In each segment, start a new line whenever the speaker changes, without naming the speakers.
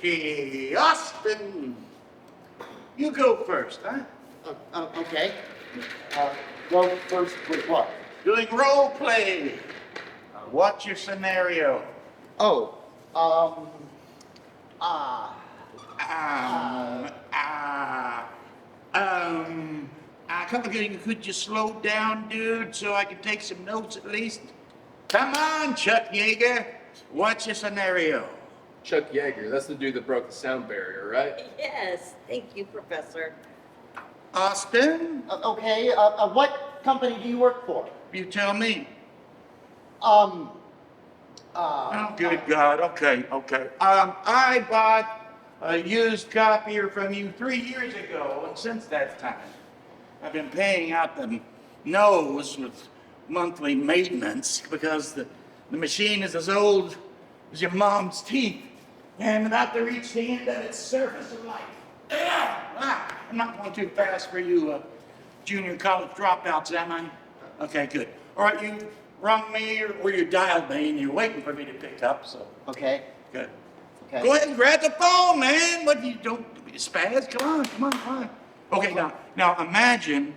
Okay, Austin, you go first, huh?
Okay. Go first with what?
Doing role play. What's your scenario?
Oh,
Could you slow down, dude, so I can take some notes at least? Come on, Chuck Yeager. What's your scenario?
Chuck Yeager, that's the dude that broke the sound barrier, right?
Yes, thank you, Professor.
Austin,
okay. What company do you work for?
you tell me.
Um,
Oh, good God. Okay. I bought a used copier from you 3 years ago, and since that time, I've been paying out the nose with monthly maintenance because the machine is as old as your mom's teeth and about to reach the end of its service of life. I'm not going too fast for you junior college dropouts, am I? Okay, good. All right, you rung me or you dialed me and you're waiting for me to pick up, so
okay.
good.
Okay.
Go ahead and grab the phone, man. What you don't spaz? Come on. Okay, now imagine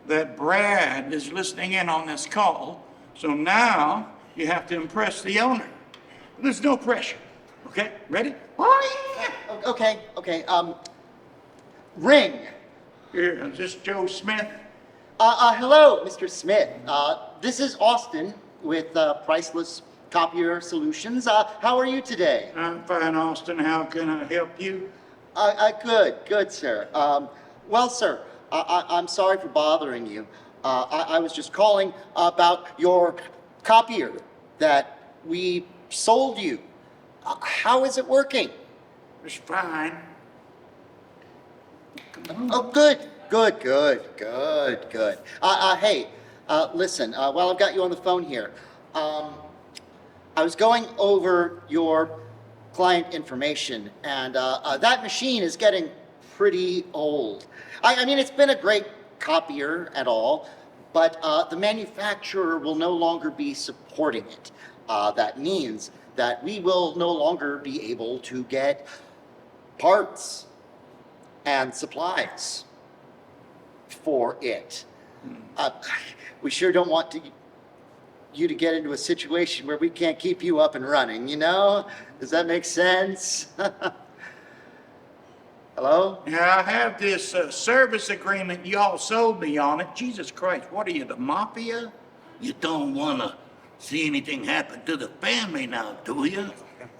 that Brad is listening in on this call, so now you have to impress the owner. There's no pressure. Okay, ready? Oh, yeah.
Okay. Ring.
Here, is this Joe Smith?
Hello, Mr. Smith. This is Austin with Priceless Copier Solutions. How are you today?
I'm fine, Austin. How can I help you?
Good, sir. Well, sir, I'm sorry for bothering you. I was just calling about your copier that we sold you. How is it working?
It's fine.
Oh, good. Hey, listen, while I've got you on the phone here, I was going over your client information, and that machine is getting pretty old. I mean, it's been a great copier and all, but the manufacturer will no longer be supporting it. That means that we will no longer be able to get parts and supplies for it. We sure don't want you to get into a situation where we can't keep you up and running, you know? Does that make sense? Hello?
Yeah, I have this service agreement y'all sold me on it. Jesus Christ, what are you, the mafia? You don't want to see anything happen to the family now, do you?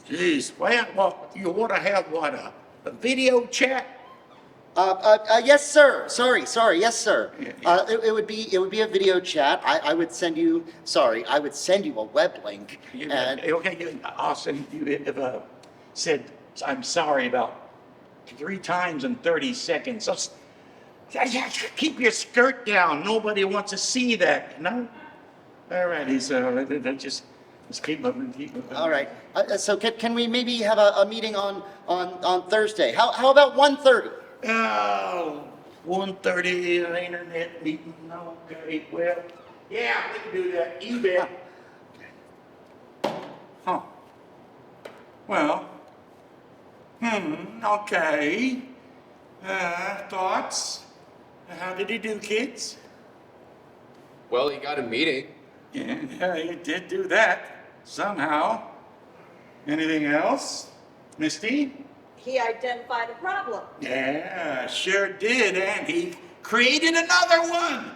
Jeez, well, you want to have what, a video chat?
Yes, sir. Sorry. Yes, sir.
Yeah.
It would be a video chat. I would send you a web link. And
Okay, Austin, you have said I'm sorry about 3 times in 30 seconds. Just, keep your skirt down. Nobody wants to see that, you know? All righty, so just keep moving.
all right. So can we maybe have a meeting on Thursday? How about 1:30?
Oh, 1:30, an internet meeting. Okay, well, yeah, we can do that. You bet. Huh. Well, okay. Thoughts? How did he do, kids?
Well, he got a meeting.
Yeah, he did do that, somehow. Anything else? Misty?
He identified a problem.
Yeah, sure did, and he created another one.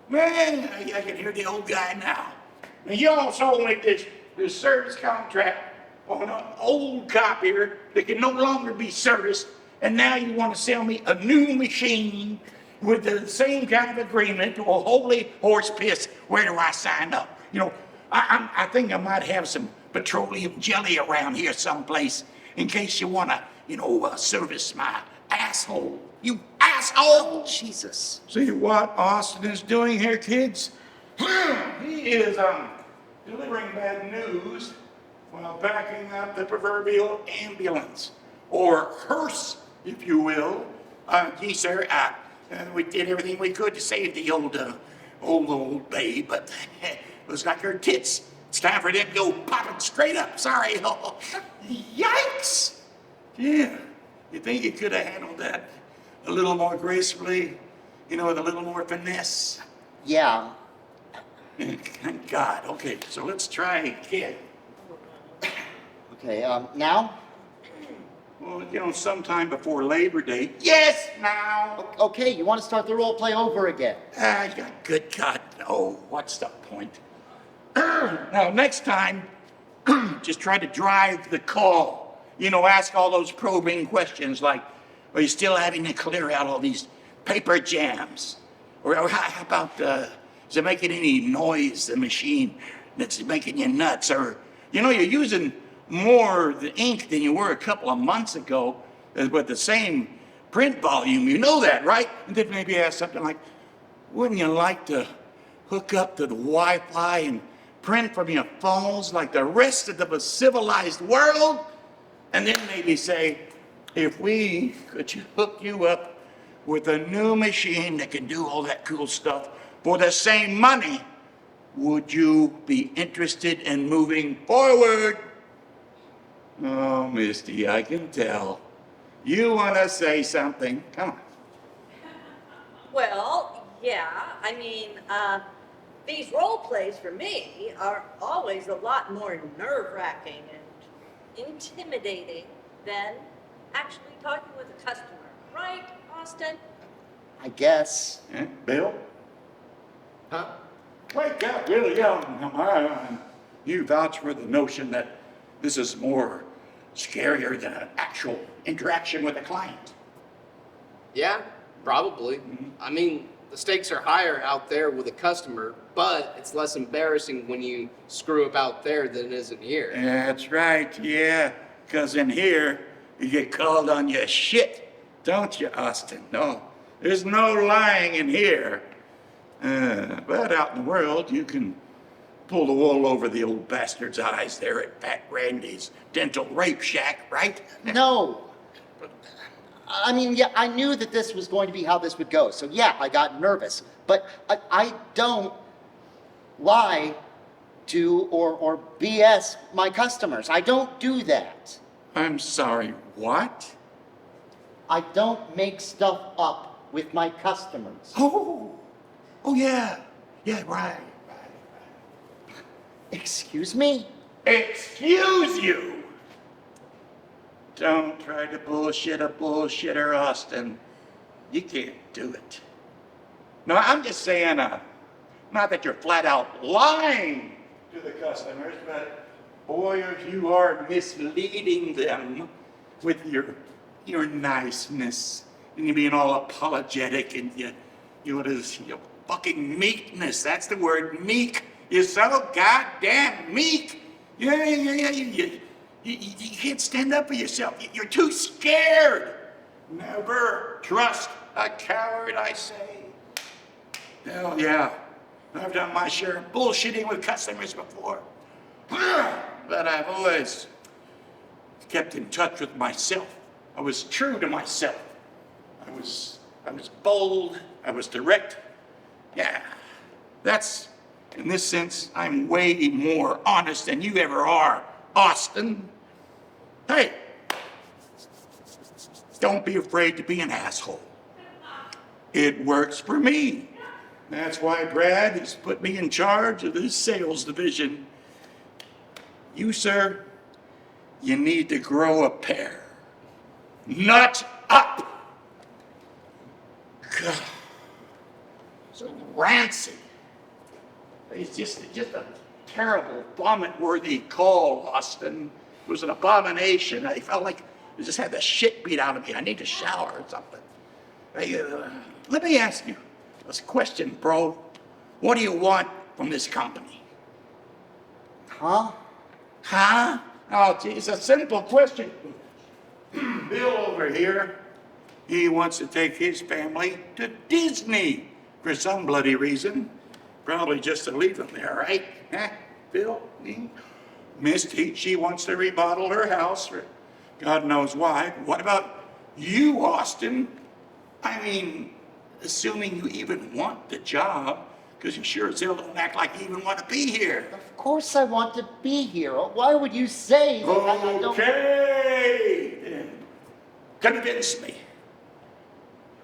Man, I can hear the old guy now. And y'all sold me this service contract on an old copier that can no longer be serviced, and now you want to sell me a new machine with the same kind of agreement to a holy horse piss. Where do I sign up? You know, I think I might have some petroleum jelly around here someplace in case you want to, service my asshole. You asshole!
Jesus.
See what Austin is doing here, kids? He is delivering bad news while backing up the proverbial ambulance, or hearse, if you will. Yes, sir, we did everything we could to save the old babe, but looks like her tits. It's time for them to go popping straight up. Sorry. Yikes! Yeah. You think you could have handled that a little more gracefully, with a little more finesse?
Yeah.
Thank God. Okay, so let's try again.
Okay, now?
Well, sometime before Labor Day. Yes, now.
Okay, you want to start the role play over again?
Good God, no. What's the point? Now, next time, just try to drive the call. Ask all those probing questions like, are you still having to clear out all these paper jams? Or how about, is it making any noise, the machine that's making you nuts? Or, you're using more the ink than you were a couple of months ago with the same print volume. You know that, right? And then maybe ask something like, wouldn't you like to hook up to the Wi-Fi and print from your phones like the rest of the civilized world? And then maybe say, if we could hook you up with a new machine that can do all that cool stuff for the same money, would you be interested in moving forward? Oh, Misty, I can tell. You want to say something. Come on.
Well, yeah, these role plays for me are always a lot more nerve-wracking and intimidating than actually talking with a customer. Right, Austin?
I guess.
Bill?
Huh?
Wake up, Willie. Come on. You vouch for the notion that this is more scarier than an actual interaction with a client.
Yeah, probably. The stakes are higher out there with a customer, but it's less embarrassing when you screw up out there than it is in here.
That's right, yeah. Because in here, you get called on your shit, don't you, Austin? No, there's no lying in here. But out in the world, you can pull the wool over the old bastard's eyes there at Fat Randy's dental rape shack, right?
No. Yeah, I knew that this was going to be how this would go. So yeah, I got nervous. But I don't lie to or BS my customers. I don't do that.
I'm sorry, what?
I don't make stuff up with my customers.
Oh yeah, right.
Excuse me?
Excuse you! Don't try to bullshit a bullshitter, Austin. You can't do it. No, I'm just saying, not that you're flat out lying to the customers, but boy, you are misleading them with your niceness and you being all apologetic and your fucking meekness. That's the word, meek. You're so goddamn meek. Yeah. You can't stand up for yourself. You're too scared. Never trust a coward, I say. Hell yeah. I've done my share of bullshitting with customers before. But I've always kept in touch with myself. I was true to myself. I was bold. I was direct. Yeah. In this sense, I'm way more honest than you ever are, Austin. Hey, don't be afraid to be an asshole. It works for me. That's why Brad has put me in charge of this sales division. You, sir, you need to grow a pair. Nut up! God, so rancid. It's just a terrible, vomit-worthy call, Austin. It was an abomination. I felt like I just had the shit beat out of me. I need to shower or something. Hey, let me ask you this question, bro. What do you want from this company?
Huh?
Huh? Oh, gee, it's a simple question. Bill over here, he wants to take his family to Disney for some bloody reason. Probably just to leave them there, right? Huh? Bill? Misty, she wants to remodel her house for God knows why. What about you, Austin? Assuming you even want the job, because you sure as hell don't act like you even want to be here.
Of course I want to be here. Why would you say that I don't...
Okay, then. convince me.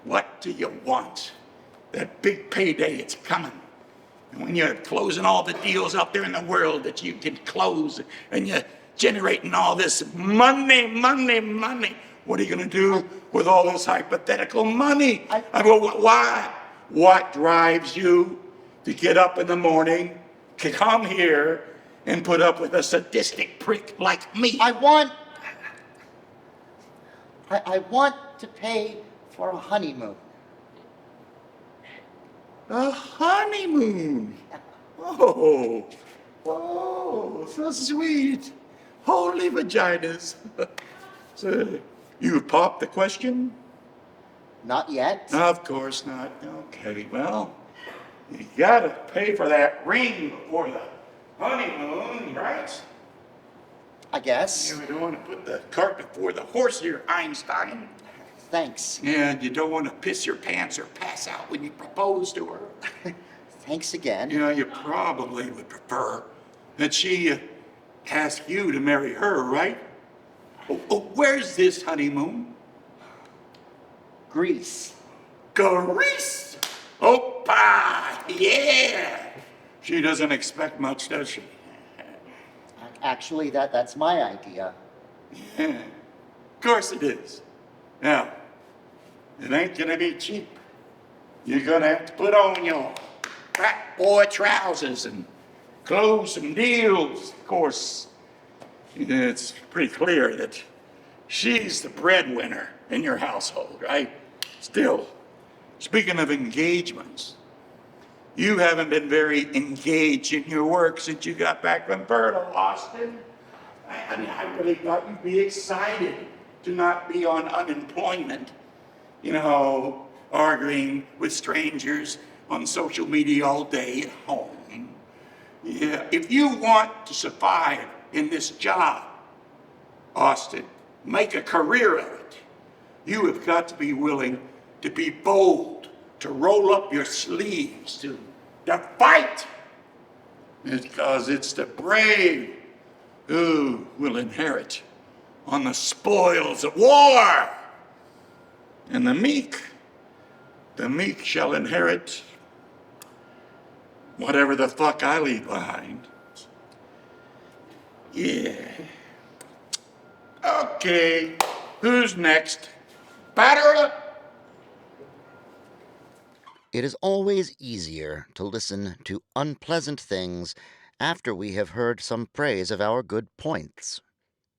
What do you want? That big payday, it's coming. And when you're closing all the deals out there in the world that you can close, and you're generating all this money, what are you going to do with all this hypothetical money? Why? What drives you to get up in the morning, to come here, and put up with a sadistic prick like me?
I want to pay for a honeymoon.
A honeymoon. Oh, so sweet. Holy vaginas. So, you popped the question?
Not yet.
Of course not. Okay, well, you gotta pay for that ring before the honeymoon, right?
I guess.
You don't want to put the cart before the horse here, Einstein.
Thanks.
And you don't want to piss your pants or pass out when you propose to her.
Thanks again.
You know, you probably would prefer that she ask you to marry her, right? Where's this honeymoon?
Greece.
Greece! Opa! Yeah! She doesn't expect much, does she?
Actually, that's my idea.
Yeah, of course it is. Now, it ain't gonna be cheap. You're gonna have to put on your fat boy trousers and close some deals. Of course, it's pretty clear that she's the breadwinner in your household, right? Still, speaking of engagements, you haven't been very engaged in your work since you got back from Berta, Austin. I really thought you'd be excited to not be on unemployment, you know, arguing with strangers on social media all day at home. Yeah, if you want to survive in this job, Austin, make a career of it, you have got to be willing to be bold, to roll up your sleeves, to fight. Because it's the brave who will inherit on the spoils of war. And the meek shall inherit whatever the fuck I leave behind. Yeah. Okay, who's next? Batter up!
It is always easier to listen to unpleasant things after we have heard some praise of our good points.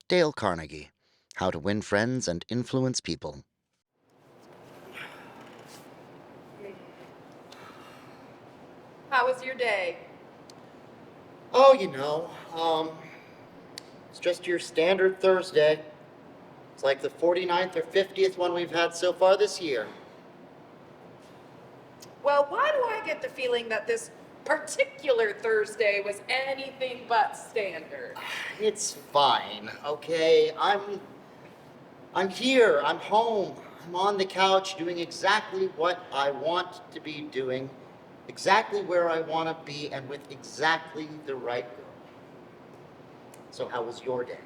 Dale Carnegie, How to Win Friends and Influence People.
How was your day?
Oh, it's just your standard Thursday. It's like the 49th or 50th one we've had so far this year.
Well, why do I get the feeling that this particular Thursday was anything but standard?
It's fine, okay? I'm here, I'm home, I'm on the couch doing exactly what I want to be doing, exactly where I want to be, and with exactly the right girl. So how was your day?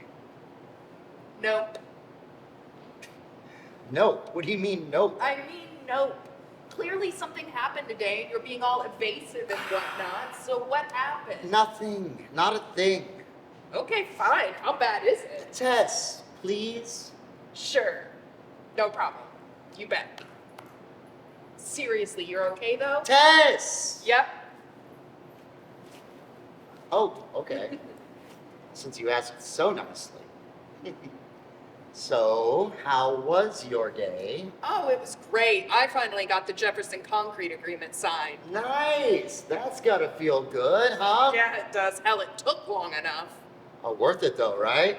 Nope.
Nope. What do you mean nope?
I mean, nope. Clearly something happened today and you're being all evasive and whatnot, so what happened?
Nothing. Not a thing.
Okay, fine. How bad is it?
Tess, please.
Sure. No problem. You bet. Seriously, you're okay though?
Tess!
Yep.
Oh, okay. Since you asked so nicely. So, how was your day?
Oh, it was great. I finally got the Jefferson Concrete Agreement signed.
Nice. That's gotta feel good, huh?
Yeah, it does. Hell, it took long enough.
Oh, worth it though, right?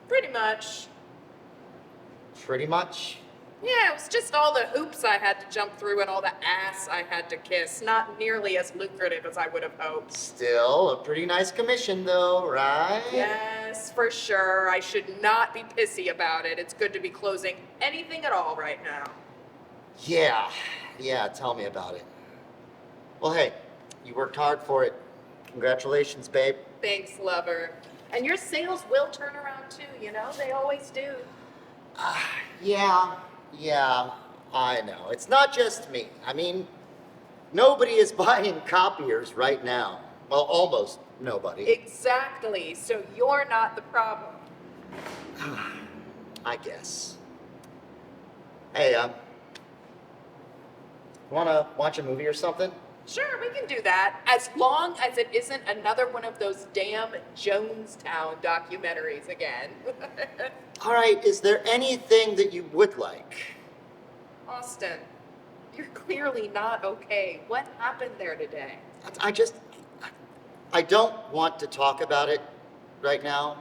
Pretty much.
Pretty much.
Yeah, it was just all the hoops I had to jump through and all the ass I had to kiss. Not nearly as lucrative as I would have hoped.
Still a pretty nice commission though, right?
Yes, for sure. I should not be pissy about it. It's good to be closing anything at all right now.
Yeah, tell me about it. Well, hey, you worked hard for it. Congratulations, babe.
Thanks, lover. And your sales will turn around too, you know? They always do.
Yeah, I know. It's not just me. I mean, nobody is buying copiers right now. Well, almost nobody.
Exactly. So you're not the problem.
I guess. Hey, wanna watch a movie or something?
Sure, we can do that, as long as it isn't another one of those damn Jonestown documentaries again.
All right, is there anything that you would like?
Austin, you're clearly not okay. What happened there today?
I don't want to talk about it right now.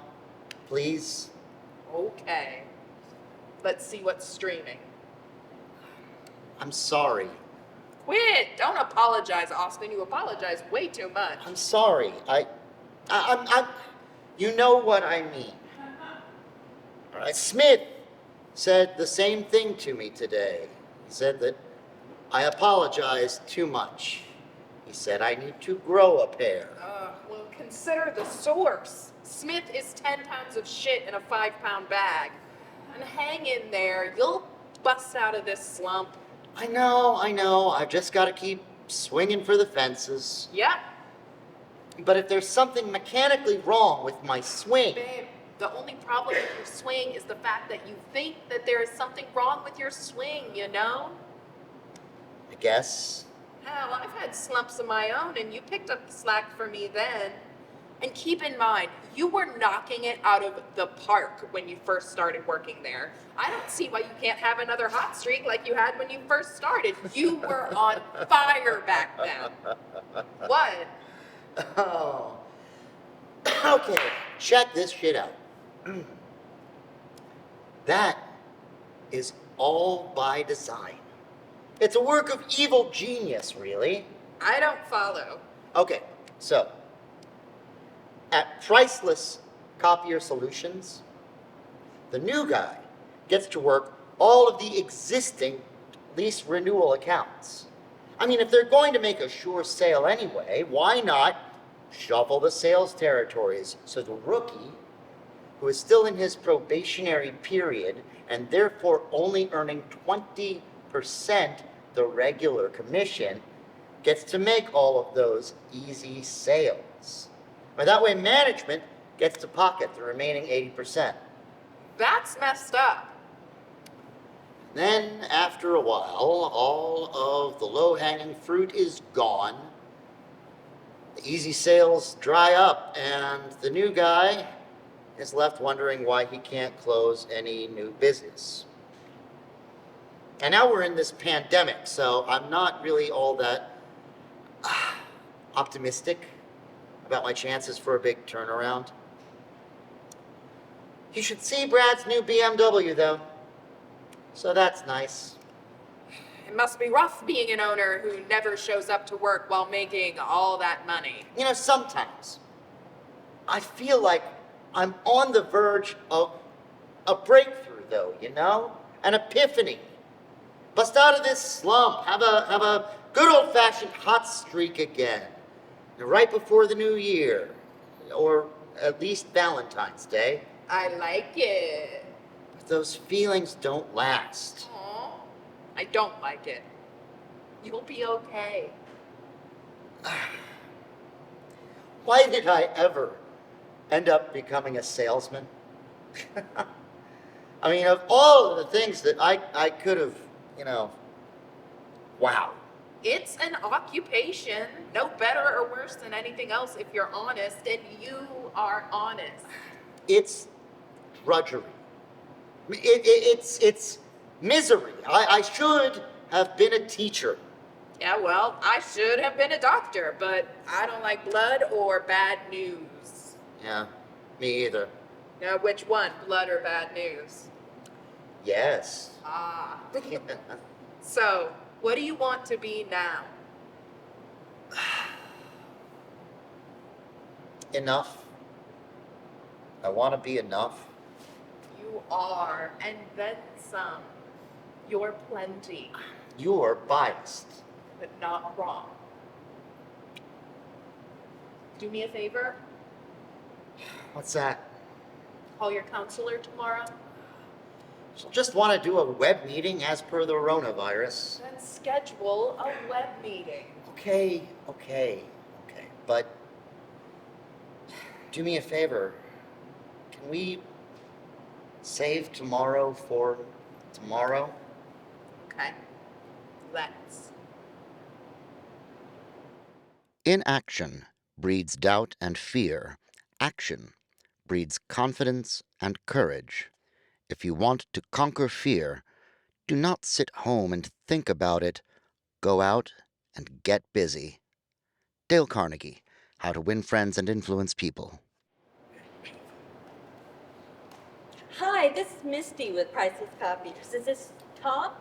Please.
Okay. Let's see what's streaming.
I'm sorry.
Quit! Don't apologize, Austin. You apologize way too much.
I'm sorry. You know what I mean. All right. Smith said the same thing to me today. He said that I apologize too much. He said I need to grow a pair.
Well, consider the source. Smith is 10 pounds of shit in a 5-pound bag. And hang in there. You'll bust out of this slump.
I know. I've just got to keep swinging for the fences.
Yep.
But if there's something mechanically wrong with my swing,
Babe, the only problem with your swing is the fact that you think that there is something wrong with your swing, you know?
I guess.
Hell, I've had slumps of my own, and you picked up the slack for me then. And keep in mind, you were knocking it out of the park when you first started working there. I don't see why you can't have another hot streak like you had when you first started. You were on fire back then. What?
Oh. Okay, check this shit out. That is all by design. It's a work of evil genius, really.
I don't follow.
Okay, so at Priceless Copier Solutions, the new guy gets to work all of the existing lease renewal accounts. I mean, if they're going to make a sure sale anyway, why not shuffle the sales territories so the rookie, who is still in his probationary period and therefore only earning 20% the regular commission, gets to make all of those easy sales. Or that way management gets to pocket the remaining 80%.
That's messed up.
Then, after a while, all of the low-hanging fruit is gone. The easy sales dry up, and the new guy is left wondering why he can't close any new business. And now we're in this pandemic, so I'm not really all that optimistic about my chances for a big turnaround. You should see Brad's new BMW, though. So that's nice.
It must be rough being an owner who never shows up to work while making all that money.
You know, sometimes I feel like I'm on the verge of a breakthrough, though, you know? An epiphany. Bust out of this slump. Have a good old-fashioned hot streak again. Right before the new year. Or at least Valentine's Day.
I like it.
But those feelings don't last.
Aw, I don't like it. You'll be okay.
Why did I ever end up becoming a salesman? I mean, of all of the things that I could have, wow.
It's an occupation, no better or worse than anything else if you're honest, and you are honest.
It's drudgery. It's misery. I should have been a teacher.
Yeah, well, I should have been a doctor, but I don't like blood or bad news.
Yeah, me either.
Now, which one, blood or bad news?
Yes.
Ah. So, what do you want to be now?
Enough. I want to be enough.
You are, and then some. You're plenty,
You're biased.
but not wrong. Do me a favor,
What's that?
call your counselor tomorrow.
She'll just want to do a web meeting as per the coronavirus.
Then schedule a web meeting.
Okay. But do me a favor. Can we save tomorrow for tomorrow?
Okay. Let's.
Inaction breeds doubt and fear. Action breeds confidence and courage. If you want to conquer fear, do not sit home and think about it. Go out and get busy. Dale Carnegie, How to Win Friends and Influence People.
Hi, this is Misty with Priceless Copies. Is this Tom?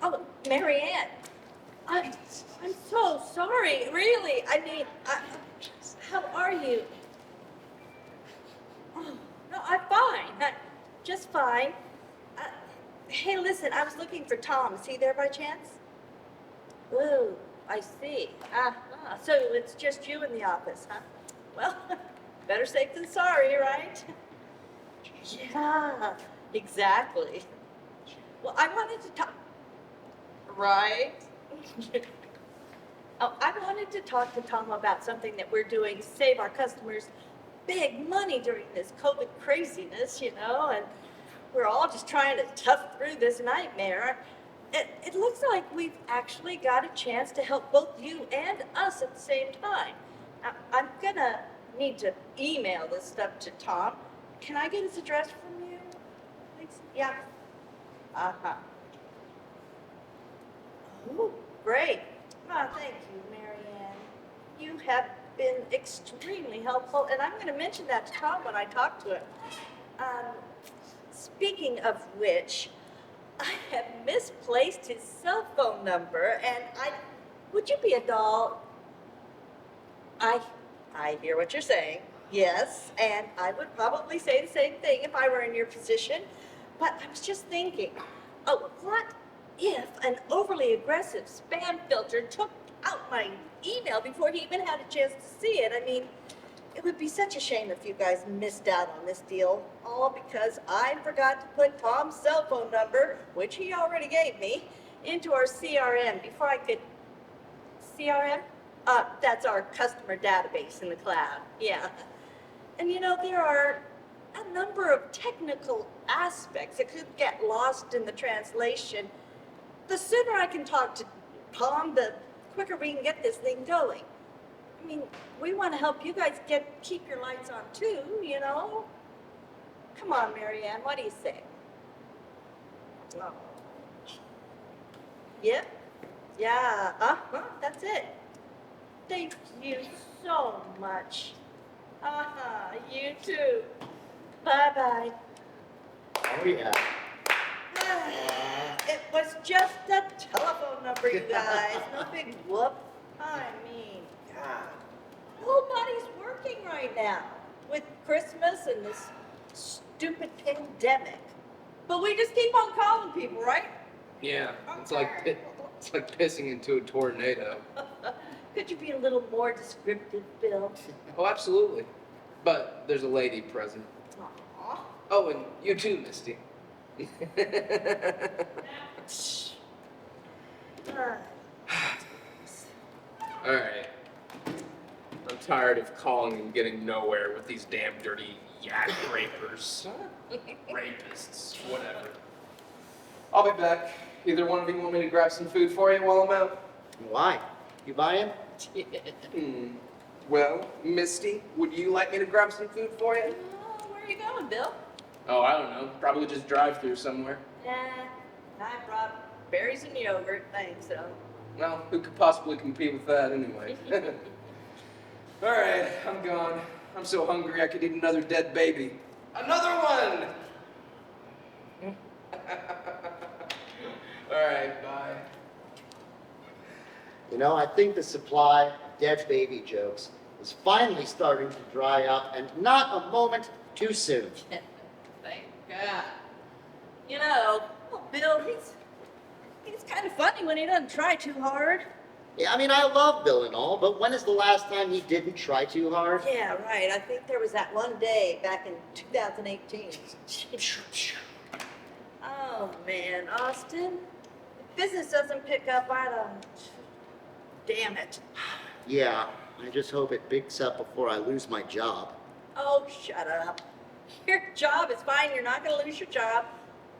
Oh, Mary Ann. I'm so sorry, really. I mean, how are you? Oh, no, I'm fine. Just fine. Hey, listen, I was looking for Tom. Is he there by chance? Ooh, I see. So it's just you in the office, huh? Well, better safe than sorry, right? Yeah, exactly. Well, I wanted to talk. Right? Oh, I wanted to talk to Tom about something that we're doing to save our customers big money during this COVID craziness, you know, and we're all just trying to tough through this nightmare. It looks like we've actually got a chance to help both you and us at the same time. I'm gonna need to email this stuff to Tom. Can I get his address from you? Thanks. Yeah. Uh-huh. Oh, great. Oh, thank you, Mary Ann. You have been extremely helpful, and I'm going to mention that to Tom when I talk to him. Speaking of which, I have misplaced his cell phone number, and would you be a doll? I hear what you're saying. Yes, and I would probably say the same thing if I were in your position. But I was just thinking, what if an overly aggressive spam filter took out my email before he even had a chance to see it? I mean, it would be such a shame if you guys missed out on this deal, all because I forgot to put Tom's cell phone number, which he already gave me, into our CRM before I could... CRM? That's our customer database in the cloud, yeah. And you know, there are a number of technical aspects that could get lost in the translation. The sooner I can talk to Tom, the quicker we can get this thing going. I mean, we want to help you guys keep your lights on too, you know? Come on, Mary Ann, what do you say? Oh. Yep. Yeah, that's it. Thank you so much. You too. Bye-bye.
Oh, yeah.
It was just a telephone number, you guys. No big whoop. I mean, God. Nobody's working right now with Christmas and this stupid pandemic. But we just keep on calling people, right?
Yeah, it's like pissing into a tornado.
Could you be a little more descriptive, Bill?
Oh, absolutely. But there's a lady present.
Aw.
Oh, and you too, Misty. All right. I'm tired of calling and getting nowhere with these damn dirty yak rapers. Rapists, whatever. I'll be back. Either one of you want me to grab some food for you while I'm out?
Why? You buying?
Well, Misty, would you like me to grab some food for you?
Where are you going, Bill?
Oh, I don't know. Probably just drive through somewhere.
Nah, I brought berries and yogurt, thanks, so.
Well, who could possibly compete with that anyway? All right, I'm gone. I'm so hungry I could eat another dead baby. Another one! All right, bye.
You know, I think the supply of dead baby jokes is finally starting to dry up, and not a moment too soon.
Thank God. You know, Bill, he's kind of funny when he doesn't try too hard.
Yeah, I mean, I love Bill and all, but when is the last time he didn't try too hard?
Yeah, right. I think there was that one day back in 2018. Oh, man, Austin. If business doesn't pick up, I don't... Damn it.
Yeah, I just hope it picks up before I lose my job.
Oh, shut up. Your job is fine. You're not going to lose your job.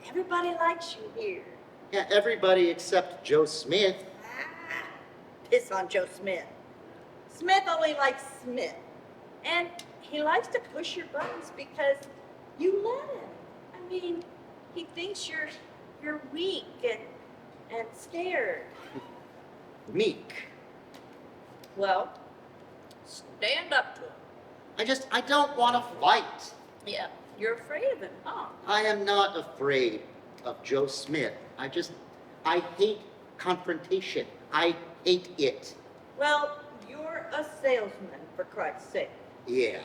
Everybody likes you here.
Yeah, everybody except Joe Smith.
Ah, piss on Joe Smith. Smith only likes Smith. And he likes to push your buttons because you let him. I mean, he thinks you're weak and scared.
Meek.
Well, stand up to him.
I don't want to fight.
Yeah, you're afraid of him, huh?
I am not afraid of Joe Smith. I hate confrontation. I hate it.
Well, you're a salesman, for Christ's sake.
Yeah.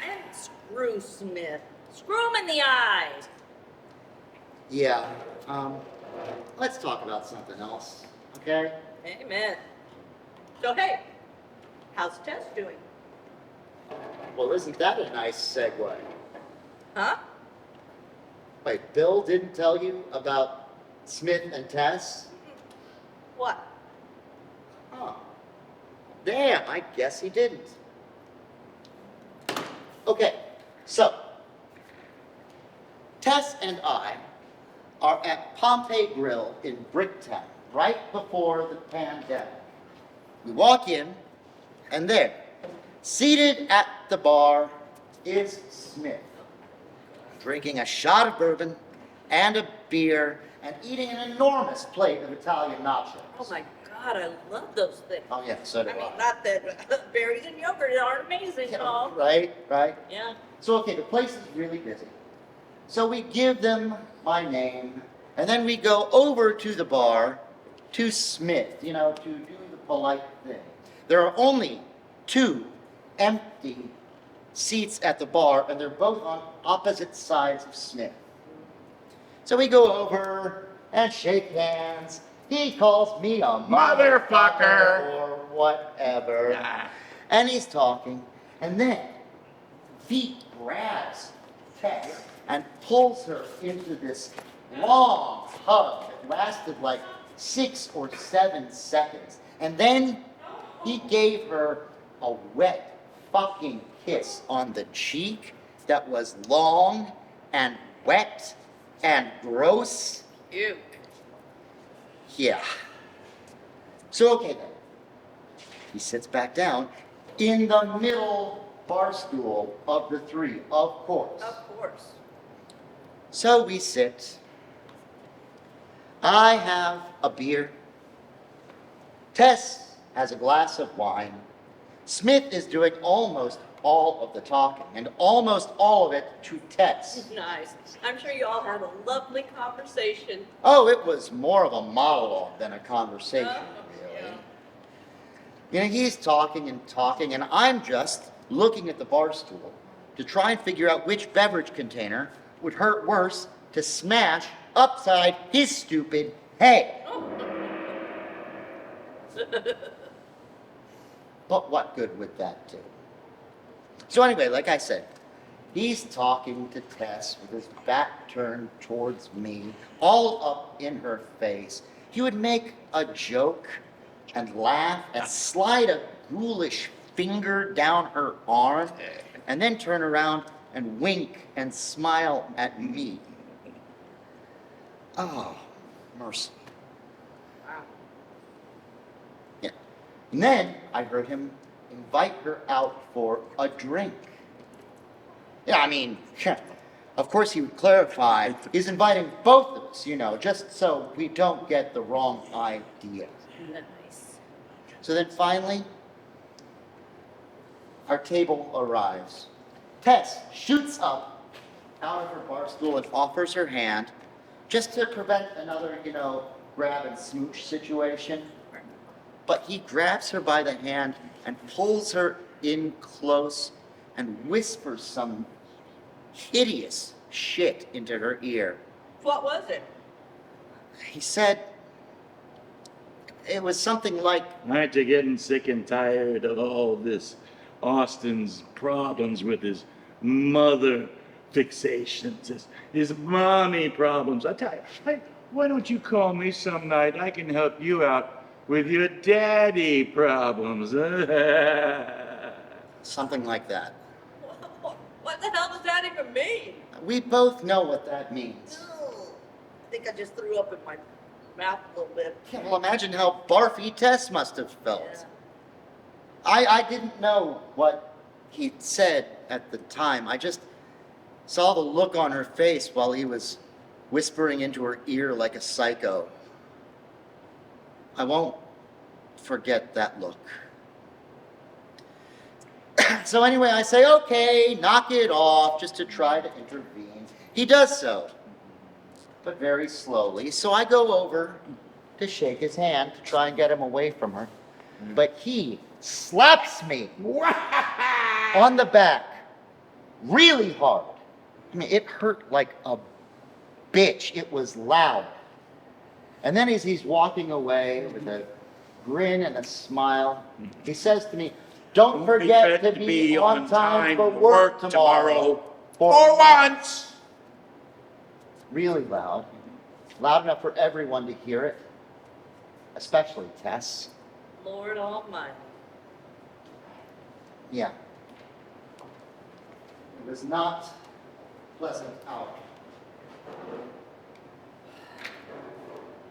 And screw Smith. Screw him in the eyes.
Yeah. Let's talk about something else, okay?
Amen. So, hey, how's Tess doing?
Well, isn't that a nice segue?
Huh?
Wait, Bill didn't tell you about Smith and Tess?
What?
Huh. Damn, I guess he didn't. Okay, so Tess and I are at Pompeii Grill in Bricktown right before the pandemic. We walk in, and there, seated at the bar, is Smith, drinking a shot of bourbon and a beer and eating an enormous plate of Italian nachos.
Oh my God, I love those things.
Oh yeah, so do
I
I.
mean, not that berries and yogurt aren't amazing at all.
Right.
Yeah.
So, okay, the place is really busy. So we give them my name, and then we go over to the bar to Smith, to do the polite thing. There are only 2 empty seats at the bar, and they're both on opposite sides of Smith. So we go over and shake hands. He calls me a
Motherfucker.
or whatever.
Nah.
And he's talking, and then he grabs Tess and pulls her into this long hug that lasted like 6 or 7 seconds. And then he gave her a wet fucking kiss on the cheek that was long and wet and gross.
Ew.
Yeah. So, okay then. He sits back down in the middle bar stool of the 3, of course.
Of course.
So we sit. I have a beer. Tess has a glass of wine. Smith is doing almost all of the talking, and almost all of it to Tess.
Nice. I'm sure you all had a lovely conversation.
Oh, it was more of a monologue than a conversation,
Yeah.
really. He's talking, and I'm just looking at the bar stool to try and figure out which beverage container would hurt worse to smash upside his stupid head. But what good would that do? So anyway, like I said, he's talking to Tess with his back turned towards me, all up in her face. He would make a joke and laugh and slide a ghoulish finger down her arm and then turn around and wink and smile at me. Oh, mercy.
Wow.
Yeah. And then I heard him invite her out for a drink. Yeah, I mean, of course he would clarify, he's inviting both of us, just so we don't get the wrong idea.
Nice.
So then finally, our table arrives. Tess shoots up out of her bar stool and offers her hand just to prevent another, grab and smooch situation. But he grabs her by the hand and pulls her in close and whispers some hideous shit into her ear.
What was it?
He said, it was something like,
Aren't you getting sick and tired of all this Austin's problems with his mother fixations, his mommy problems. I tell you, why don't you call me some night? I can help you out with your daddy problems.
Something like that.
What the hell does that even mean?
We both know what that means.
Oh, I think I just threw up in my mouth a little bit.
Yeah, well, imagine how barfy Tess must have felt.
Yeah.
I didn't know what he said at the time. I just saw the look on her face while he was whispering into her ear like a psycho. I won't forget that look. So anyway, I say, okay, knock it off, just to try to intervene. He does so, but very slowly. So I go over to shake his hand to try and get him away from her. But he slaps me on the back really hard. I mean, it hurt like a bitch. It was loud. And then as he's walking away with a grin and a smile, he says to me, don't forget to be on time for work tomorrow.
For once!
Really loud. Loud enough for everyone to hear it. Especially Tess.
Lord Almighty.
Yeah. It was not a pleasant hour.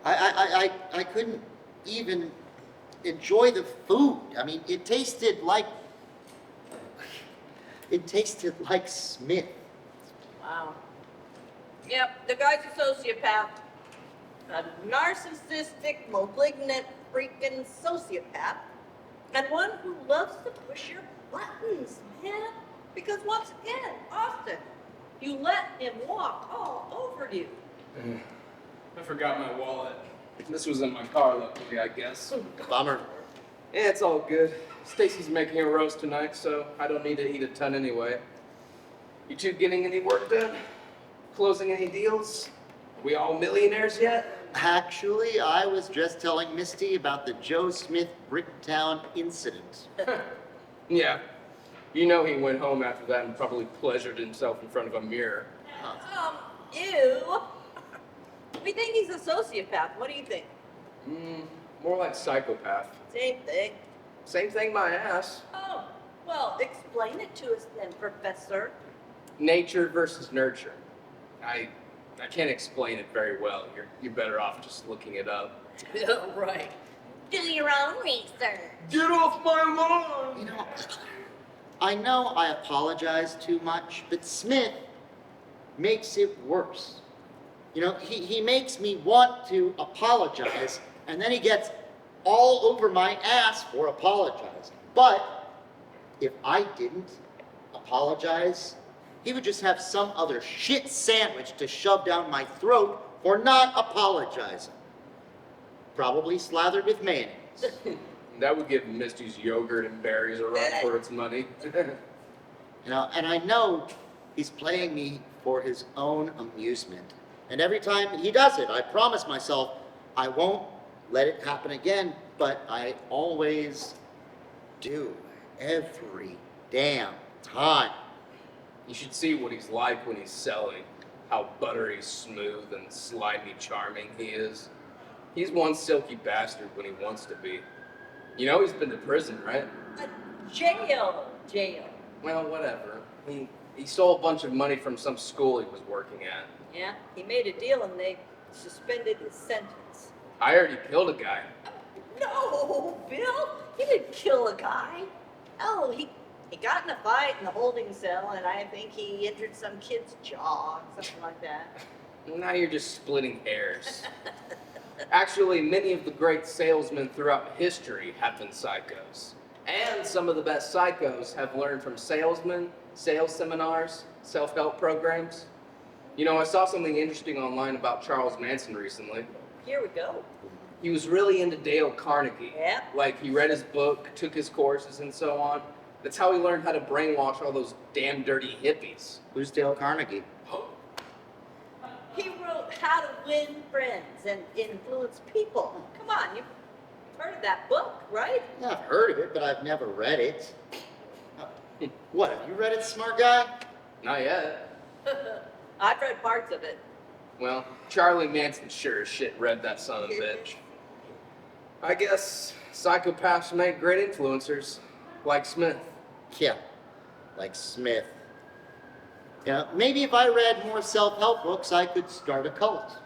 I couldn't even enjoy the food. I mean, it tasted like Smith.
Wow. Yep, the guy's a sociopath. A narcissistic, malignant, freaking sociopath. And one who loves to push your buttons, man. Because once again, Austin, you let him walk all over you.
I forgot my wallet. This was in my car, luckily, I guess.
Bummer.
Yeah, it's all good. Stacy's making a roast tonight, so I don't need to eat a ton anyway. You two getting any work done? Closing any deals? We all millionaires yet?
Actually, I was just telling Misty about the Joe Smith Bricktown incident.
Yeah. You know he went home after that and probably pleasured himself in front of a mirror.
Ew. We think he's a sociopath. What do you think?
More like psychopath.
Same thing.
Same thing, my ass.
Oh, well, explain it to us then, Professor.
Nature versus nurture. I can't explain it very well. You're better off just looking it up.
Right. Do your own research.
Get off my lawn!
You know I apologize too much, but Smith makes it worse. You know, he makes me want to apologize, and then he gets all over my ass for apologizing. But if I didn't apologize, he would just have some other shit sandwich to shove down my throat for not apologizing. Probably slathered with mayonnaise.
That would give Misty's yogurt and berries a run for its money.
You know, and I know he's playing me for his own amusement. And every time he does it, I promise myself I won't let it happen again, but I always do. Every damn time.
You should see what he's like when he's selling. How buttery smooth and slimy charming he is. He's one silky bastard when he wants to be. You know he's been to prison, right?
Jail.
Well, whatever. He stole a bunch of money from some school he was working at.
Yeah, he made a deal and they suspended his sentence.
I already killed a guy.
No, Bill, he didn't kill a guy. Oh, he got in a fight in the holding cell, and I think he injured some kid's jaw, something like that.
Now you're just splitting hairs. Actually, many of the great salesmen throughout history have been psychos. And some of the best psychos have learned from salesmen, sales seminars, self-help programs. You know, I saw something interesting online about Charles Manson recently.
Here we go.
He was really into Dale Carnegie.
Yeah.
Like, he read his book, took his courses, and so on. That's how he learned how to brainwash all those damn dirty hippies.
Who's Dale Carnegie?
He wrote How to Win Friends and Influence People. Come on, you've heard of that book, right?
Yeah, I've heard of it, but I've never read it. What, have you read it, smart guy?
Not yet.
I've read parts of it.
Well, Charlie Manson sure as shit read that son of a bitch. I guess psychopaths make great influencers, like Smith.
Yeah, like Smith. Yeah, maybe if I read more self-help books, I could start a cult.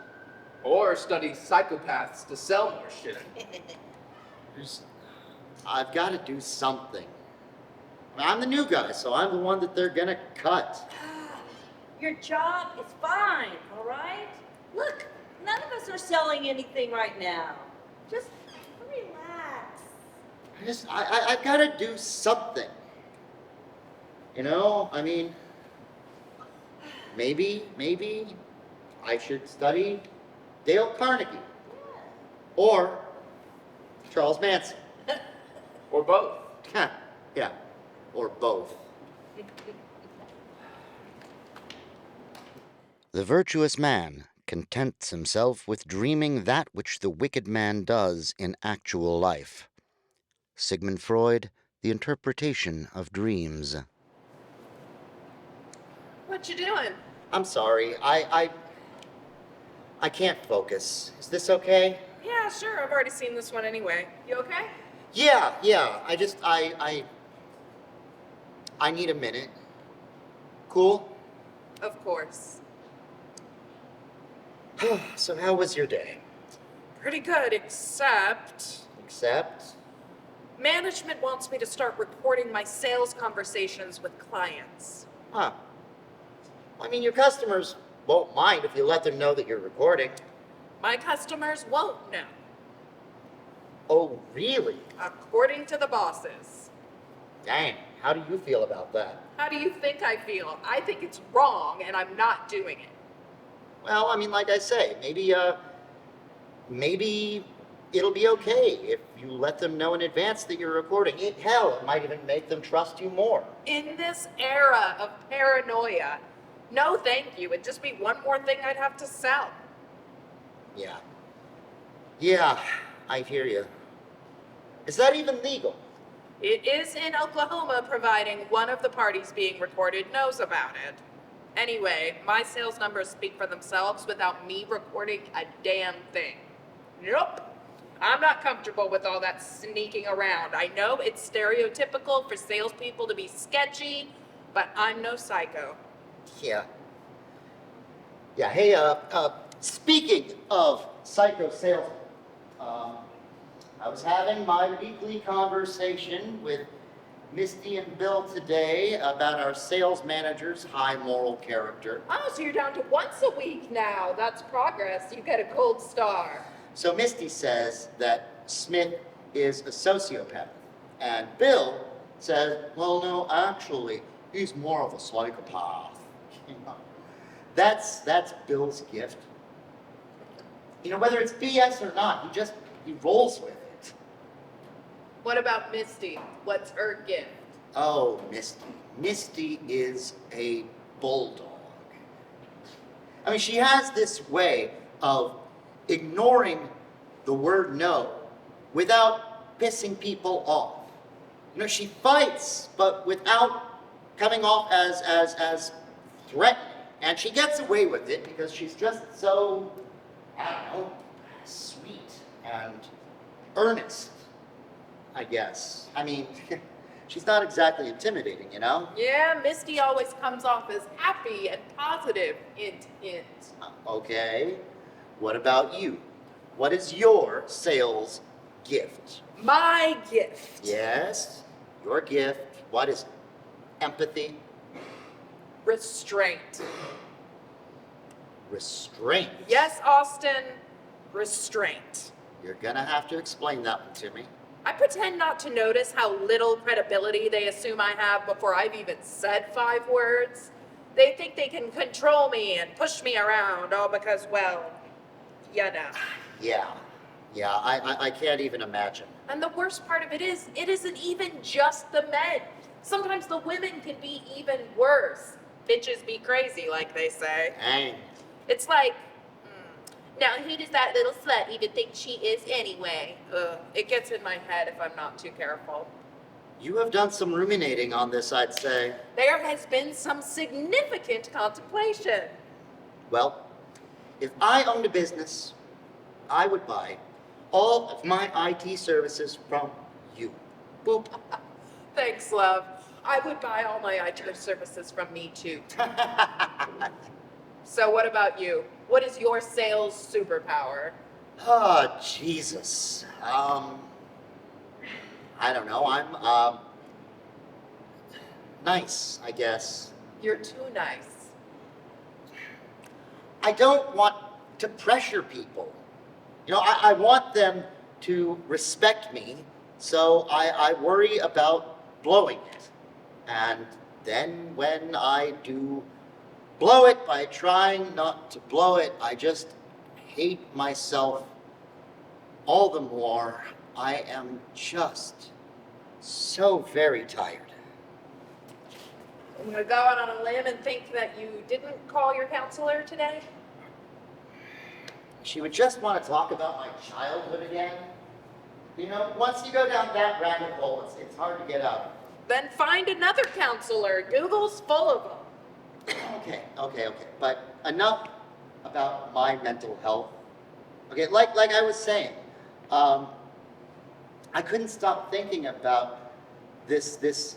Or study psychopaths to sell more shit.
I've got to do something. I'm the new guy, so I'm the one that they're gonna cut.
Your job is fine, all right? Look, none of us are selling anything right now. Just relax.
I've got to do something. You know, I mean, maybe I should study Dale Carnegie or Charles Manson.
Or both.
Yeah, or both.
The virtuous man contents himself with dreaming that which the wicked man does in actual life. Sigmund Freud, The Interpretation of Dreams.
What you doing?
I'm sorry, I can't focus. Is this okay?
Yeah, sure. I've already seen this one anyway. You okay?
Yeah, I need a minute. Cool?
Of course.
So how was your day?
Pretty good, except
Except?
management wants me to start recording my sales conversations with clients.
Huh. I mean, your customers won't mind if you let them know that you're recording.
My customers won't know,
Oh, really?
according to the bosses.
Dang, how do you feel about that?
How do you think I feel? I think it's wrong and I'm not doing it.
Well, I mean, like I say, maybe it'll be okay if you let them know in advance that you're recording. Hell, it might even make them trust you more.
In this era of paranoia, no thank you. It'd just be one more thing I'd have to sell.
Yeah. Yeah, I hear you. Is that even legal?
It is in Oklahoma, providing one of the parties being recorded knows about it. Anyway, my sales numbers speak for themselves without me recording a damn thing. Nope. I'm not comfortable with all that sneaking around. I know it's stereotypical for salespeople to be sketchy, but I'm no psycho.
Yeah. Yeah, hey, speaking of psycho salesmen, I was having my weekly conversation with Misty and Bill today about our sales manager's high moral character.
Oh, so you're down to once a week now. That's progress. You get a gold star.
So Misty says that Smith is a sociopath, and Bill says, well, no, actually, he's more of a psychopath. You know, that's Bill's gift. You know, whether it's BS or not, he rolls with it.
What about Misty? What's her gift?
Oh, Misty. Misty is a bulldog. I mean, she has this way of ignoring the word no without pissing people off. You know, she fights, but without coming off as threatening. And she gets away with it because she's just so, I don't know, sweet and earnest, I guess. I mean, she's not exactly intimidating, you know?
Yeah, Misty always comes off as happy and positive. Hint, hint.
Okay. What about you? What is your sales gift?
My gift.
Yes, your gift. What is it? Empathy?
Restraint.
Restraint?
Yes, Austin, restraint.
You're gonna have to explain that one to me.
I pretend not to notice how little credibility they assume I have before I've even said 5 words. They think they can control me and push me around, all because, well, you know.
Yeah, I can't even imagine.
And the worst part of it is, it isn't even just the men. Sometimes the women can be even worse. Bitches be crazy, like they say.
Dang.
It's like, now who does that little slut even think she is anyway? It gets in my head if I'm not too careful.
You have done some ruminating on this, I'd say.
There has been some significant contemplation.
Well, if I owned a business, I would buy all of my IT services from you. Boop.
Thanks, love. I would buy all my IT services from me too. So what about you? What is your sales superpower?
Oh, Jesus. I don't know. I'm, nice, I guess.
You're too nice.
I don't want to pressure people. You know, I want them to respect me, so I worry about blowing it. And then when I do blow it by trying not to blow it, I just hate myself all the more. I am just so very tired.
I'm gonna go out on a limb and think that you didn't call your counselor today.
She would just want to talk about my childhood again. You know, once you go down that rabbit hole, it's hard to get out.
Then find another counselor. Google's full of them.
Okay. But enough about my mental health. Okay, like I was saying, I couldn't stop thinking about this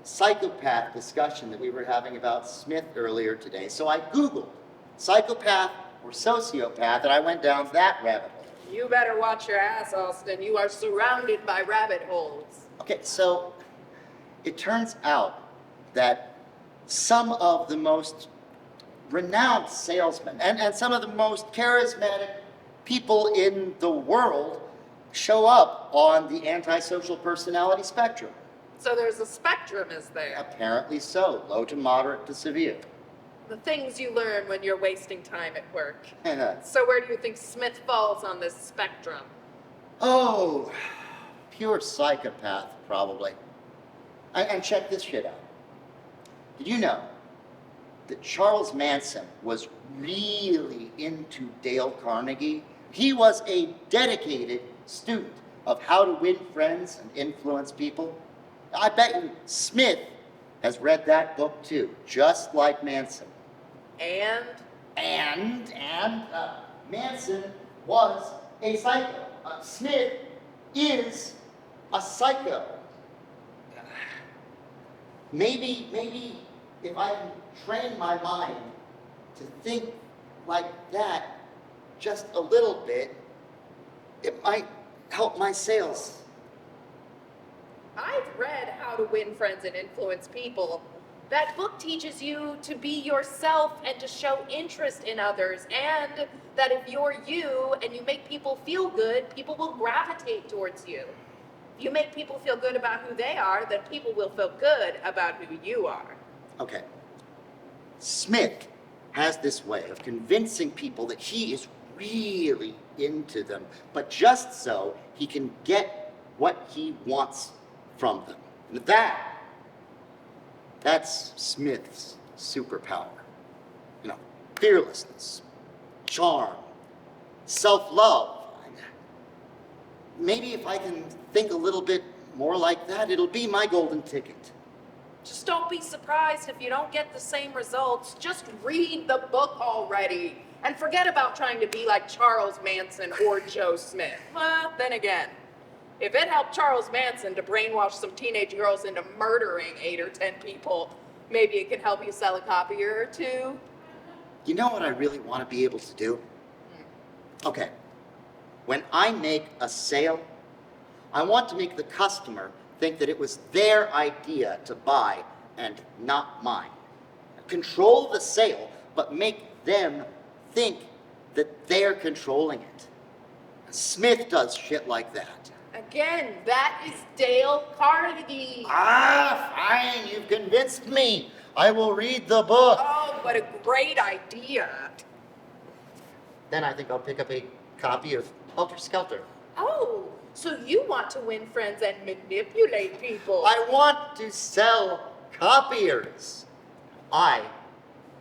psychopath discussion that we were having about Smith earlier today. So I Googled psychopath or sociopath, and I went down that rabbit hole.
You better watch your ass, Austin. You are surrounded by rabbit holes.
Okay, so it turns out that some of the most renowned salesmen and some of the most charismatic people in the world show up on the antisocial personality spectrum.
So there's a spectrum, is there?
Apparently so, low to moderate to severe.
The things you learn when you're wasting time at work. So where do you think Smith falls on this spectrum?
Oh, pure psychopath, probably. And check this shit out. Did you know that Charles Manson was really into Dale Carnegie? He was a dedicated student of how to win friends and influence people. I bet you Smith has read that book too, just like Manson.
And
Manson was a psycho. Smith is a psycho. Maybe if I can train my mind to think like that just a little bit, it might help my sales.
I've read How to Win Friends and Influence People. That book teaches you to be yourself and to show interest in others, and that if you're you and you make people feel good, people will gravitate towards you. If you make people feel good about who they are, then people will feel good about who you are.
Okay. Smith has this way of convincing people that he is really into them, but just so he can get what he wants from them. And that's Smith's superpower. You know, fearlessness, charm, self-love. Maybe if I can think a little bit more like that, it'll be my golden ticket.
Just don't be surprised if you don't get the same results. Just read the book already. And forget about trying to be like Charles Manson or Joe Smith. Well, then again, if it helped Charles Manson to brainwash some teenage girls into murdering 8 or 10 people, maybe it can help you sell a copier or two.
You know what I really want to be able to do? Okay. When I make a sale, I want to make the customer think that it was their idea to buy and not mine. Control the sale, but make them think that they're controlling it. Smith does shit like that.
Again, that is Dale Carnegie.
Fine, you've convinced me. I will read the book.
Oh, what a great idea.
Then I think I'll pick up a copy of Helter Skelter.
Oh, so you want to win friends and manipulate people.
I want to sell copiers. I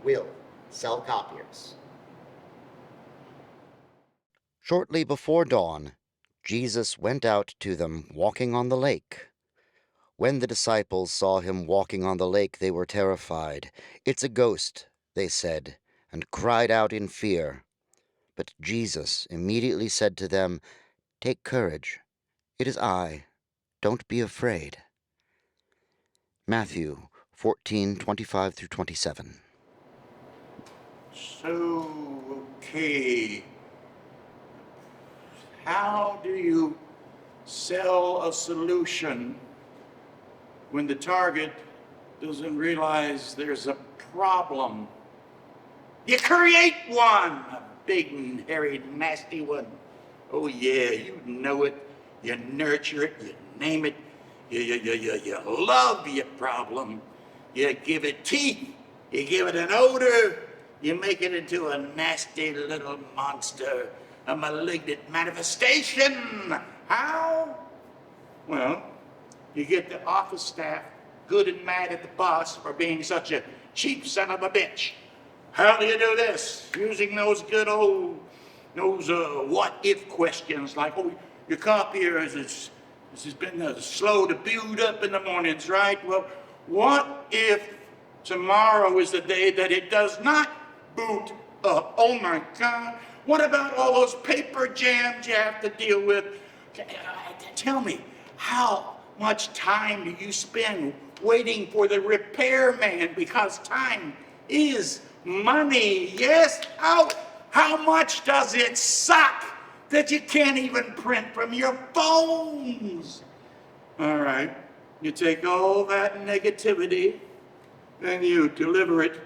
will sell copiers.
Shortly before dawn, Jesus went out to them walking on the lake. When the disciples saw him walking on the lake, they were terrified. "It's a ghost," they said, and cried out in fear. But Jesus immediately said to them, "Take courage. It is I. Don't be afraid." Matthew 14:25 through 27.
So, okay. How do you sell a solution when the target doesn't realize there's a problem? You create one, a big and hairy, nasty one. Oh yeah, you know it. You nurture it, you name it. You love your problem. You give it teeth. You give it an odor. You make it into a nasty little monster, a malignant manifestation. How? Well, you get the office staff good and mad at the boss for being such a cheap son of a bitch. How do you do this? Using those good old, those what-if questions like, oh, your copier has been slow to build up in the mornings, right? Well, what if tomorrow is the day that it does not boot up? Oh my God. What about all those paper jams you have to deal with? Tell me, how much time do you spend waiting for the repairman? Because time is money. Yes? How much does it suck that you can't even print from your phones? All right, you take all that negativity and you deliver it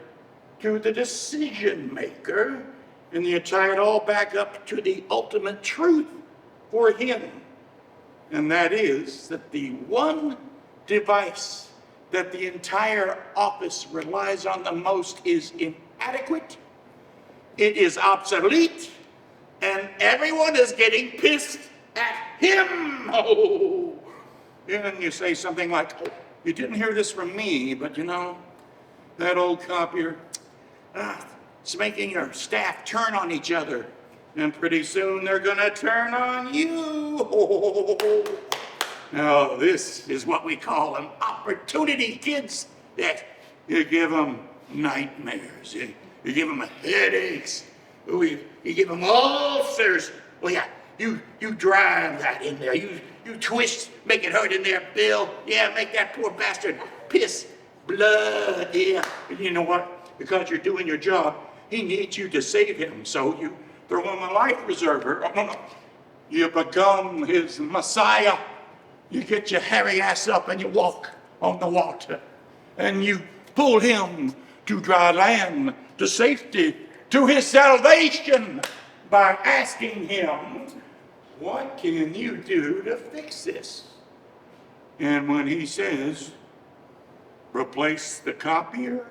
to the decision maker, and you tie it all back up to the ultimate truth for him. And that is that the one device that the entire office relies on the most is inadequate, it is obsolete, and everyone is getting pissed at him. Oh. And you say something like, oh, you didn't hear this from me, but you know, that old copier, it's making your staff turn on each other. And pretty soon they're gonna turn on you. Oh. Now this is what we call an opportunity, kids. That you give them nightmares, you give them headaches, you give them ulcers. Well, yeah, you drive that in there. You twist, make it hurt in there, Bill. Yeah, make that poor bastard piss blood. Yeah, and you know what? Because you're doing your job, he needs you to save him. So you throw him a life preserver. Oh, no. You become his messiah. You get your hairy ass up and you walk on the water. And you pull him to dry land, to safety, to his salvation by asking him, what can you do to fix this? And when he says, replace the copier,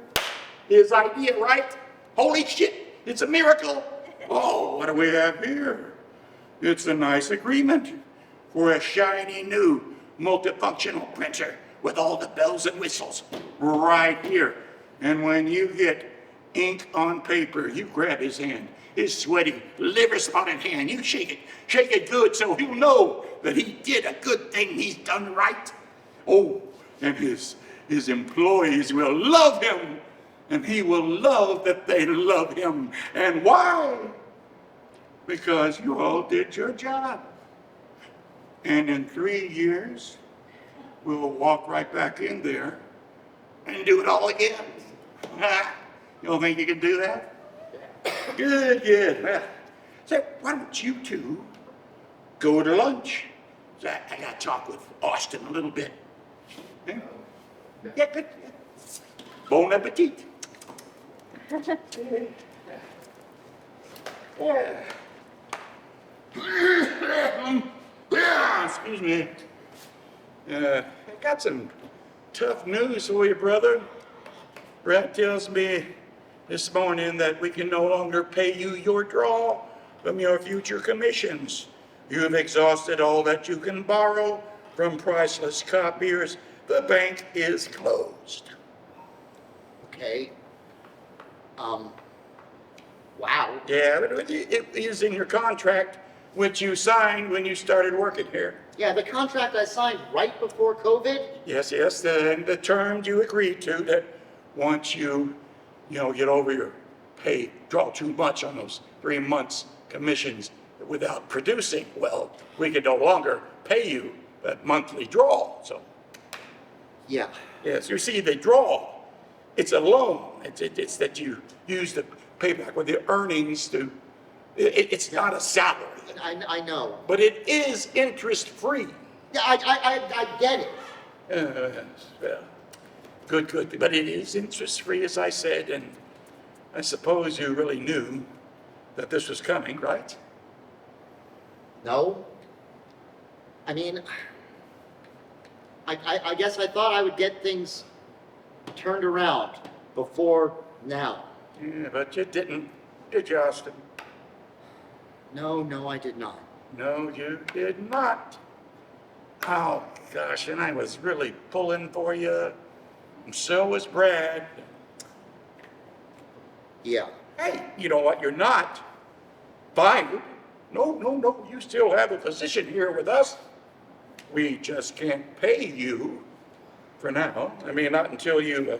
his idea, right? Holy shit, it's a miracle. Oh, what do we have here? It's a nice agreement for a shiny new multifunctional printer with all the bells and whistles right here. And when you get ink on paper, you grab his hand, his sweaty, liver-spotted hand, you shake it good so he'll know that he did a good thing, he's done right. Oh, and his employees will love him, and he will love that they love him. And why? Because you all did your job. And in 3 years, we'll walk right back in there and do it all again. You don't think you can do that? Good. Well, so why don't you two go to lunch? So I got to talk with Austin a little bit. Yeah, good. Bon appetit. Yeah. Excuse me. I got some tough news for you, brother. Brett tells me this morning that we can no longer pay you your draw from your future commissions. You've exhausted all that you can borrow from priceless copiers. The bank is closed.
Okay. Wow.
Yeah, but it is in your contract which you signed when you started working here.
Yeah, the contract I signed right before COVID.
Yes, yes, the terms you agreed to that once you get over your pay, draw too much on those 3 months commissions without producing, well, we could no longer pay you that monthly draw, so.
Yeah.
Yes, you see, the draw, it's a loan. It's that you use to pay back with your earnings to, it's not a salary,
I know.
but it is interest-free.
Yeah, I get it.
Well, good, but it is interest-free, as I said, and I suppose you really knew that this was coming, right?
No. I mean, I guess I thought I would get things turned around before now.
Yeah, but you didn't, did you, Austin?
No, I did not.
No, you did not. Oh, gosh, and I was really pulling for you. And so was Brad.
Yeah.
Hey, you know what? You're not fired. No. You still have a position here with us. We just can't pay you for now. I mean, not until you,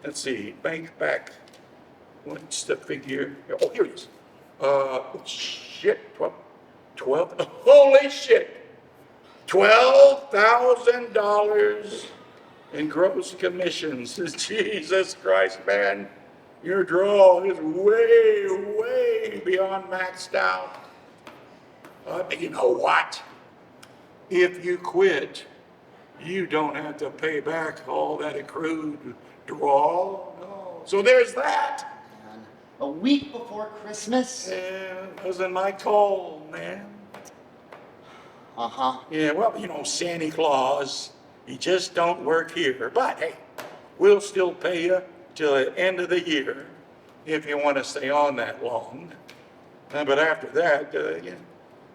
let's see, bank back. What's the figure? Oh, here it is. Shit, 12, holy shit. $12,000 in gross commissions. Jesus Christ, man. Your draw is way beyond maxed out. You know what? If you quit, you don't have to pay back all that accrued draw. No. So there's that.
Man, a week before Christmas?
Yeah, it wasn't my call, man.
Uh-huh.
Yeah, well, Santa Claus, he just don't work here. But hey, we'll still pay you till the end of the year if you want to stay on that long. But after that,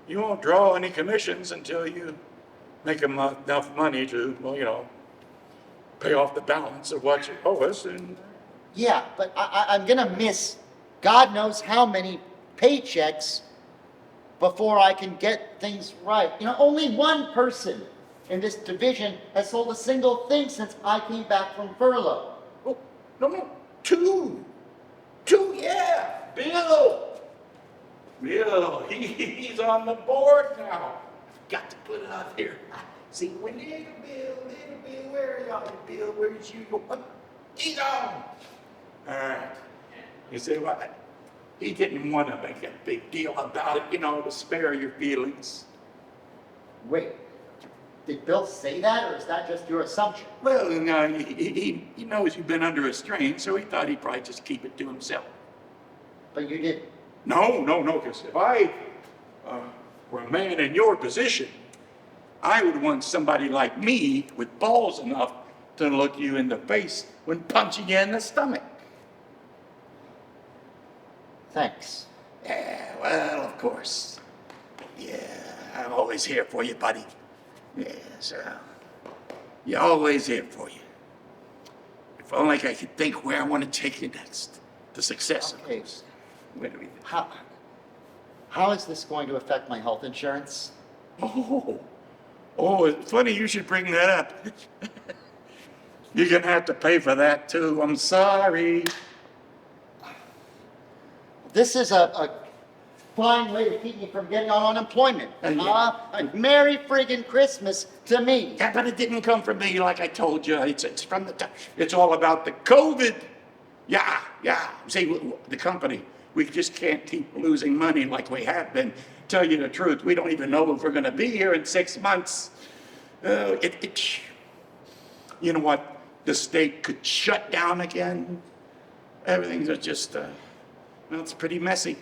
you won't draw any commissions until you make enough money to, pay off the balance of what you owe us. And
Yeah, but I'm gonna miss God knows how many paychecks before I can get things right. Only one person in this division has sold a single thing since I came back from furlough.
oh, no, two, yeah, Bill, he's on the board now. Got to put it up here. See, when little Bill, where are y'all? Bill, where's you? He's on. All right. You see what? He didn't want to make a big deal about it, to spare your feelings.
Wait, did Bill say that, or is that just your assumption?
Well, no, he knows you've been under a strain, so he thought he'd probably just keep it to himself.
But you didn't.
No, because if I were a man in your position, I would want somebody like me with balls enough to look you in the face when punching you in the stomach.
Thanks.
Yeah, well, of course. Yeah, I'm always here for you, buddy. Yes, you're always here for you. If only I could think where I want to take you next. The success, of
Okay.
course. Where do we
How is this going to affect my health insurance?
Oh, it's funny you should bring that up. You're gonna have to pay for that too. I'm sorry.
This is a fine way to keep me from getting on unemployment.
Yeah.
Merry friggin' Christmas to me.
Yeah, but it didn't come from me, like I told you. It's from it's all about the COVID. Yeah. See, the company, we just can't keep losing money like we have been. Tell you the truth, we don't even know if we're going to be here in 6 months. You know what? The state could shut down again. Everything's just, it's pretty messy.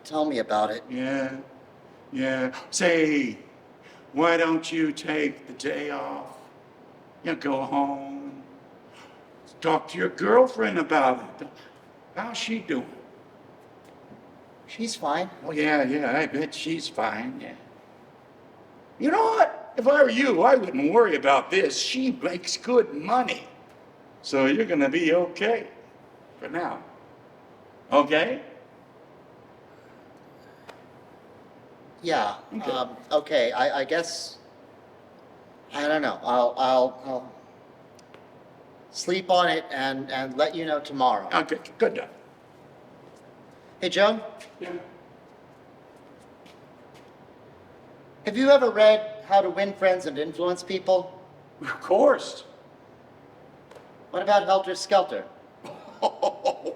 Tell me about it.
Yeah. Say, why don't you take the day off? Go home. Talk to your girlfriend about it. How's she doing?
She's fine.
Oh, yeah, I bet she's fine, yeah. You know what? If I were you, I wouldn't worry about this. She makes good money. So you're going to be okay for now. Okay?
Yeah,
Okay.
okay, I guess, I don't know, I'll sleep on it and let you know tomorrow.
Okay, good enough.
Hey, Joe,
Yeah.
have you ever read How to Win Friends and Influence People?
Of course.
What about Helter Skelter?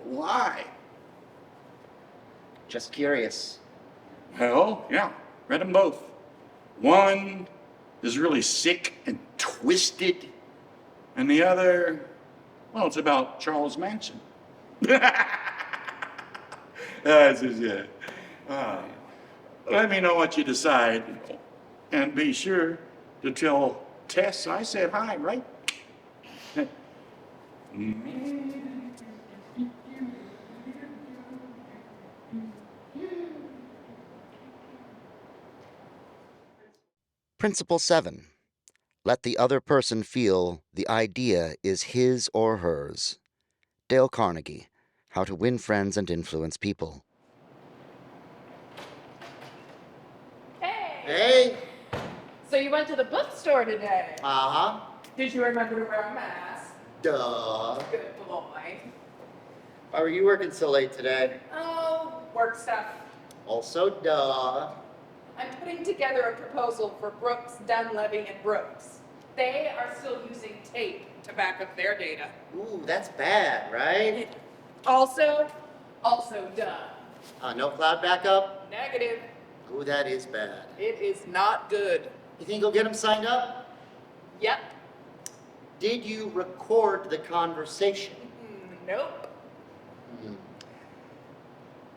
Why?
Just curious.
Well, yeah, read them both. One is really sick and twisted, and the other, well, it's about Charles Manson. That's just it. Let me know what you decide, and be sure to tell Tess I said hi, right?
Principle 7. Let the other person feel the idea is his or hers. Dale Carnegie, How to Win Friends and Influence People.
Hey!
Hey,
So you went to the bookstore today?
uh-huh,
Did you remember to wear a mask?
duh.
Good boy.
Why were you working so late today?
Oh, work stuff.
Also, duh.
I'm putting together a proposal for Brooks, Dunlevy, and Brooks. They are still using tape to back up their data.
Ooh, that's bad, right?
Also duh.
No cloud backup?
Negative.
Ooh, that is bad.
It is not good.
You think you'll get them signed up?
Yep.
Did you record the conversation?
Nope.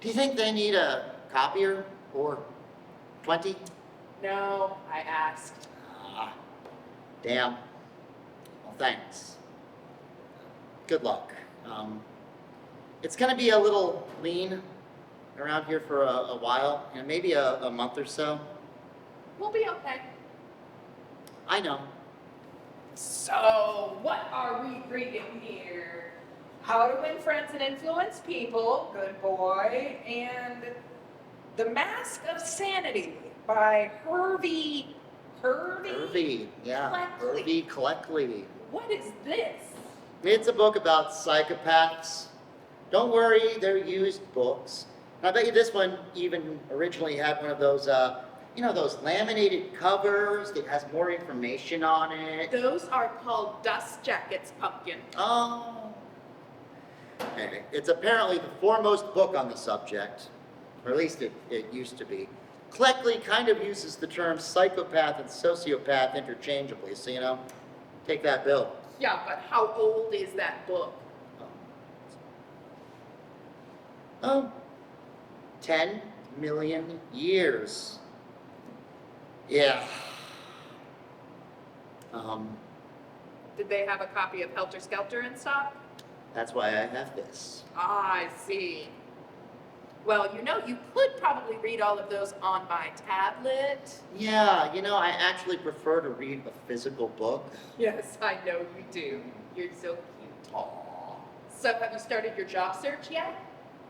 Do you think they need a copier or 20?
No, I asked.
Ah, damn. Well, thanks. Good luck. It's gonna be a little lean around here for a while, and maybe a month or so.
We'll be okay.
I know.
So, what are we reading here? How to Win Friends and Influence People, good boy, and The Mask of Sanity by Hervey.
Yeah.
Cleckley.
Hervey Cleckley.
What is this?
It's a book about psychopaths. Don't worry, they're used books. And I bet you this one even originally had one of those, those laminated covers that has more information on it.
Those are called dust jackets, Pumpkin.
Oh. Anyway, it's apparently the foremost book on the subject, or at least it used to be. Cleckley kind of uses the terms psychopath and sociopath interchangeably, so, take that bill.
Yeah, but how old is that book?
Oh, 10 million years. Yeah.
Did they have a copy of Helter Skelter in stock?
That's why I have this.
Ah, I see. Well, you could probably read all of those on my tablet.
Yeah, I actually prefer to read a physical book.
Yes, I know you do. You're so cute.
Aww.
So, have you started your job search yet?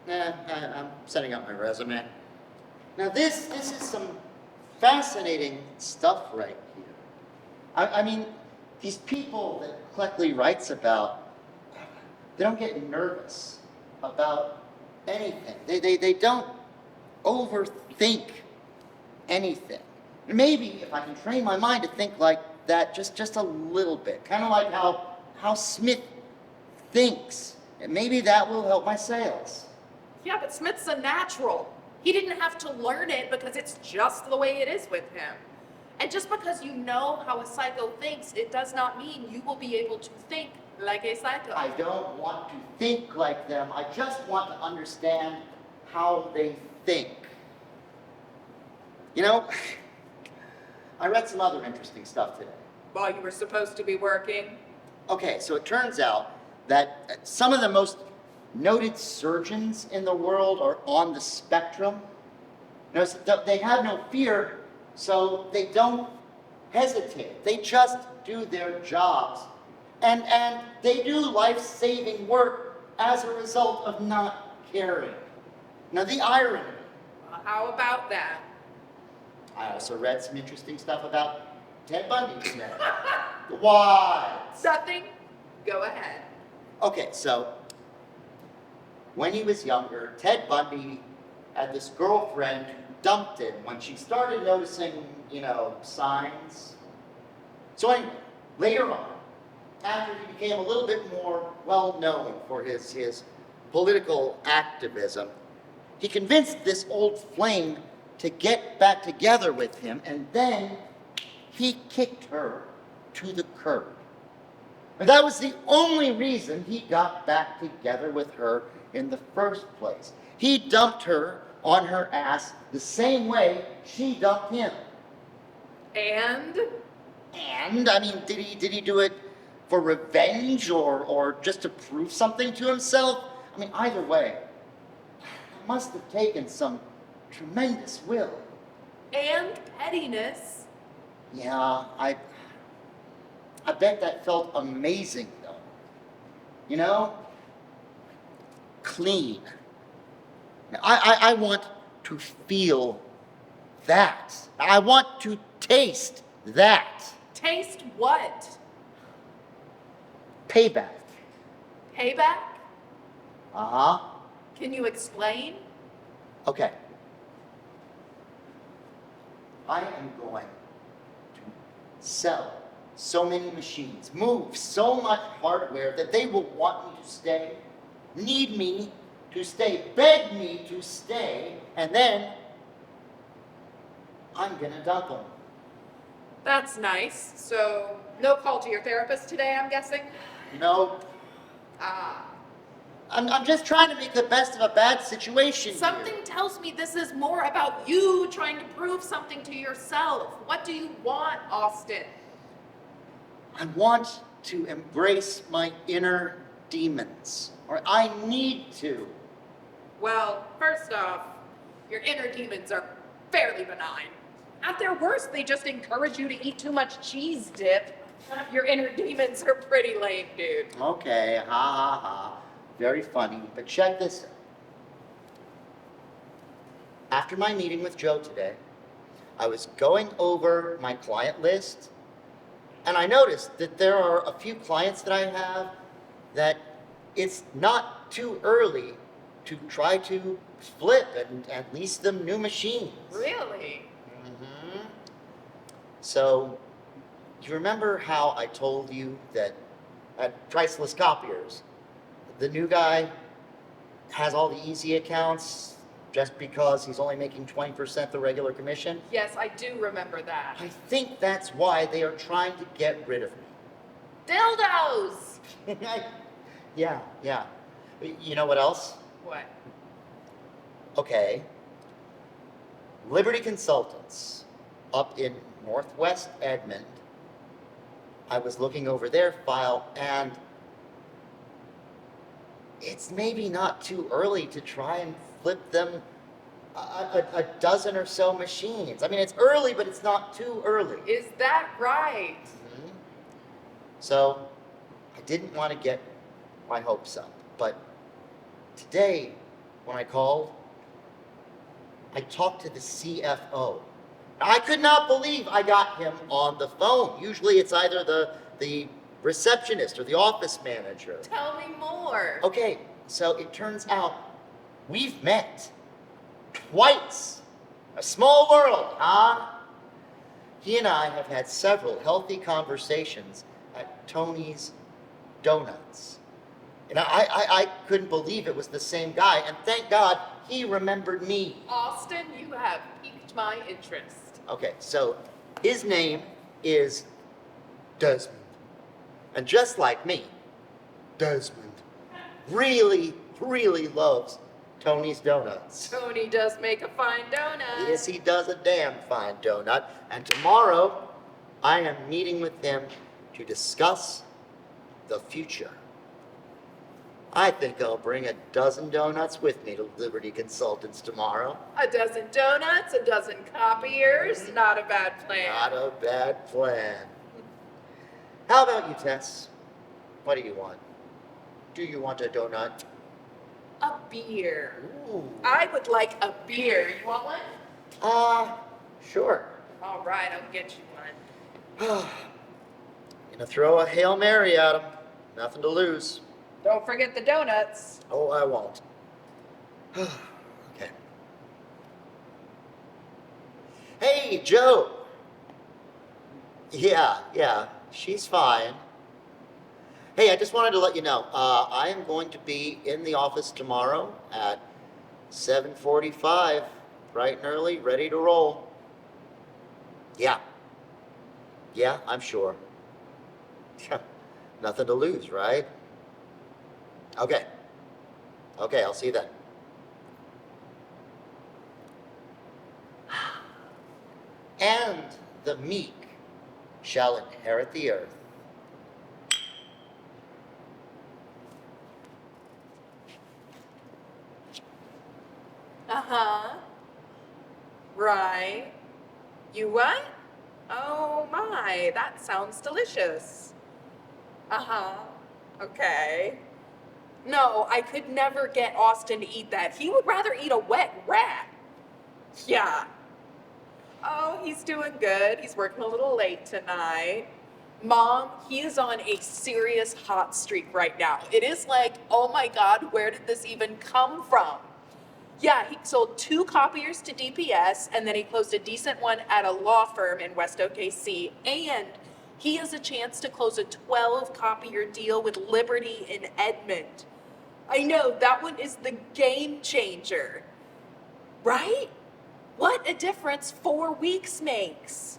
I'm setting up my resume. Now this is some fascinating stuff right here. I mean, these people that Cleckley writes about, they don't get nervous about anything. They don't overthink anything. Maybe if I can train my mind to think like that just a little bit, kind of like how Smith thinks, and maybe that will help my sales.
Yeah, but Smith's a natural. He didn't have to learn it because it's just the way it is with him. And just because you know how a psycho thinks, it does not mean you will be able to think like a psycho.
I don't want to think like them. I just want to understand how they think. I read some other interesting stuff today.
While you were supposed to be working.
Okay, so it turns out that some of the most noted surgeons in the world are on the spectrum. So they have no fear, so they don't hesitate. They just do their jobs. And they do life-saving work as a result of not caring. Now, the irony.
How about that?
I also read some interesting stuff about Ted Bundy today. Why?
Nothing? Go ahead.
Okay, so when he was younger, Ted Bundy had this girlfriend who dumped him when she started noticing, signs. So anyway, later on, after he became a little bit more well-known for his political activism, he convinced this old flame to get back together with him, and then he kicked her to the curb. And that was the only reason he got back together with her in the first place. He dumped her on her ass the same way she dumped him.
And?
And, I mean, did he do it for revenge or just to prove something to himself? I mean, either way, it must have taken some tremendous will.
And pettiness.
Yeah, I bet that felt amazing, though. Clean. I want to feel that. I want to taste that.
Taste what?
Payback.
Payback?
Uh-huh.
Can you explain?
Okay. I am going to sell so many machines, move so much hardware that they will want me to stay, need me to stay, beg me to stay, and then I'm gonna dump them.
That's nice. So, no call to your therapist today, I'm guessing?
No,
Ah.
I'm just trying to make the best of a bad situation here.
Something tells me this is more about you trying to prove something to yourself. What do you want, Austin?
I want to embrace my inner demons, or I need to.
Well, first off, your inner demons are fairly benign. At their worst, they just encourage you to eat too much cheese dip. Your inner demons are pretty lame, dude.
Okay, ha ha ha. Very funny, but check this out. After my meeting with Joe today, I was going over my client list, and I noticed that there are a few clients that I have that it's not too early to try to flip and lease them new machines.
Really?
Mm-hmm. So, you remember how I told you that at Priceless Copiers, the new guy has all the easy accounts just because he's only making 20% the regular commission?
Yes, I do remember that.
I think that's why they are trying to get rid of me.
Dildos!
Yeah. You know what else?
What?
Okay. Liberty Consultants up in Northwest Edmond. I was looking over their file, and it's maybe not too early to try and flip them a dozen or so machines. I mean, it's early, but it's not too early.
Is that right?
Mhm. So, I didn't want to get my hopes up, but today, when I called, I talked to the CFO. I could not believe I got him on the phone. Usually it's either the receptionist or the office manager.
Tell me more.
Okay, so it turns out we've met twice. A small world, huh? He and I have had several healthy conversations at Tony's Donuts. And I couldn't believe it was the same guy, and thank God he remembered me.
Austin, you have piqued my interest.
Okay, so his name is Desmond. And just like me, Desmond really, really loves Tony's Donuts.
Tony does make a fine donut.
Yes, he does a damn fine donut. And tomorrow, I am meeting with him to discuss the future. I think I'll bring a dozen donuts with me to Liberty Consultants tomorrow.
A dozen donuts, a dozen copiers. Not a bad plan.
Not a bad plan. How about you, Tess? What do you want? Do you want a donut?
A beer.
Ooh.
I would like a beer. You want one?
Sure.
All right, I'll get you one.
Gonna throw a Hail Mary at him. Nothing to lose.
Don't forget the donuts.
Oh, I won't. Okay. Hey, Joe. Yeah, she's fine. Hey, I just wanted to let you know, I am going to be in the office tomorrow at 7:45, bright and early, ready to roll. Yeah, I'm sure. Nothing to lose, right? Okay, I'll see you then. And the meek shall inherit the earth.
Uh-huh. Right. You what? Oh my, that sounds delicious. Uh-huh. Okay. No, I could never get Austin to eat that. He would rather eat a wet rat. Yeah. Oh, he's doing good. He's working a little late tonight. Mom, he is on a serious hot streak right now. It is like, oh my God, where did this even come from? Yeah, he sold 2 copiers to DPS, and then he closed a decent one at a law firm in West OKC, and he has a chance to close a 12-copier deal with Liberty in Edmond. I know, that one is the game changer. Right? What a difference 4 weeks makes.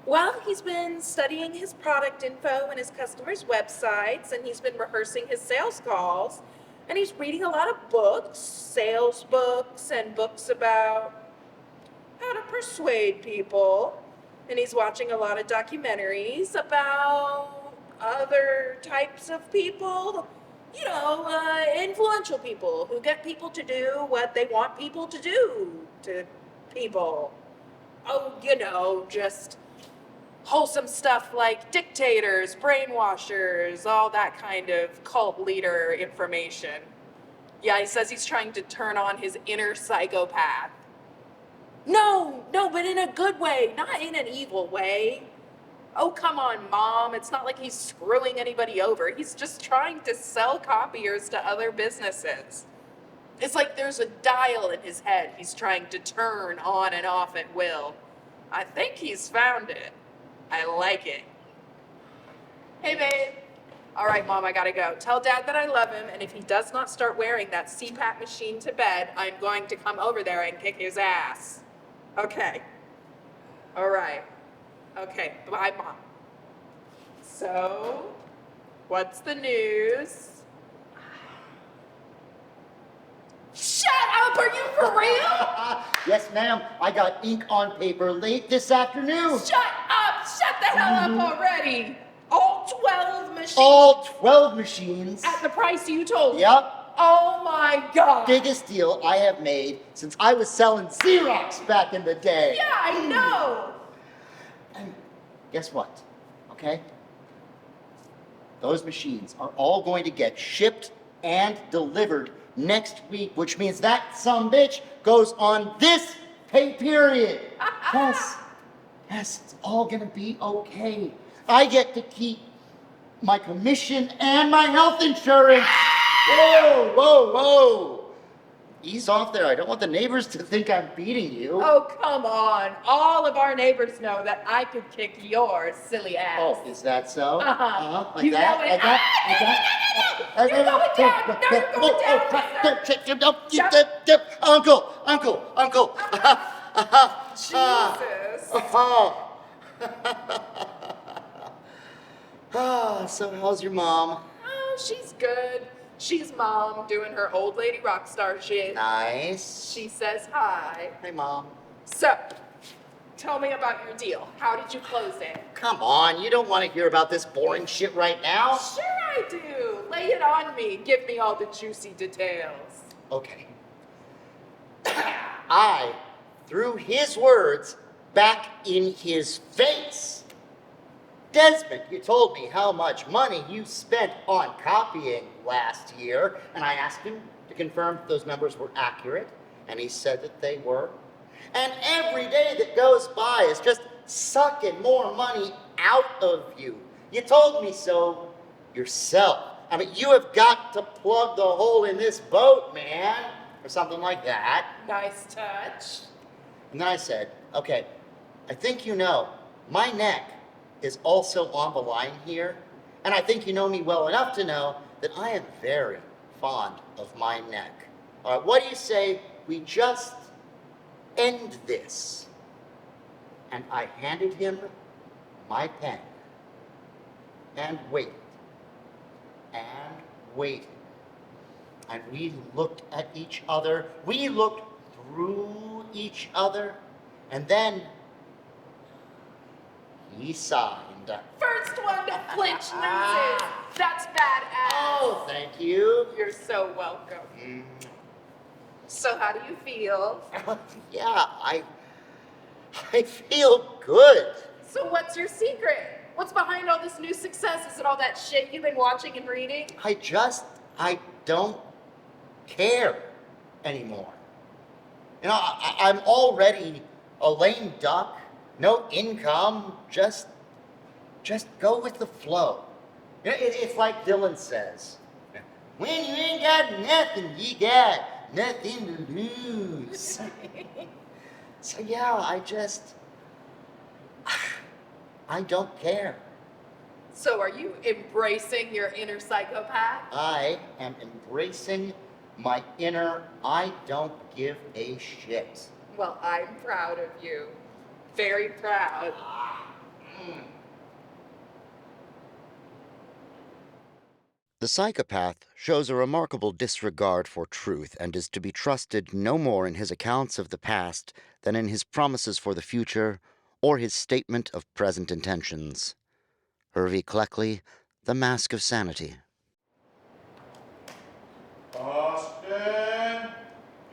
Well, he's been studying his product info and his customers' websites, and he's been rehearsing his sales calls, and he's reading a lot of books, sales books, and books about how to persuade people. And he's watching a lot of documentaries about other types of people, you know, influential people who get people to do what they want people to do to people. Oh, you know, just wholesome stuff like dictators, brainwashers, all that kind of cult leader information. Yeah, he says he's trying to turn on his inner psychopath. No, but in a good way, not in an evil way. Oh, come on, Mom. It's not like he's screwing anybody over. He's just trying to sell copiers to other businesses. It's like there's a dial in his head he's trying to turn on and off at will. I think he's found it. I like it. Hey, babe. All right, Mom, I gotta go. Tell Dad that I love him, and if he does not start wearing that CPAP machine to bed, I'm going to come over there and kick his ass. Okay. All right. Okay, bye, Mom. So, what's the news? Shut up! Are you for real?
Yes, ma'am. I got ink on paper late this afternoon.
Shut up! Shut the hell up already! All 12 machines?
All 12 machines.
At the price you told me?
Yep.
Oh my God!
Biggest deal I have made since I was selling Xerox back in the day.
Yeah, I know!
And guess what? Okay? Those machines are all going to get shipped and delivered next week, which means that sumbitch goes on this pay period. Yes, it's all gonna be okay. I get to keep my commission and my health insurance. Whoa. Ease off there. I don't want the neighbors to think I'm beating you.
Oh, come on. All of our neighbors know that I could kick your silly ass.
Oh, is that so?
Uh-huh.
Like
You
that?
know it.
Like that?
No, you're going down. No, you're going down.
Uncle.
Jesus.
So how's your mom?
Oh, she's good. She's Mom doing her old lady rock star shit.
Nice.
She says hi.
Hey, Mom.
So, tell me about your deal. How did you close it?
Come on, you don't want to hear about this boring shit right now?
Sure I do. Lay it on me. Give me all the juicy details.
Okay. I threw his words back in his face. Desmond, you told me how much money you spent on copying last year, and I asked him to confirm if those numbers were accurate, and he said that they were. And every day that goes by is just sucking more money out of you. You told me so yourself. I mean, you have got to plug the hole in this boat, man, or something like that.
Nice touch.
And then I said, okay, I think you know, my neck is also on the line here. And I think you know me well enough to know that I am very fond of my neck. All right, what do you say we just end this? And I handed him my pen and waited and waited. And we looked at each other. We looked through each other. And then he signed.
First one to flinch loses. That's badass.
Oh, thank you.
You're so welcome.
Mm.
So how do you feel?
Yeah, I feel good.
So what's your secret? What's behind all this new success? Is it all that shit you've been watching and reading?
I don't care anymore. You know, I'm already a lame duck, no income, just go with the flow. You know, it's like Dylan says, when you ain't got nothing, you got nothing to lose. So yeah, I don't care.
So are you embracing your inner psychopath?
I am embracing my inner I don't give a shit.
Well, I'm proud of you. Very proud.
The psychopath shows a remarkable disregard for truth and is to be trusted no more in his accounts of the past than in his promises for the future or his statement of present intentions. Hervey Cleckley, The Mask of Sanity.
Boston,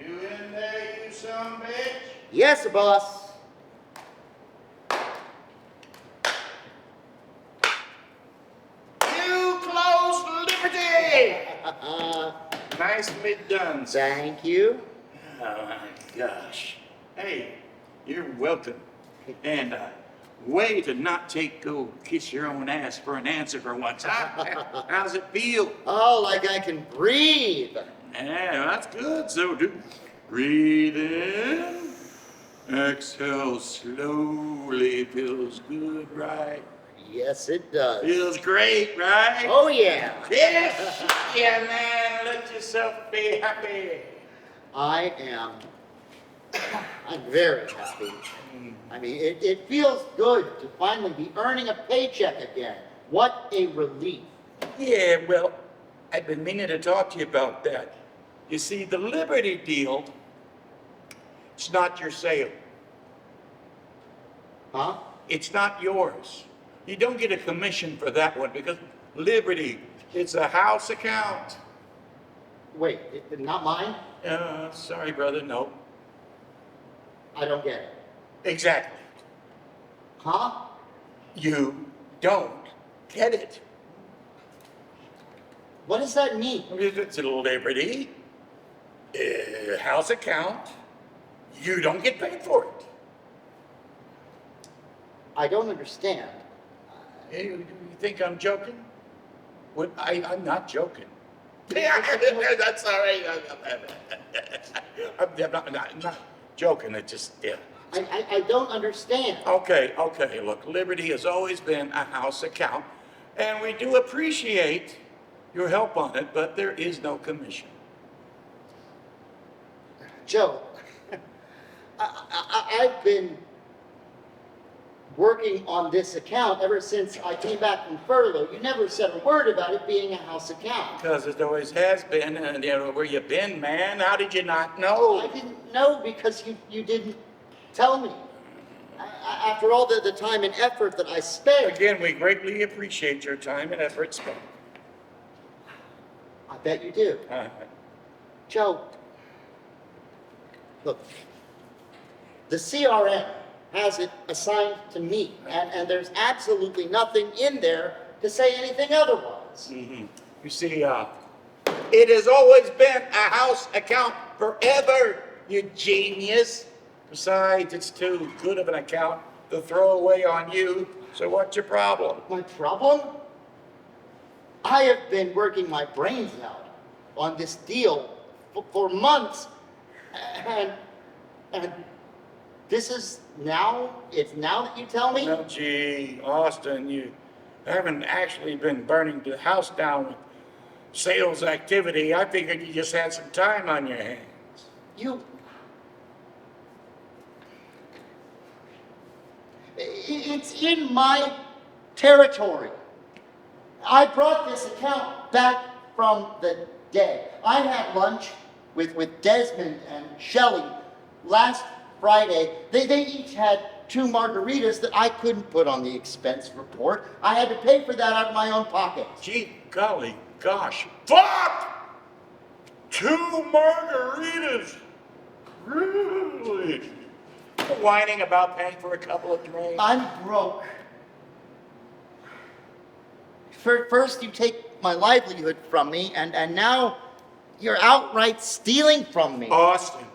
you in there, you son bitch?
Yes, boss.
You closed Liberty! Nicely done, sir.
Thank you.
Oh my gosh. Hey, you're welcome. And way to not go kiss your own ass for an answer for once, huh? How's it feel?
Oh, like I can breathe.
Yeah, that's good. So do breathe in. Exhale slowly. Feels good, right?
Yes, it does.
Feels great, right?
Oh, yeah.
Yes! Yeah, man. Let yourself be happy.
I'm very happy. I mean, it feels good to finally be earning a paycheck again. What a relief.
Yeah, well, I've been meaning to talk to you about that. You see, the Liberty deal, it's not your sale.
Huh?
It's not yours. You don't get a commission for that one because Liberty, it's a house account.
Wait, not mine?
Sorry, brother, no.
I don't get it.
Exactly.
Huh?
You don't get it.
What does that mean?
It's a Liberty, house account. You don't get paid for it.
I don't understand.
You think I'm joking? I'm not joking. That's all right. I'm not joking. It's just, yeah.
I don't understand.
Okay. Look, Liberty has always been a house account, and we do appreciate your help on it, but there is no commission.
Joe, I've been working on this account ever since I came back from furlough. You never said a word about it being a house account.
Because it always has been, and where you been, man? How did you not know?
I didn't know because you didn't tell me. After all the time and effort that I spent.
Again, we greatly appreciate your time and effort spent.
I bet you do. Joe, look, the CRM has it assigned to me, and there's absolutely nothing in there to say anything otherwise.
Mm-hmm. You see, it has always been a house account forever, you genius. Besides, it's too good of an account to throw away on you. So what's your problem?
My problem? I have been working my brains out on this deal for months, and this is now, it's now that you tell me?
Well, gee, Austin, you haven't actually been burning the house down with sales activity. I figured you just had some time on your hands.
It's in my territory. I brought this account back from the dead. I had lunch with Desmond and Shelley last Friday. They each had 2 margaritas that I couldn't put on the expense report. I had to pay for that out of my own pocket.
Gee, golly, gosh, fuck! 2 margaritas? Really? Whining about paying for a couple of drinks?
I'm broke. First you take my livelihood from me, and now you're outright stealing from me.
Austin,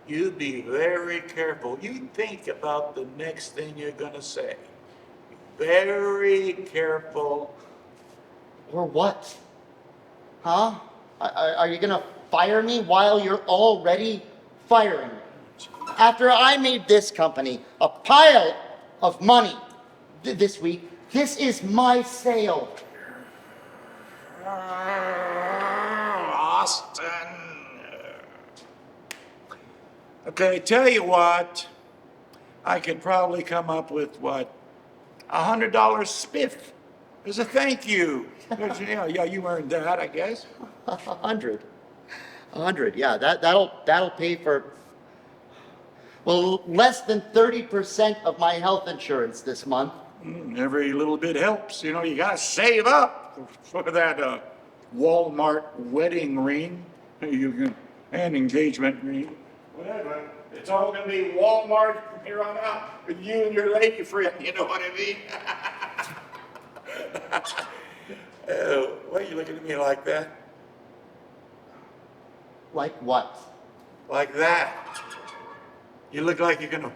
you be very careful. You think about the next thing you're gonna say. Very careful.
Or what? Huh? Are you gonna fire me while you're already firing me? After I made this company a pile of money this week, this is my sale.
Austin. Okay, tell you what. I could probably come up with what? $100 spiff as a thank you. Yeah, you earned that, I guess.
100. 100, yeah, that'll pay for, well, less than 30% of my health insurance this month.
Every little bit helps. You know, you gotta save up for that Walmart wedding ring. You can, and engagement ring. Whatever. It's all gonna be Walmart from here on out with you and your lady friend. You know what I mean? Why are you looking at me like that?
Like what?
Like that. You look like you're gonna.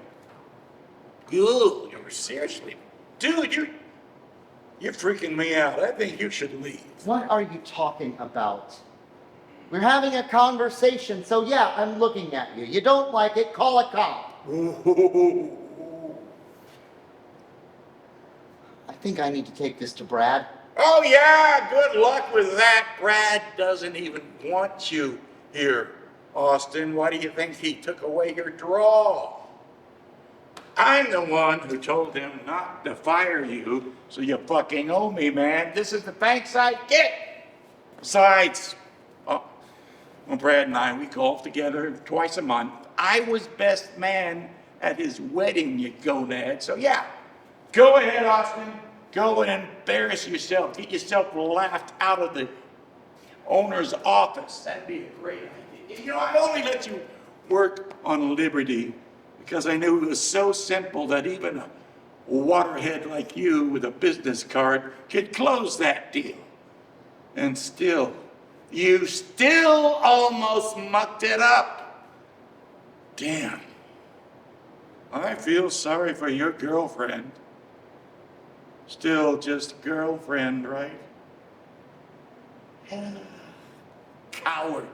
Ooh, you're seriously. Dude, you're freaking me out. I think you should leave.
What are you talking about? We're having a conversation, so yeah, I'm looking at you. You don't like it, call a cop.
Ooh.
I think I need to take this to Brad.
Oh yeah, good luck with that. Brad doesn't even want you here, Austin. Why do you think he took away your draw? I'm the one who told him not to fire you, so you fucking owe me, man. This is the thanks I get. Besides, well, Brad and I, we golf together twice a month. I was best man at his wedding, you gonad. So yeah, go ahead, Austin. Go and embarrass yourself. Get yourself laughed out of the owner's office. That'd be a great idea. You know, I only let you work on Liberty because I knew it was so simple that even a waterhead like you with a business card could close that deal. And still, you still almost mucked it up. Damn. I feel sorry for your girlfriend. Still just girlfriend, right? Coward.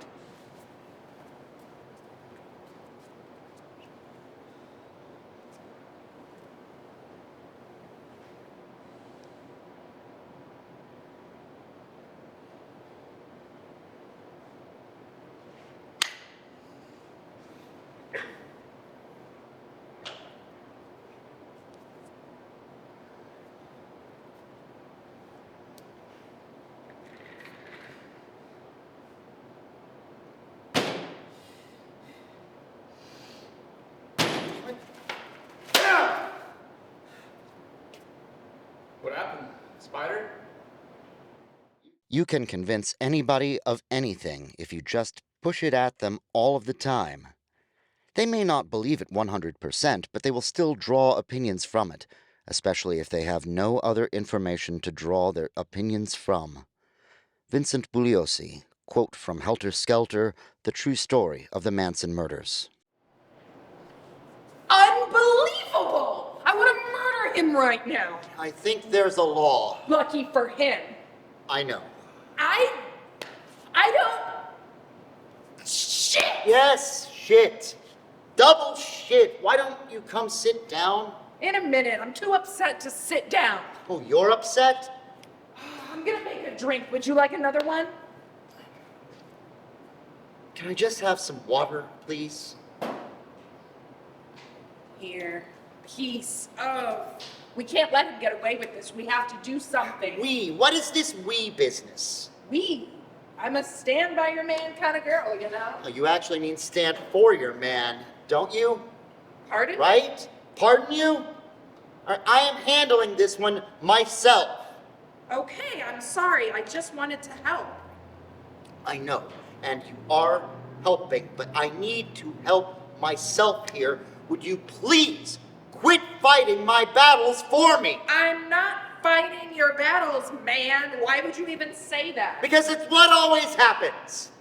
What happened? Spider?
You can convince anybody of anything if you just push it at them all of the time. They may not believe it 100%, but they will still draw opinions from it, especially if they have no other information to draw their opinions from. Vincent Bugliosi, quote from Helter Skelter, The True Story of the Manson Murders.
him right now.
I think there's a law.
Lucky for him.
I know.
I don't. Shit!
Yes, shit. Double shit. Why don't you come sit down?
In a minute, I'm too upset to sit down.
Oh, you're upset?
I'm gonna make a drink. Would you like another one?
Can I just have some water, please?
Here. Piece of. We can't let him get away with this. We have to do something.
What is this business?
I'm a stand by your man kind of girl, you know?
Oh, you actually mean stand for your man, don't you?
Pardon?
Right? Pardon you? All right, I am handling this one myself.
Okay, I'm sorry. I just wanted to help.
I know, and you are helping, but I need to help myself here. Would you please quit fighting my battles for me?
I'm not fighting your battles, man. Why would you even say that?
Because it's what always happens.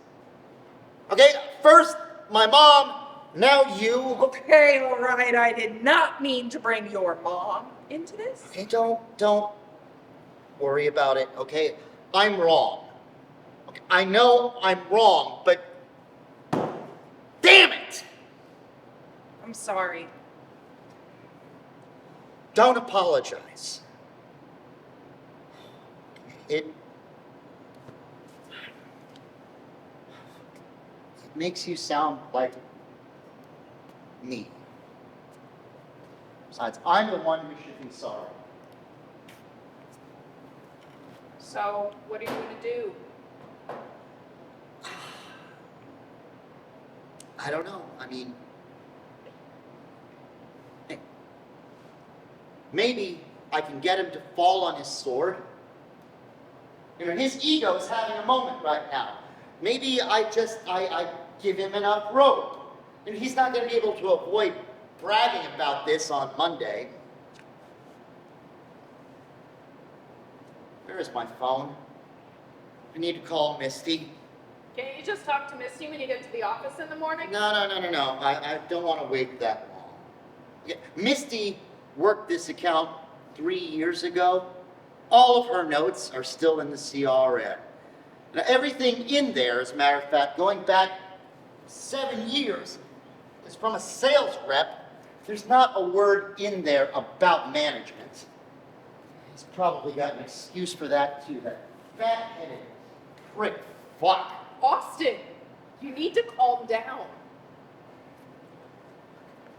Okay, first my mom, now you.
Okay, all right. I did not mean to bring your mom into this.
Okay, don't worry about it, okay? I'm wrong. Okay, I know I'm wrong, but damn it!
I'm sorry.
Don't apologize. It makes you sound like me. Besides, I'm the one who should be sorry.
So, what are you going to do?
I don't know. I mean, hey, maybe I can get him to fall on his sword. You know, his ego is having a moment right now. Maybe I give him enough rope. And he's not going to be able to avoid bragging about this on Monday. Where is my phone? I need to call Misty.
Can't you just talk to Misty when you get to the office in the morning?
No. I don't want to wait that long. Yeah, Misty worked this account 3 years ago. All of her notes are still in the CRM. Now, everything in there, as a matter of fact, going back 7 years, is from a sales rep. There's not a word in there about management. He's probably got an excuse for that, too. That fat-headed prick fuck.
Austin, you need to calm down.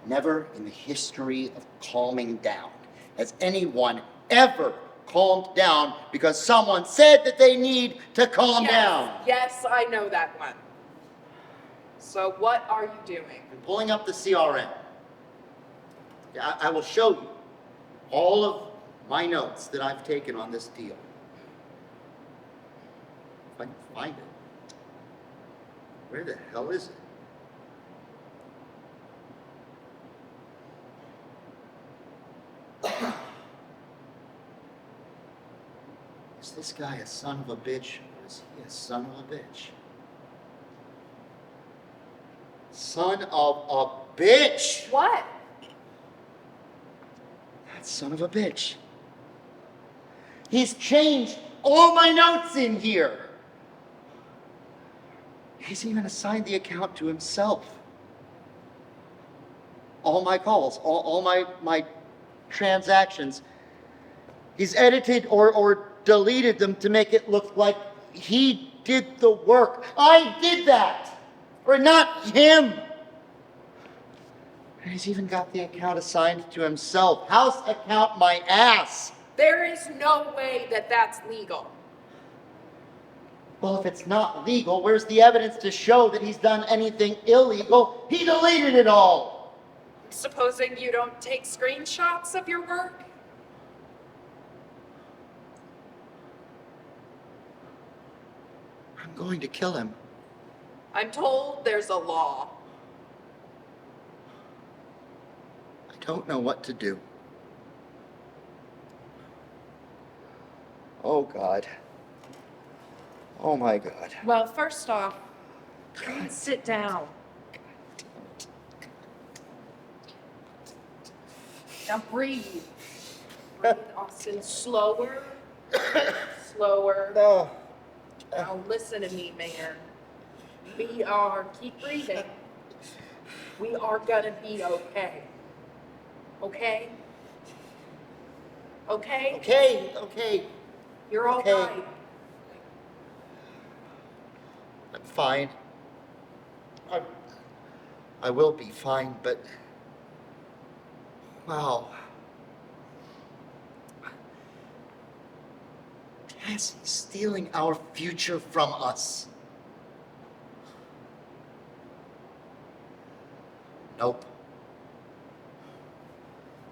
Never in the history of calming down has anyone ever calmed down because someone said that they need to calm down.
Yes, I know that one. So what are you doing?
I'm pulling up the CRM. Yeah, I will show you all of my notes that I've taken on this deal. If I can find it. Where the hell is it? Is this guy a son of a bitch, or is he a son of a bitch? Son of a bitch!
What?
That son of a bitch. He's changed all my notes in here. He's even assigned the account to himself. All my calls, all my transactions. He's edited or deleted them to make it look like he did the work. I did that, or not him. And he's even got the account assigned to himself. House account my ass.
There is no way that that's legal.
Well, if it's not legal, where's the evidence to show that he's done anything illegal? He deleted it all.
Supposing you don't take screenshots of your work?
I'm going to kill him.
I'm told there's a law.
I don't know what to do. Oh, God. Oh, my God.
Well, first off, please sit down. Now breathe. Breathe, Austin. Slower. Slower.
No.
Now listen to me, man. Keep breathing. We are gonna be okay. Okay? Okay?
Okay.
You're all
Okay.
right.
I'm fine. I will be fine, but wow. Tess is stealing our future from us.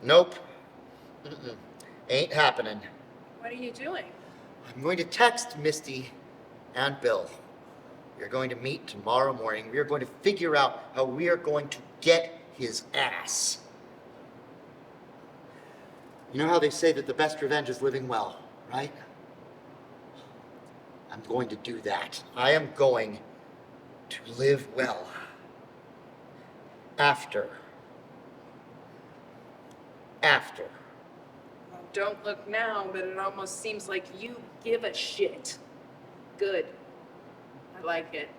Nope. Mm-mm. Ain't happening.
What are you doing?
I'm going to text Misty and Bill. We are going to meet tomorrow morning. We are going to figure out how we are going to get his ass. You know how they say that the best revenge is living well, right? I'm going to do that. I am going to live well. After.
Well, don't look now, but it almost seems like you give a shit. Good. I like it.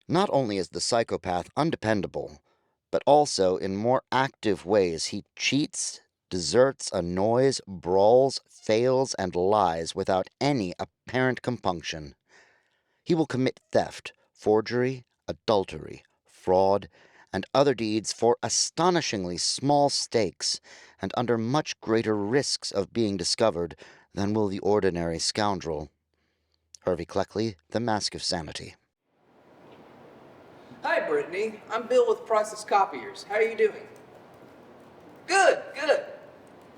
Not only is the psychopath undependable, but also in more active ways he cheats, deserts, annoys, brawls, fails, and lies without any apparent compunction. He will commit theft, forgery, adultery, fraud, and other deeds for astonishingly small stakes and under much greater risks of being discovered than will the ordinary scoundrel. Hervey Cleckley, The Mask of Sanity.
Hi, Brittany. I'm Bill with Process Copiers. How are you doing? Good.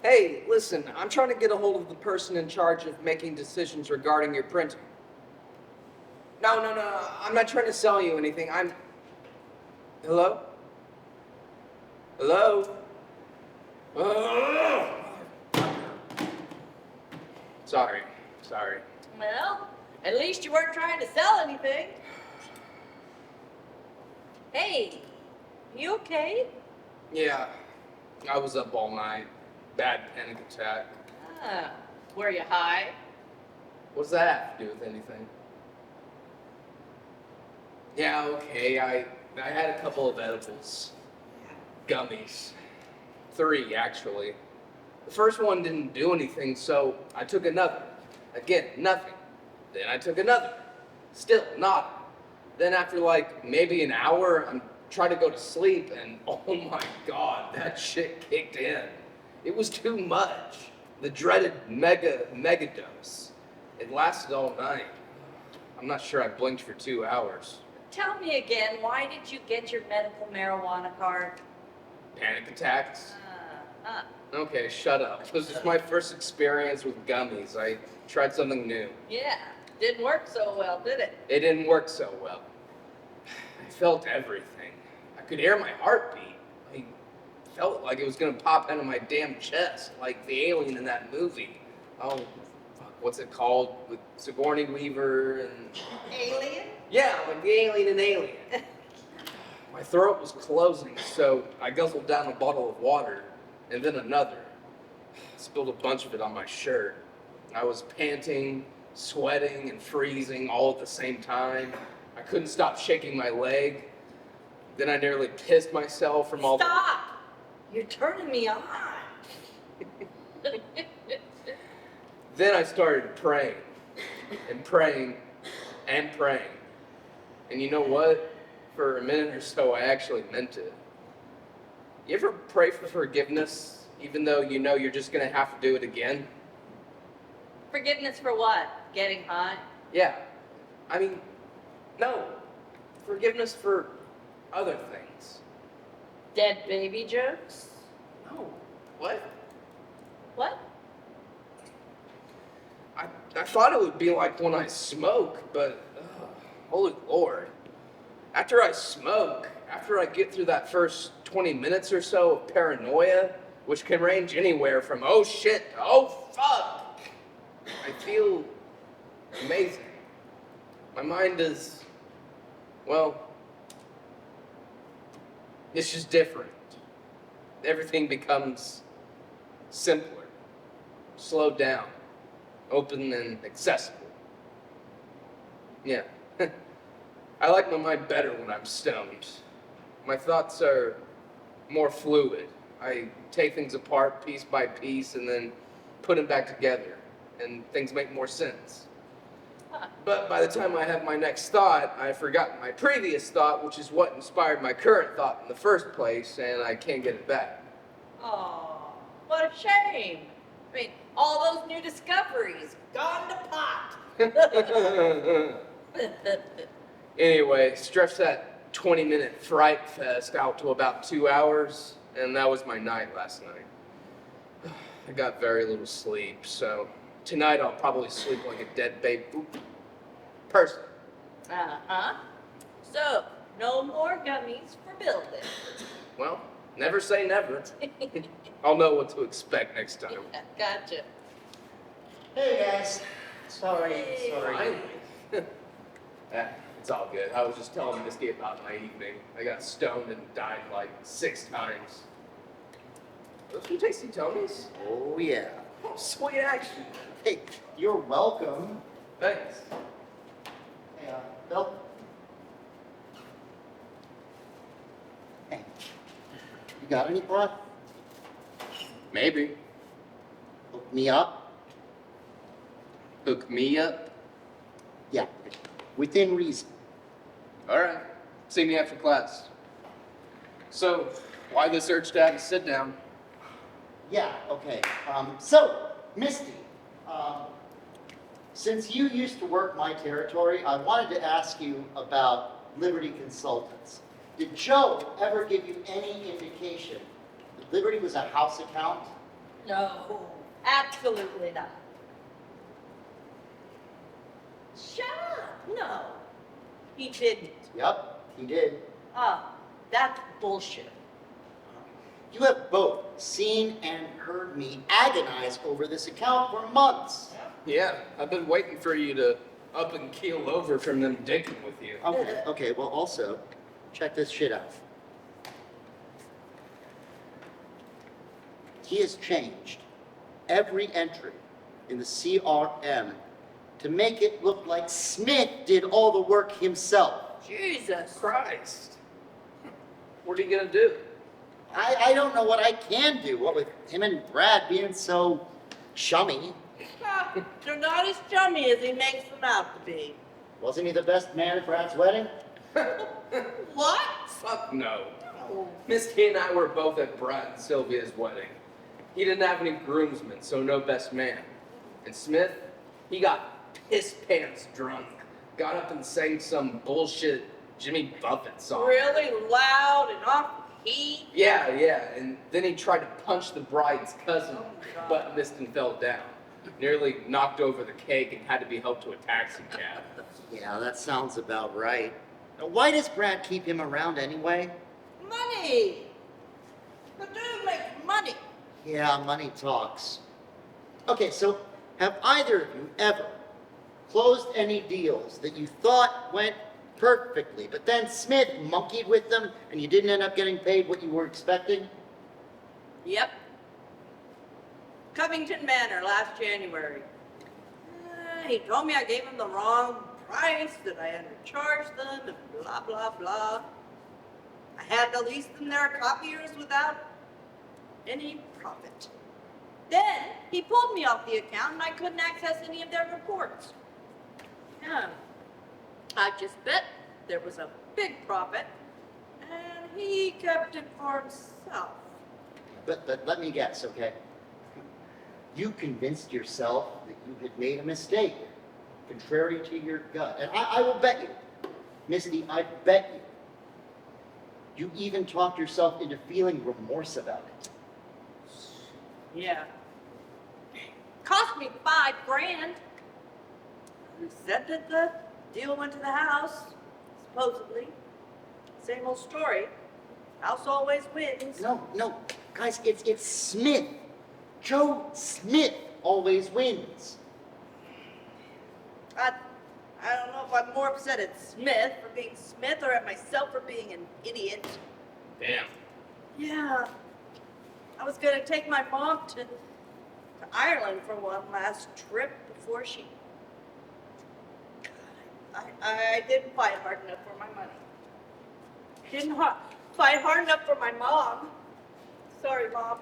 Hey, listen, I'm trying to get a hold of the person in charge of making decisions regarding your printing. No, I'm not trying to sell you anything. Hello? Sorry.
Well, at least you weren't trying to sell anything. Hey, you okay?
Yeah, I was up all night. Bad panic attack.
Ah, were you high?
What's that have to do with anything? Yeah, okay, I had a couple of edibles. Gummies. 3, actually. The first one didn't do anything, so I took another. Again, nothing. Then I took another. Still, not. Then after like maybe an hour, I'm trying to go to sleep, and oh my god, that shit kicked in. It was too much. The dreaded mega dose. It lasted all night. I'm not sure I blinked for 2 hours.
Tell me again, why did you get your medical marijuana card?
Panic attacks?
Ah.
Okay, shut up. This is my first experience with gummies. I tried something new.
Yeah, didn't work so well, did it?
It didn't work so well. I felt everything. I could hear my heartbeat. I felt like it was gonna pop out of my damn chest, like the alien in that movie. Oh, fuck, what's it called? With Sigourney Weaver and...
Alien?
Yeah, like the alien in Alien. My throat was closing, so I guzzled down a bottle of water, and then another. Spilled a bunch of it on my shirt. I was panting, sweating, and freezing all at the same time. I couldn't stop shaking my leg. Then I nearly pissed myself from all
Stop! You're turning me on.
Then I started praying, and praying, and praying. And you know what? For a minute or so, I actually meant it. You ever pray for forgiveness, even though you know you're just gonna have to do it again?
Forgiveness for what? Getting high?
Yeah. I mean, no. Forgiveness for other things.
Dead baby jokes?
No. What?
What?
I thought it would be like when I smoke, but holy Lord. After I smoke, after I get through that first 20 minutes or so of paranoia, which can range anywhere from oh shit to oh fuck, I feel amazing. My mind is, well, it's just different. Everything becomes simpler, slowed down, open and accessible. Yeah. I like my mind better when I'm stoned. My thoughts are more fluid. I take things apart piece by piece and then put them back together, and things make more sense. But by the time I have my next thought, I've forgotten my previous thought, which is what inspired my current thought in the first place, and I can't get it back.
Oh, what a shame. I mean, all those new discoveries gone to pot.
Anyway, stretch that 20-minute fright fest out to about 2 hours, and that was my night last night. I got very little sleep, so tonight I'll probably sleep like a dead baby person.
Uh-huh. So, no more gummies for building.
Well, never say never. I'll know what to expect next time.
Gotcha.
Hey, guys. Sorry.
Fine. It's all good. I was just telling Misty about my evening. I got stoned and died like 6 times. Those some tasty Tonys?
Oh, yeah.
Oh, sweet action.
Hey, you're welcome.
Thanks.
Hey, Bill? Hey, you got any for us?
Maybe.
Hook me up?
Hook me up?
Yeah, within reason.
All right. See me after class. So, why this urge to have a sit down?
Yeah, okay. So, Misty, since you used to work my territory, I wanted to ask you about Liberty Consultants. Did Joe ever give you any indication that Liberty was a house account?
No, absolutely not. Shut up. No, he didn't.
Yep, he did.
Ah, that's bullshit.
You have both seen and heard me agonize over this account for months.
Yeah, I've been waiting for you to up and keel over from them dicking with you.
Okay, well, also, check this shit out. He has changed every entry in the CRM to make it look like Smith did all the work himself.
Jesus.
Christ. What are you gonna do?
I don't know what I can do, what with him and Brad being so chummy.
Ah, they're not as chummy as he makes them out to be.
Wasn't he the best man at Brad's wedding?
What?
Fuck no.
Oh.
Misty and I were both at Brad and Sylvia's wedding. He didn't have any groomsmen, so no best man. And Smith, he got piss pants drunk. Got up and sang some bullshit Jimmy Buffett song.
Really loud and off key?
Yeah, and then he tried to punch the bride's cousin,
Oh my God.
but missed and fell down. Nearly knocked over the cake and had to be helped to a taxi cab.
Yeah, that sounds about right. Now, why does Brad keep him around anyway?
Money! The dude makes money.
Yeah, money talks. Okay, so have either of you ever closed any deals that you thought went perfectly, but then Smith monkeyed with them and you didn't end up getting paid what you were expecting?
Yep. Covington Manor last January. He told me I gave him the wrong price, that I undercharged them, and blah, blah, blah. I had to lease them their copiers without any profit. Then he pulled me off the account and I couldn't access any of their reports. Yeah. I just bet there was a big profit and he kept it for himself.
But let me guess, okay? You convinced yourself that you had made a mistake, contrary to your gut. And I will bet you, Misty, I bet you even talked yourself into feeling remorse about it.
Yeah. Cost me $5,000. Who said that the deal went to the house? Supposedly. Same old story. House always wins.
No, guys, it's Smith. Joe Smith always wins.
I don't know if I'm more upset at Smith for being Smith or at myself for being an idiot.
Damn.
Yeah. I was gonna take my mom to Ireland for one last trip before she... I didn't fight hard enough for my money. Didn't fight hard enough for my mom. Sorry, Mom.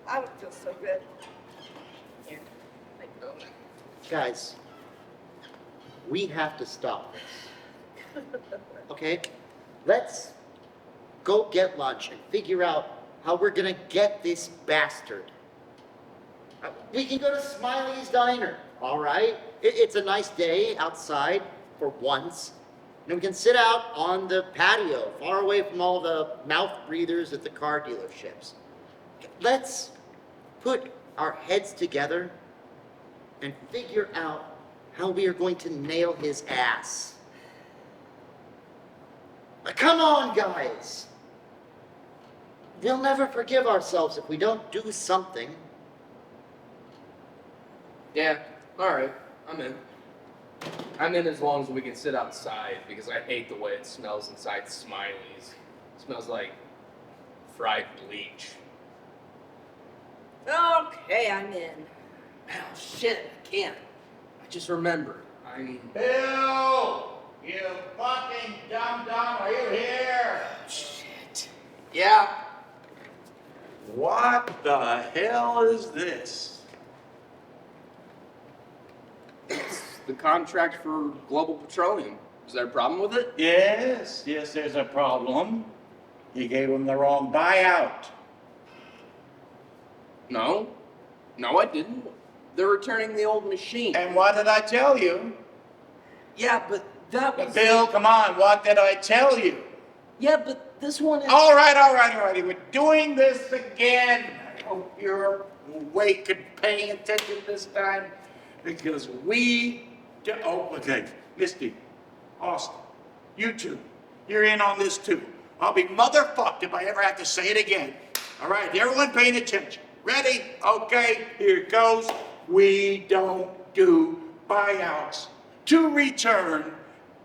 I would feel so good.
Here, I go.
Guys, we have to stop this. Okay? Let's go get lunch and figure out how we're gonna get this bastard. We can go to Smiley's Diner, all right? It's a nice day outside for once. And we can sit out on the patio, far away from all the mouth breathers at the car dealerships. Let's put our heads together and figure out how we are going to nail his ass. Come on, guys. We'll never forgive ourselves if we don't do something.
Yeah, alright, I'm in. I'm in as long as we can sit outside, because I hate the way it smells inside Smiley's. It smells like fried bleach.
Okay, I'm in.
Oh shit, I can't. I just remembered.
Bill! You fucking dum-dum, are you here?
Shit. Yeah.
What the hell is this?
It's the contract for Global Petroleum. Is there a problem with it?
Yes, there's a problem. You gave them the wrong buyout.
No. No, I didn't. They're returning the old machine.
And what did I tell you?
Yeah, but that was...
Bill, come on, what did I tell you?
Yeah, but this one is...
All right. We're doing this again. I hope you're awake and paying attention this time, because we... Oh, okay. Misty, Austin, you two, you're in on this too. I'll be motherfucked if I ever have to say it again. All right, everyone paying attention. Ready? Okay, here it goes. We don't do buyouts to return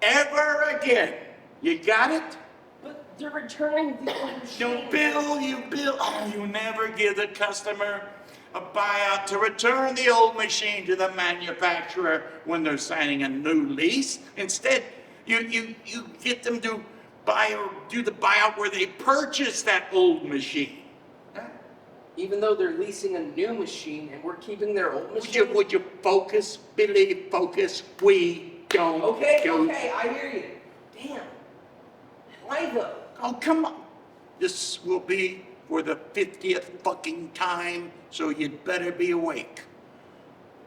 ever again. You got it?
But they're returning the old machine.
No, Bill. Oh, you never give the customer a buyout to return the old machine to the manufacturer when they're signing a new lease. Instead, you get them to do the buyout where they purchase that old machine. Huh?
Even though they're leasing a new machine and we're keeping their old machine?
Would you focus, Billy? Focus. We don't
Okay,
do...
I hear you. Damn. Why though?
Oh, come on. This will be for the 50th fucking time, so you'd better be awake.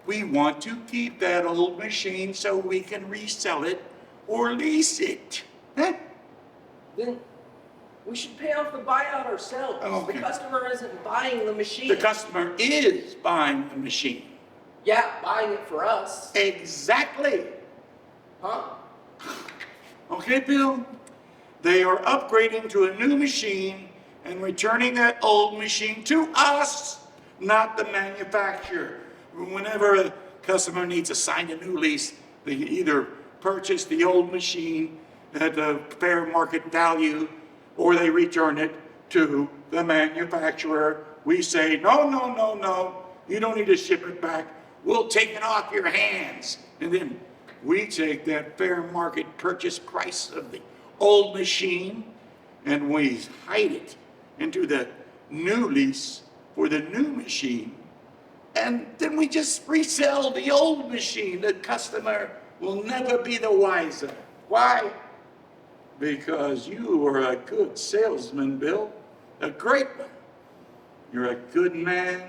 We want to keep that old machine so we can resell it or lease it. Huh?
Then we should pay off the buyout ourselves.
Okay.
The customer isn't buying the machine.
The customer is buying the machine.
Yeah, buying it for us.
Exactly.
Huh?
Okay, Bill? They are upgrading to a new machine and returning that old machine to us, not the manufacturer. Whenever a customer needs to sign a new lease, they either purchase the old machine at a fair market value, or they return it to the manufacturer. We say, no, you don't need to ship it back. We'll take it off your hands. And then we take that fair market purchase price of the old machine and we hide it into the new lease for the new machine. And then we just resell the old machine. The customer will never be the wiser. Why? Because you are a good salesman, Bill. A great one. You're a good man,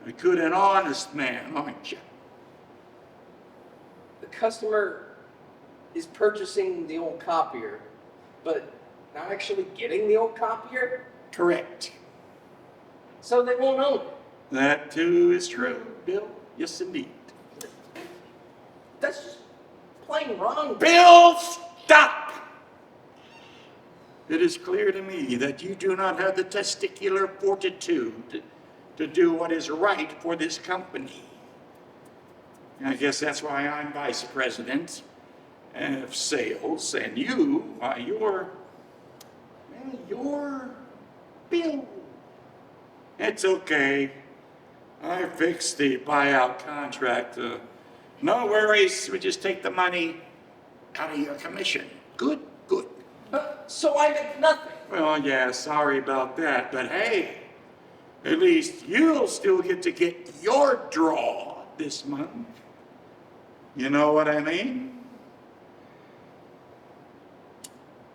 a good and honest man, aren't you?
The customer is purchasing the old copier, but not actually getting the old copier,
Correct.
so they won't own it.
That too is true, Bill. Yes, indeed.
That's just plain wrong.
Bill, stop! It is clear to me that you do not have the testicular fortitude to do what is right for this company. I guess that's why I'm vice president of sales, and you, you're Pew. It's okay. I fixed the buyout contract. No worries. We just take the money out of your commission. Good, good.
So I make nothing.
Well, yeah, sorry about that, but hey, at least you'll still get to get your draw this month. You know what I mean?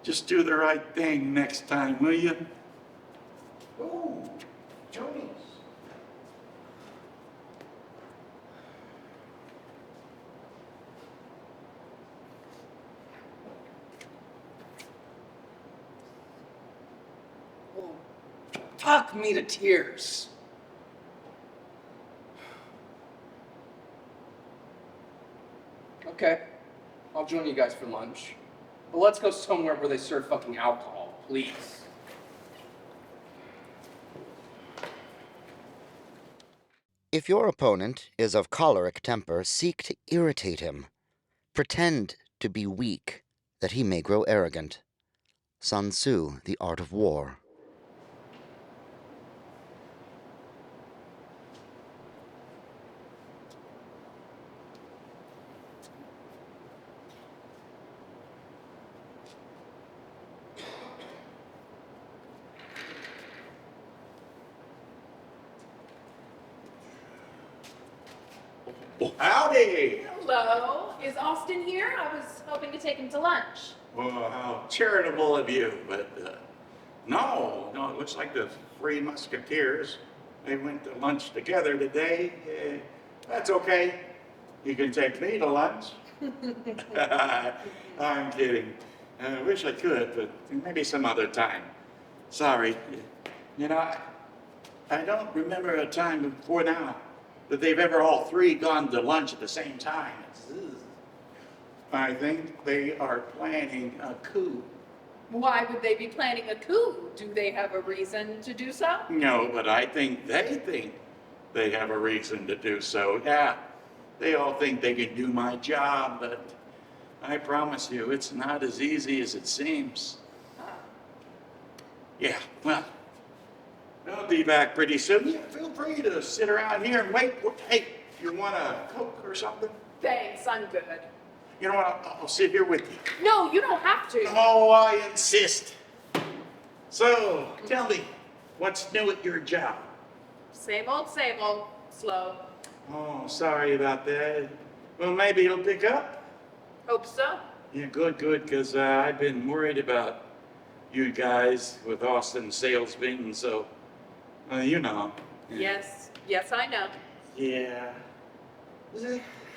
Just do the right thing next time, will you? Oh, Joey's.
Talk me to tears. Okay, I'll join you guys for lunch. But let's go somewhere where they serve fucking alcohol, please.
If your opponent is of choleric temper, seek to irritate him. Pretend to be weak, that he may grow arrogant. Sun Tzu, The Art of War.
Howdy!
Hello. Is Austin here? I was hoping to take him to lunch.
Well, how charitable of you, but no, it looks like the Three Musketeers, they went to lunch together today. That's okay. You can take me to lunch. I'm kidding. I wish I could, but maybe some other time. Sorry. You know, I don't remember a time before now that they've ever all three gone to lunch at the same time. I think they are planning a coup.
Why would they be planning a coup? Do they have a reason to do so?
No, but I think they have a reason to do so. Yeah, they all think they can do my job, but I promise you, it's not as easy as it seems. Yeah, well, I'll be back pretty soon. Yeah, feel free to sit around here and wait. Hey, you want a Coke or something?
Thanks, I'm good.
You know what? I'll sit here with you.
No, you don't have to.
Oh, I insist. So, tell me, what's new at your job?
Same old, slow.
Oh, sorry about that. Well, maybe it'll pick up.
Hope so.
Yeah, good, because I've been worried about you guys with Austin sales being so, you know.
Yes, I know.
Yeah.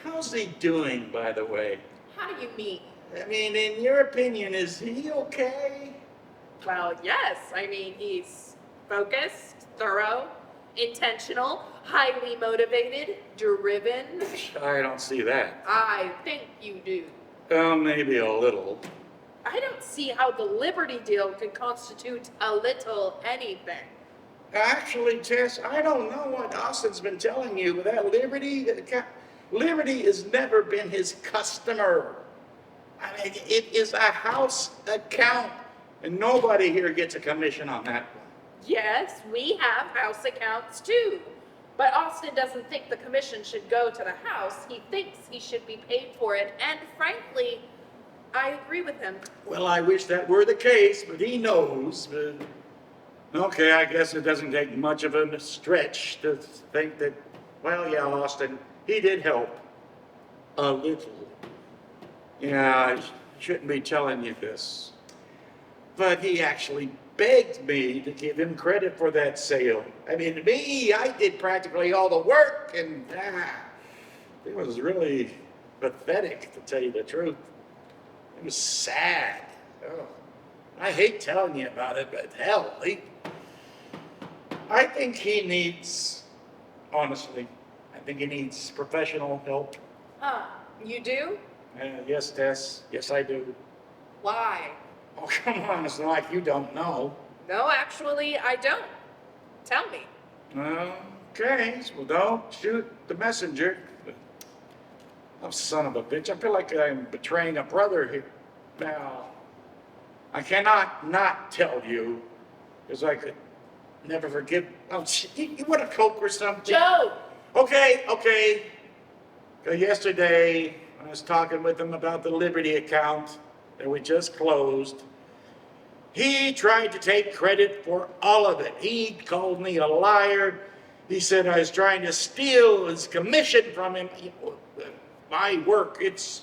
How's he doing, by the way?
How do you mean?
I mean, in your opinion, is he okay?
Well, yes. I mean, he's focused, thorough, intentional, highly motivated, driven.
I don't see that.
I think you do.
Well, maybe a little.
I don't see how the Liberty deal could constitute a little anything.
Actually, Tess, I don't know what Austin's been telling you, but that Liberty has never been his customer. I mean, it is a house account, and nobody here gets a commission on that one.
Yes, we have house accounts too. But Austin doesn't think the commission should go to the house. He thinks he should be paid for it. And frankly, I agree with him.
Well, I wish that were the case, but he knows. Okay, I guess it doesn't take much of a stretch to think that, well, yeah, Austin, he did help. A little. Yeah, I shouldn't be telling you this. But he actually begged me to give him credit for that sale. I mean, I did practically all the work, and it was really pathetic, to tell you the truth. It was sad. Oh, I hate telling you about it, but hell, I think he needs, honestly, I think he needs professional help.
You do?
Yes, Tess. Yes, I do.
Why?
Oh, come on. It's not like you don't know.
No, actually, I don't. Tell me.
Okay. Well, don't shoot the messenger. Oh, son of a bitch. I feel like I'm betraying a brother here. Now, I cannot not tell you, because I could never forgive. Oh, you want a Coke or something?
Joe!
Okay. Yesterday, I was talking with him about the Liberty account that we just closed. He tried to take credit for all of it. He called me a liar. He said I was trying to steal his commission from him. My work, it's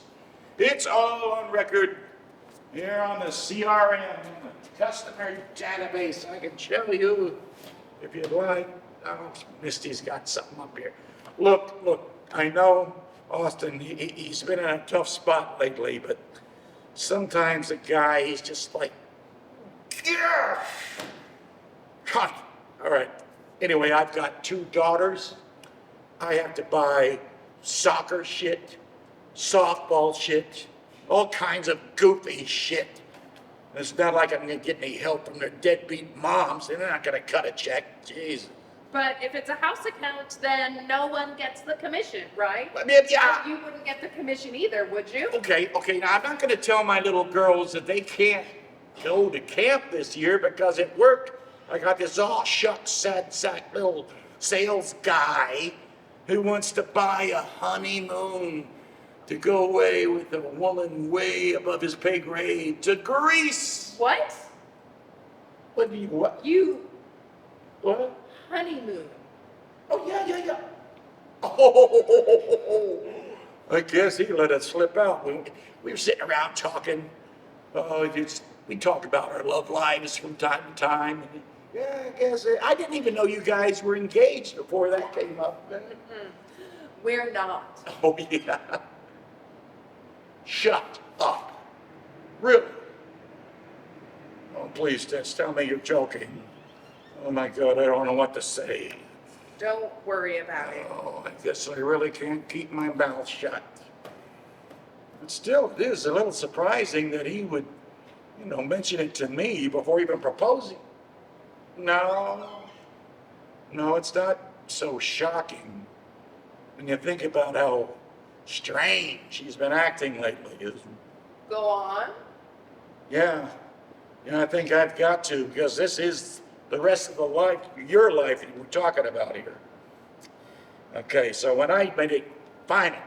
all on record here on the CRM, the customer database. I can show you if you'd like. Oh, Misty's got something up here. Look, I know Austin, he's been in a tough spot lately, but sometimes a guy, he's just like, yeah. God. All right. Anyway, I've got 2 daughters. I have to buy soccer shit, softball shit, all kinds of goofy shit. It's not like I'm gonna get any help from their deadbeat moms. They're not gonna cut a check. Jeez.
But if it's a house account, then no one gets the commission, right?
I mean, yeah.
You wouldn't get the commission either, would you?
Okay. Now I'm not gonna tell my little girls that they can't go to camp this year because at work I got this all shucks, sad sack little sales guy who wants to buy a honeymoon to go away with a woman way above his pay grade to Greece.
What?
What do you, what? What?
Honeymoon.
Oh, yeah. Oh, I guess he let it slip out. We were sitting around talking. We talk about our love lives from time to time. And, yeah, I guess I didn't even know you guys were engaged before that came up.
We're not.
Oh, yeah. Shut up. Really? Oh, please, Tess, tell me you're joking. Oh, my God, I don't know what to say.
Don't worry about it.
Oh, I guess I really can't keep my mouth shut. But still, it is a little surprising that he would, mention it to me before even proposing. No, it's not so shocking when you think about how strange he's been acting lately.
Go on.
Yeah, I think I've got to, because this is the rest of your life that we're talking about here. Okay, so when I made it final,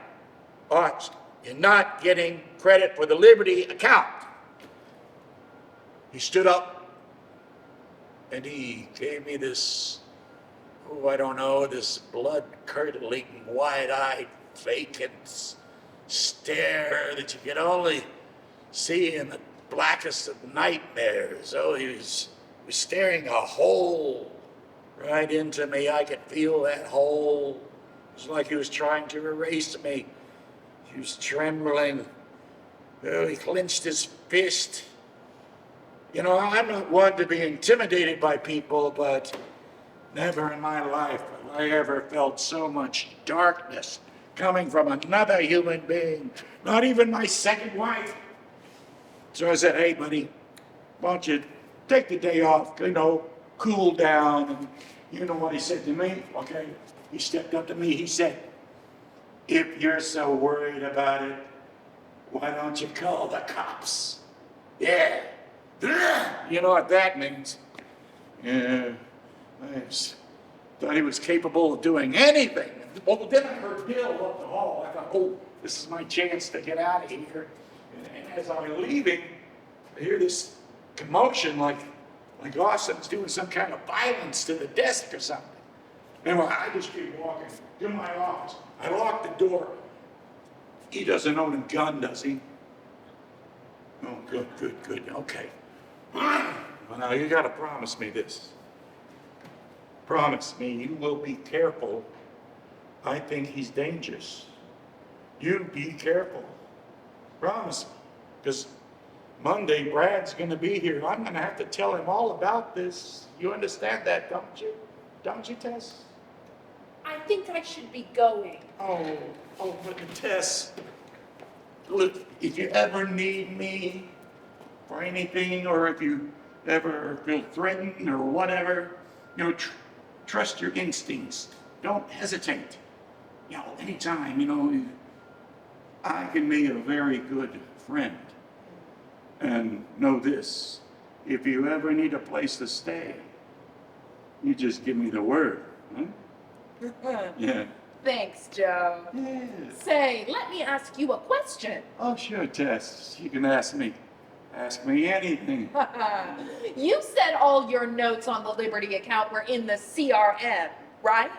Arch, you're not getting credit for the Liberty account. He stood up and he gave me this, this blood-curdling, wide-eyed, vacant stare that you could only see in the blackest of nightmares. Oh, he was staring a hole right into me. I could feel that hole. It was like he was trying to erase me. He was trembling. Oh, he clenched his fist. I'm not one to be intimidated by people, but never in my life have I ever felt so much darkness coming from another human being, not even my second wife. So I said, hey, buddy, why don't you take the day off, cool down. And you know what he said to me, okay? He stepped up to me, he said, if you're so worried about it, why don't you call the cops? Yeah. You know what that means? Yeah. I thought he was capable of doing anything. Well, then I heard Bill up the hall. I thought, oh, this is my chance to get out of here. And as I'm leaving, I hear this commotion like Austin's doing some kind of violence to the desk or something. Anyway, I just keep walking to my office. I lock the door. He doesn't own a gun, does he? Oh, good. Okay. Well, now you gotta promise me this. Promise me you will be careful. I think he's dangerous. You be careful. Promise me. Because Monday, Brad's gonna be here. I'm gonna have to tell him all about this. You understand that, don't you? Don't you, Tess?
I think I should be going.
Oh, but Tess, look, if you ever need me for anything, or if you ever feel threatened or whatever, trust your instincts. Don't hesitate. Anytime, I can be a very good friend. And know this, if you ever need a place to stay,
You just give me the word, huh? Yeah.
Thanks, Joe.
Yeah.
Say, let me ask you a question.
Oh, sure, Tess. You can ask me. Ask me anything.
You said all your notes on the Liberty account were in the CRM, right?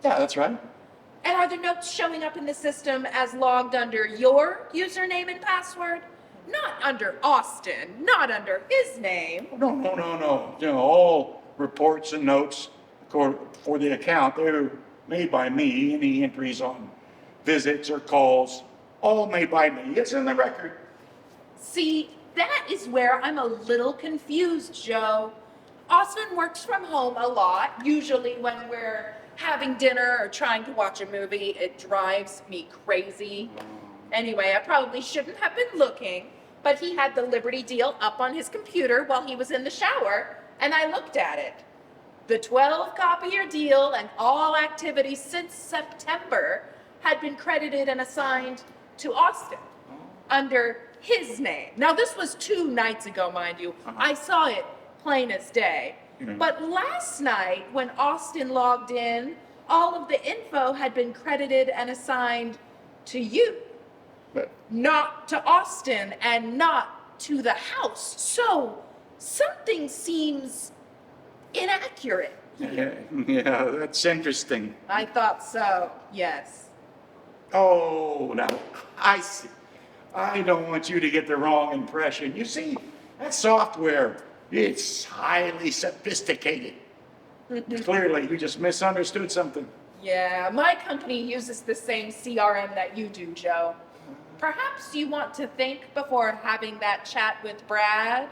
Yeah, that's right.
And are the notes showing up in the system as logged under your username and password? Not under Austin, not under his name.
No. You know, all reports and notes for the account, they're made by me. Any entries on visits or calls, all made by me. It's in the record.
See, that is where I'm a little confused, Joe. Austin works from home a lot, usually when we're having dinner or trying to watch a movie. It drives me crazy. Anyway, I probably shouldn't have been looking, but he had the Liberty deal up on his computer while he was in the shower, and I looked at it. The 12-copier deal and all activities since September had been credited and assigned to Austin under his name. Now, this was 2 nights ago, mind you. I saw it plain as day. But last night, when Austin logged in, all of the info had been credited and assigned to you.
But
Not to Austin and not to the house. So, something seems inaccurate.
yeah, that's interesting.
I thought so, yes.
Oh, now, I see. I don't want you to get the wrong impression. You see, that software, it's highly sophisticated. Clearly, you just misunderstood something.
Yeah, my company uses the same CRM that you do, Joe. Perhaps you want to think before having that chat with Brad?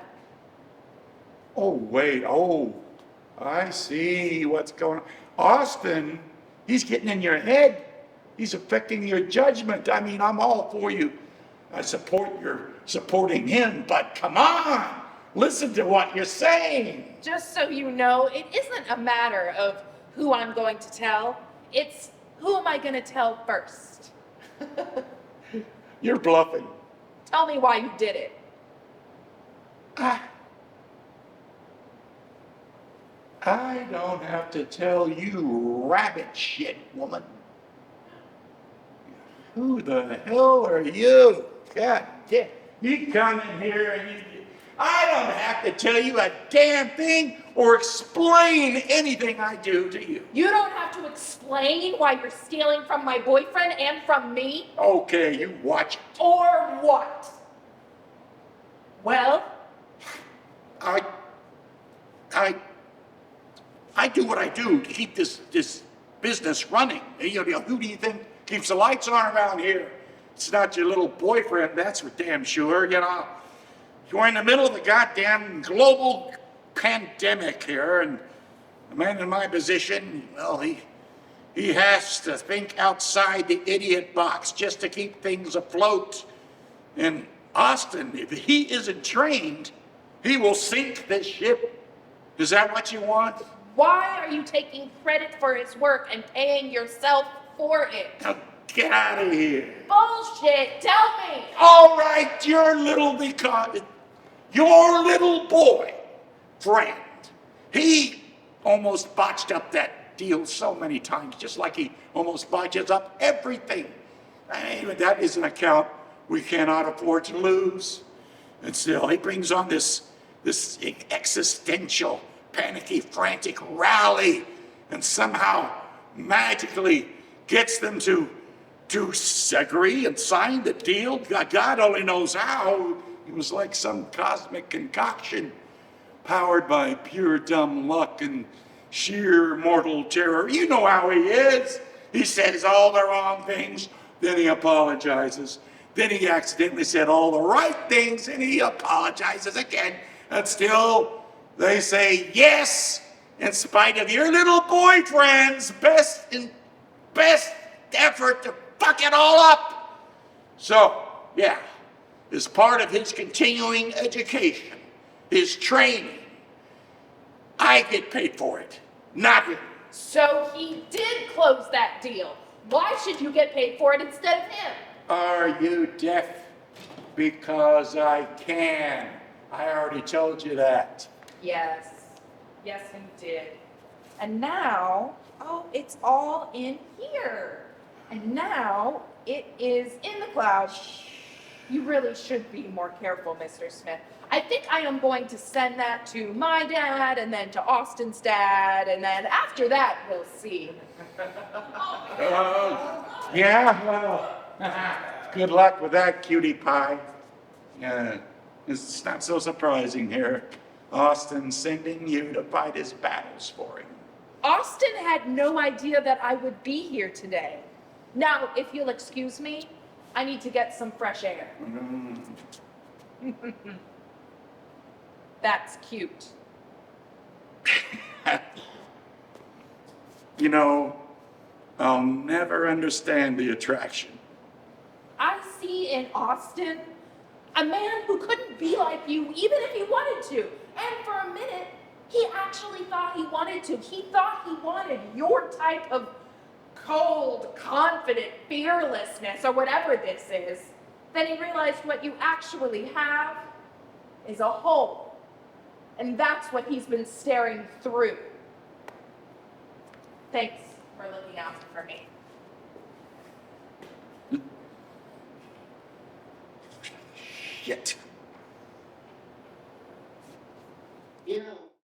Oh, wait. Oh, I see what's going on. Austin, he's getting in your head. He's affecting your judgment. I mean, I'm all for you. I support your supporting him, but come on, listen to what you're saying.
Just so you know, it isn't a matter of who I'm going to tell. It's who am I going to tell first?
You're bluffing.
Tell me why you did it.
I don't have to tell you rabbit shit, woman. Who the hell are you? God damn. You come in here and I don't have to tell you a damn thing or explain anything I do to you.
You don't have to explain why you're stealing from my boyfriend and from me.
Okay, you watch it.
Or what? Well,
I do what I do to keep this business running. You know, who do you think keeps the lights on around here? It's not your little boyfriend, that's for damn sure. You know, you're in the middle of the goddamn global pandemic here, and a man in my position, well, he has to think outside the idiot box just to keep things afloat. And Austin, if he isn't trained, he will sink this ship. Is that what you want?
why are you taking credit for his work and paying yourself for it?
Now get out of here.
Bullshit, tell me.
All right, your little boy friend, he almost botched up that deal so many times, just like he almost botches up everything. I mean, that is an account we cannot afford to lose. And still, he brings on this existential, panicky, frantic rally, and somehow magically gets them to agree and sign the deal. God only knows how. It was like some cosmic concoction powered by pure dumb luck and sheer mortal terror. You know how he is. He says all the wrong things, then he apologizes. Then he accidentally said all the right things, and he apologizes again. And still, they say yes, in spite of your little boyfriend's best effort to fuck it all up. So, yeah, as part of his continuing education, his training, I get paid for it, not him.
So he did close that deal. Why should you get paid for it instead of him?
Are you deaf? Because I can. I already told you that.
Yes, you did. And now, oh, it's all in here. And now it is in the cloud. You really should be more careful, Mr. Smith. I think I am going to send that to my dad and then to Austin's dad, and then after that, we'll see.
Yeah, well, good luck with that, cutie pie. Yeah, it's not so surprising here. Austin sending you to fight his battles for him.
Austin had no idea that I would be here today. Now, if you'll excuse me, I need to get some fresh air. That's cute.
You know, I'll never understand the attraction.
I see in Austin a man who couldn't be like you even if he wanted to. And for a minute, he actually thought he wanted to. He thought he wanted your type of cold, confident fearlessness or whatever this is. Then he realized what you actually have is a hole. And that's what he's been staring through. Thanks for looking out for me.
Shit.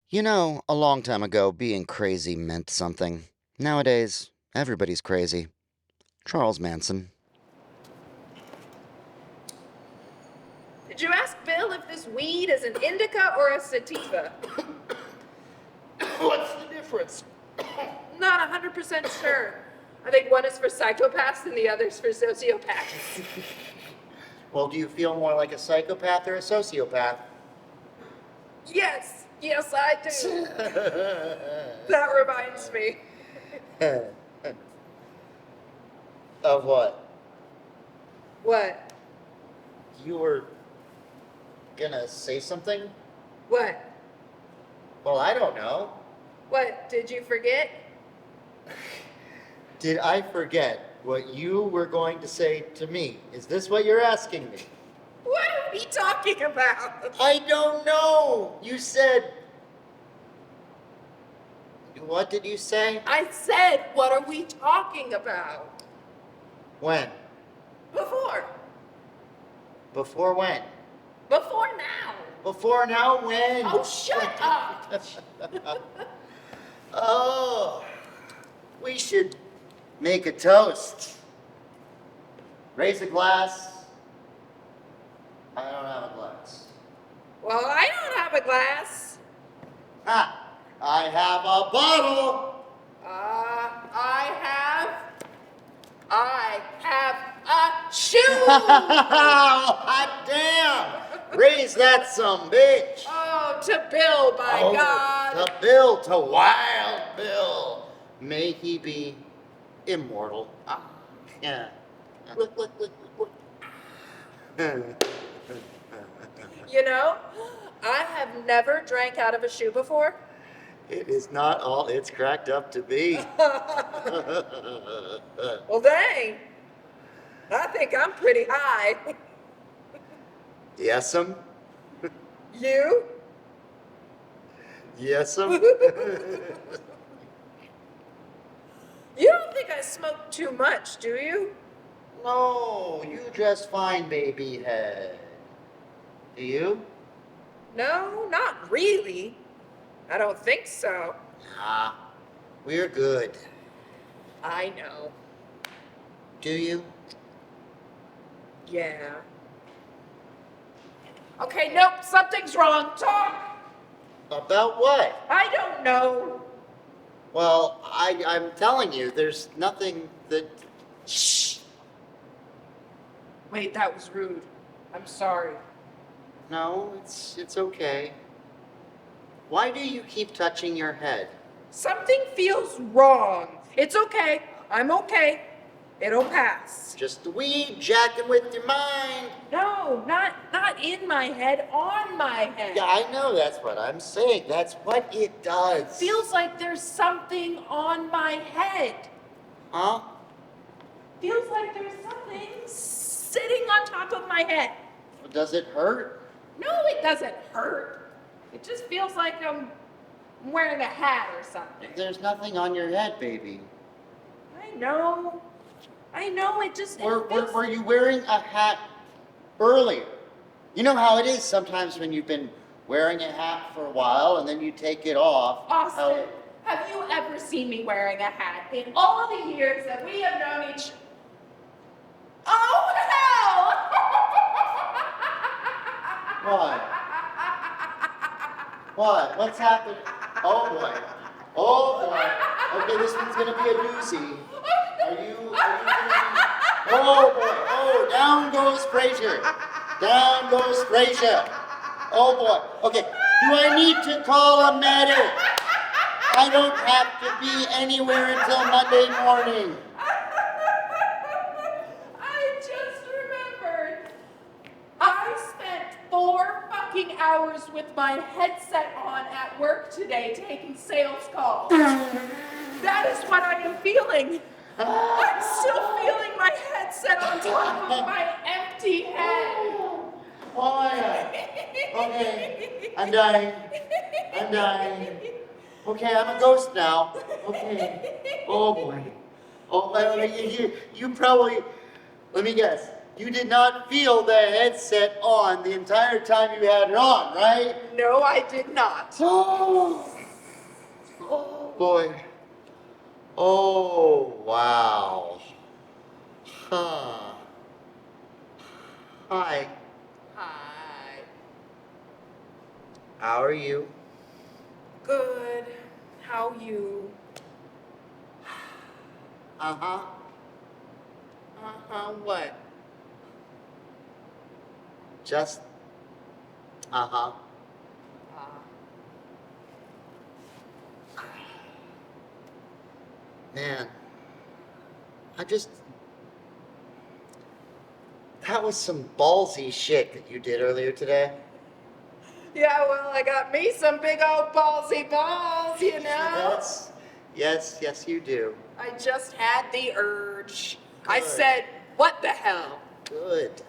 You know, a long time ago, being crazy meant something. Nowadays, everybody's crazy. Charles Manson.
Did you ask Bill if this weed is an indica or a sativa?
What's the difference?
Not 100% sure. I think one is for psychopaths and the other's for sociopaths.
Well, do you feel more like a psychopath or a sociopath?
Yes, I do. That reminds me.
Of what?
What?
You were gonna say something?
What?
Well, I don't know.
What? Did you forget?
Did I forget what you were going to say to me? Is this what you're asking me?
What are we talking about?
I don't know. You said. What did you say?
I said, what are we talking about?
When?
Before.
Before when?
Before now.
Before now when?
Oh, shut up.
Oh, we should make a toast. Raise a glass. I don't have a glass.
Well, I don't have a glass.
Ah, I have a bottle.
I have a shoe.
Hot damn! Raise that some bitch.
Oh, to Bill, by
Oh,
God.
to Bill, to Wild Bill. May he be immortal. Yeah.
Look. You know, I have never drank out of a shoe before.
It is not all it's cracked up to be.
Well, dang. I think I'm pretty high.
Yes'm?
You?
Yes'm?
You don't think I smoke too much, do you?
No, you dress fine, baby head. Do you?
No, not really. I don't think so.
Nah, we're good.
I know.
Do you?
Yeah. Okay, nope, something's wrong. Talk!
About what?
I don't know.
Well, I'm telling you, there's nothing that...
Shh. Wait, that was rude. I'm sorry.
No, it's okay. Why do you keep touching your head?
Something feels wrong. It's okay. I'm okay. It'll pass.
Just the weed jacking with your mind.
No, not in my head, on my head.
Yeah, I know, that's what I'm saying. That's what it does.
Feels like there's something on my head.
Huh?
Feels like there's something sitting on top of my head.
Does it hurt?
No, it doesn't hurt. It just feels like I'm I'm wearing a hat or something.
There's nothing on your head, baby.
I know. It just.
Were you wearing a hat earlier? You know how it is sometimes when you've been wearing a hat for a while and then you take it off.
Austin, have you ever seen me wearing a hat in all the years that we have known each? Oh hell!
What? What? What's happened? Oh boy. Oh boy. Okay, this one's gonna be a doozy. Are you gonna be... Oh boy. Oh, down goes Frazier. Down goes Frazier. Oh boy. Okay, do I need to call a medic? I don't have to be anywhere until Monday morning.
I just remembered. I spent 4 fucking hours with my headset on at work today taking sales calls. That is what I am feeling. I'm still feeling my headset on top of my empty head.
Oh yeah. Okay. I'm dying. Okay, I'm a ghost now. Okay. Oh boy. Oh, you probably, let me guess, you did not feel the headset on the entire time you had it on, right?
No, I did not.
Oh boy. Oh, wow. Huh. Hi.
Hi.
How are you?
Good. How you?
Uh-huh.
What?
Just, uh-huh. Man, that was some ballsy shit that you did earlier today.
Yeah, well, I got me some big old ballsy balls, you know?
Yes, you do.
I just had the urge. I
Good.
said, what the hell?
Good.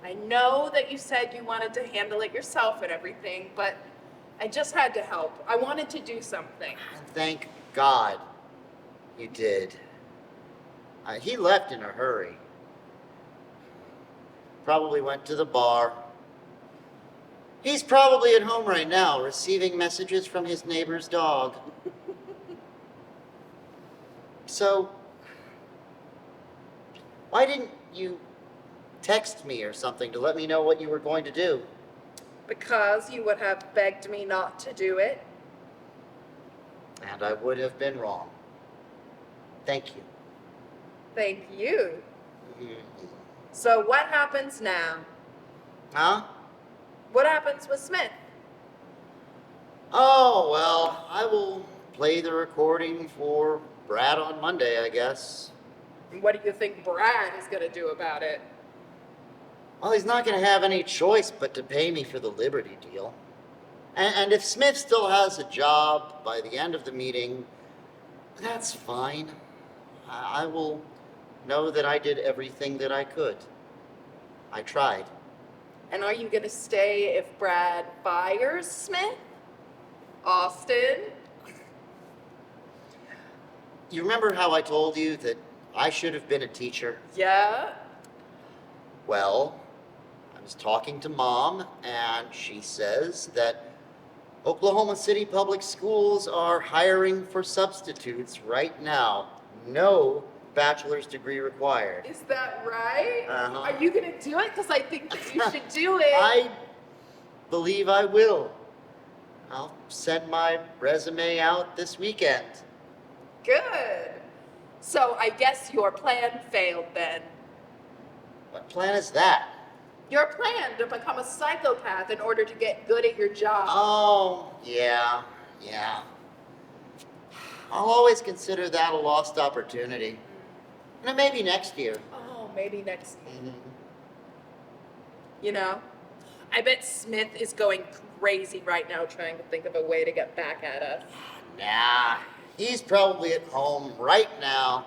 I know that you said you wanted to handle it yourself and everything, but I just had to help. I wanted to do something.
And thank God you did. He left in a hurry. Probably went to the bar. He's probably at home right now, receiving messages from his neighbor's dog. So, why didn't you text me or something to let me know what you were going to do?
Because you would have begged me not to do it.
And I would have been wrong. Thank you.
Thank you.
Mhm.
So what happens now?
Huh?
What happens with Smith?
Oh, well, I will play the recording for Brad on Monday, I guess.
What do you think Brad is going to do about it?
Well, he's not going to have any choice but to pay me for the Liberty deal. And if Smith still has a job by the end of the meeting, that's fine. I will know that I did everything that I could. I tried.
And are you going to stay if Brad fires Smith? Austin?
You remember how I told you that I should have been a teacher?
Yeah?
Well, I was talking to Mom, and she says that Oklahoma City Public Schools are hiring for substitutes right now. No bachelor's degree required.
Is that right?
Uh-huh.
Are you going to do it? Because I think that you should do it.
I believe I will. I'll send my resume out this weekend.
Good. So I guess your plan failed then.
What plan is that?
Your plan to become a psychopath in order to get good at your job.
Oh, yeah. I'll always consider that a lost opportunity. And maybe next year.
Oh, maybe next year.
Mhm.
You know, I bet Smith is going crazy right now trying to think of a way to get back at us.
Nah, he's probably at home right now,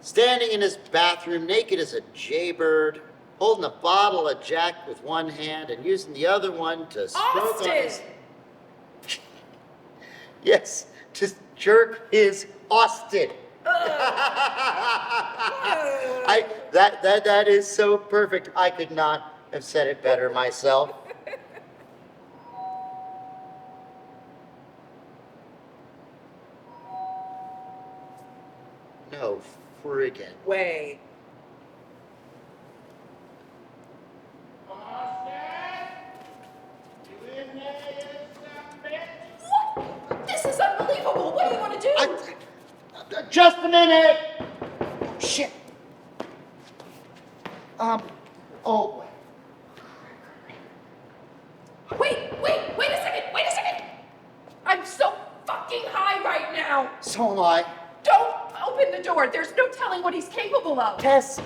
standing in his bathroom naked as a jaybird, holding a bottle of Jack with one hand and using the other one to stroke on his...
Austin!
Yes, to jerk his Austin. That is so perfect. I could not have said it better myself. No friggin'
Way. This is unbelievable. What do you want to do?
Just a minute! Shit. Oh.
Wait a second. I'm so fucking high right now.
So am I.
Don't open the door. There's no telling what he's capable of.
Tess,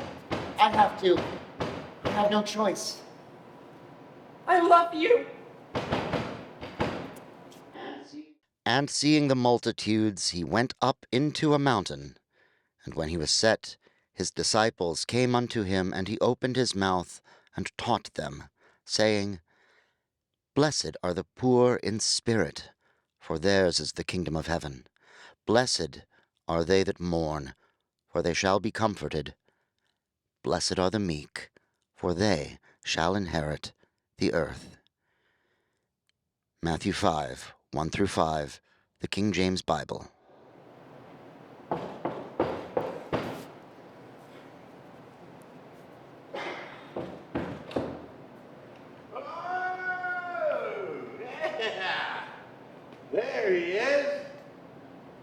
I have to. I have no choice.
I love you.
And seeing the multitudes, he went up into a mountain. And when he was set, his disciples came unto him, and he opened his mouth and taught them, saying, Blessed are the poor in spirit, for theirs is the kingdom of heaven. Blessed are they that mourn, for they shall be comforted. Blessed are the meek, for they shall inherit the earth. Matthew 5, 1 through 5, the King James Bible.
Yeah. There he is.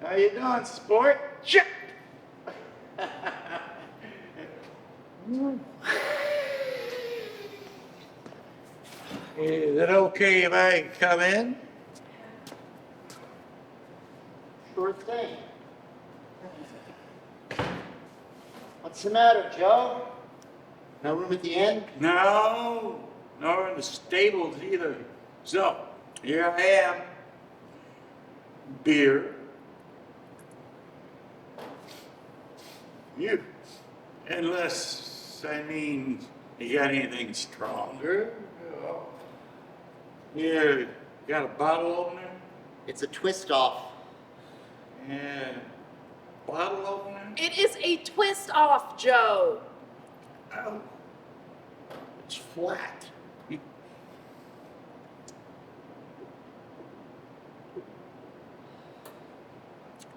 How you doing, sport? Shit. Is it okay if I come in?
Sure thing. What's the matter, Joe? No room at the inn?
No, nor in the stables either. So, here I am. Beer. You. Unless, you got anything stronger? Here, got a bottle opener?
It's a twist off.
Yeah. Bottle opener?
It is a twist off, Joe.
Oh. It's flat.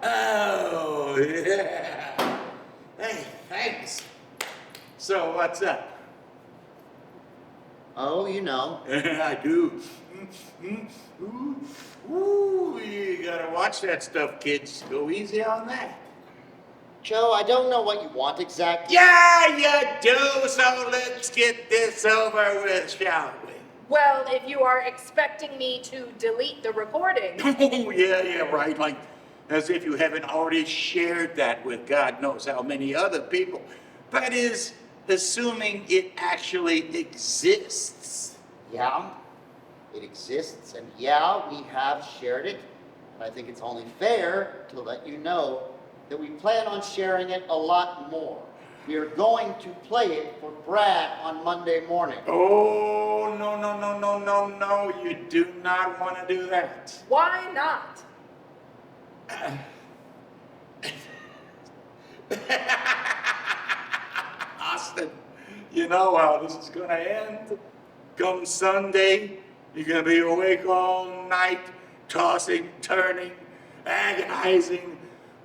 Oh, yeah. Hey, thanks. So, what's up?
Oh, you know.
I do. Ooh, you gotta watch that stuff, kids. Go easy on that.
Joe, I don't know what you want exactly.
Yeah, you do. So let's get this over with, shall we?
Well, if you are expecting me to delete the recording.
Oh, yeah, right. Like, as if you haven't already shared that with God knows how many other people. That is, assuming it actually exists.
Yeah, it exists, and yeah, we have shared it. And I think it's only fair to let you know that we plan on sharing it a lot more. We are going to play it for Brad on Monday morning.
Oh, no. You do not want to do that.
Why not?
Austin, you know how this is going to end. Come Sunday, you're going to be awake all night, tossing, turning, agonizing,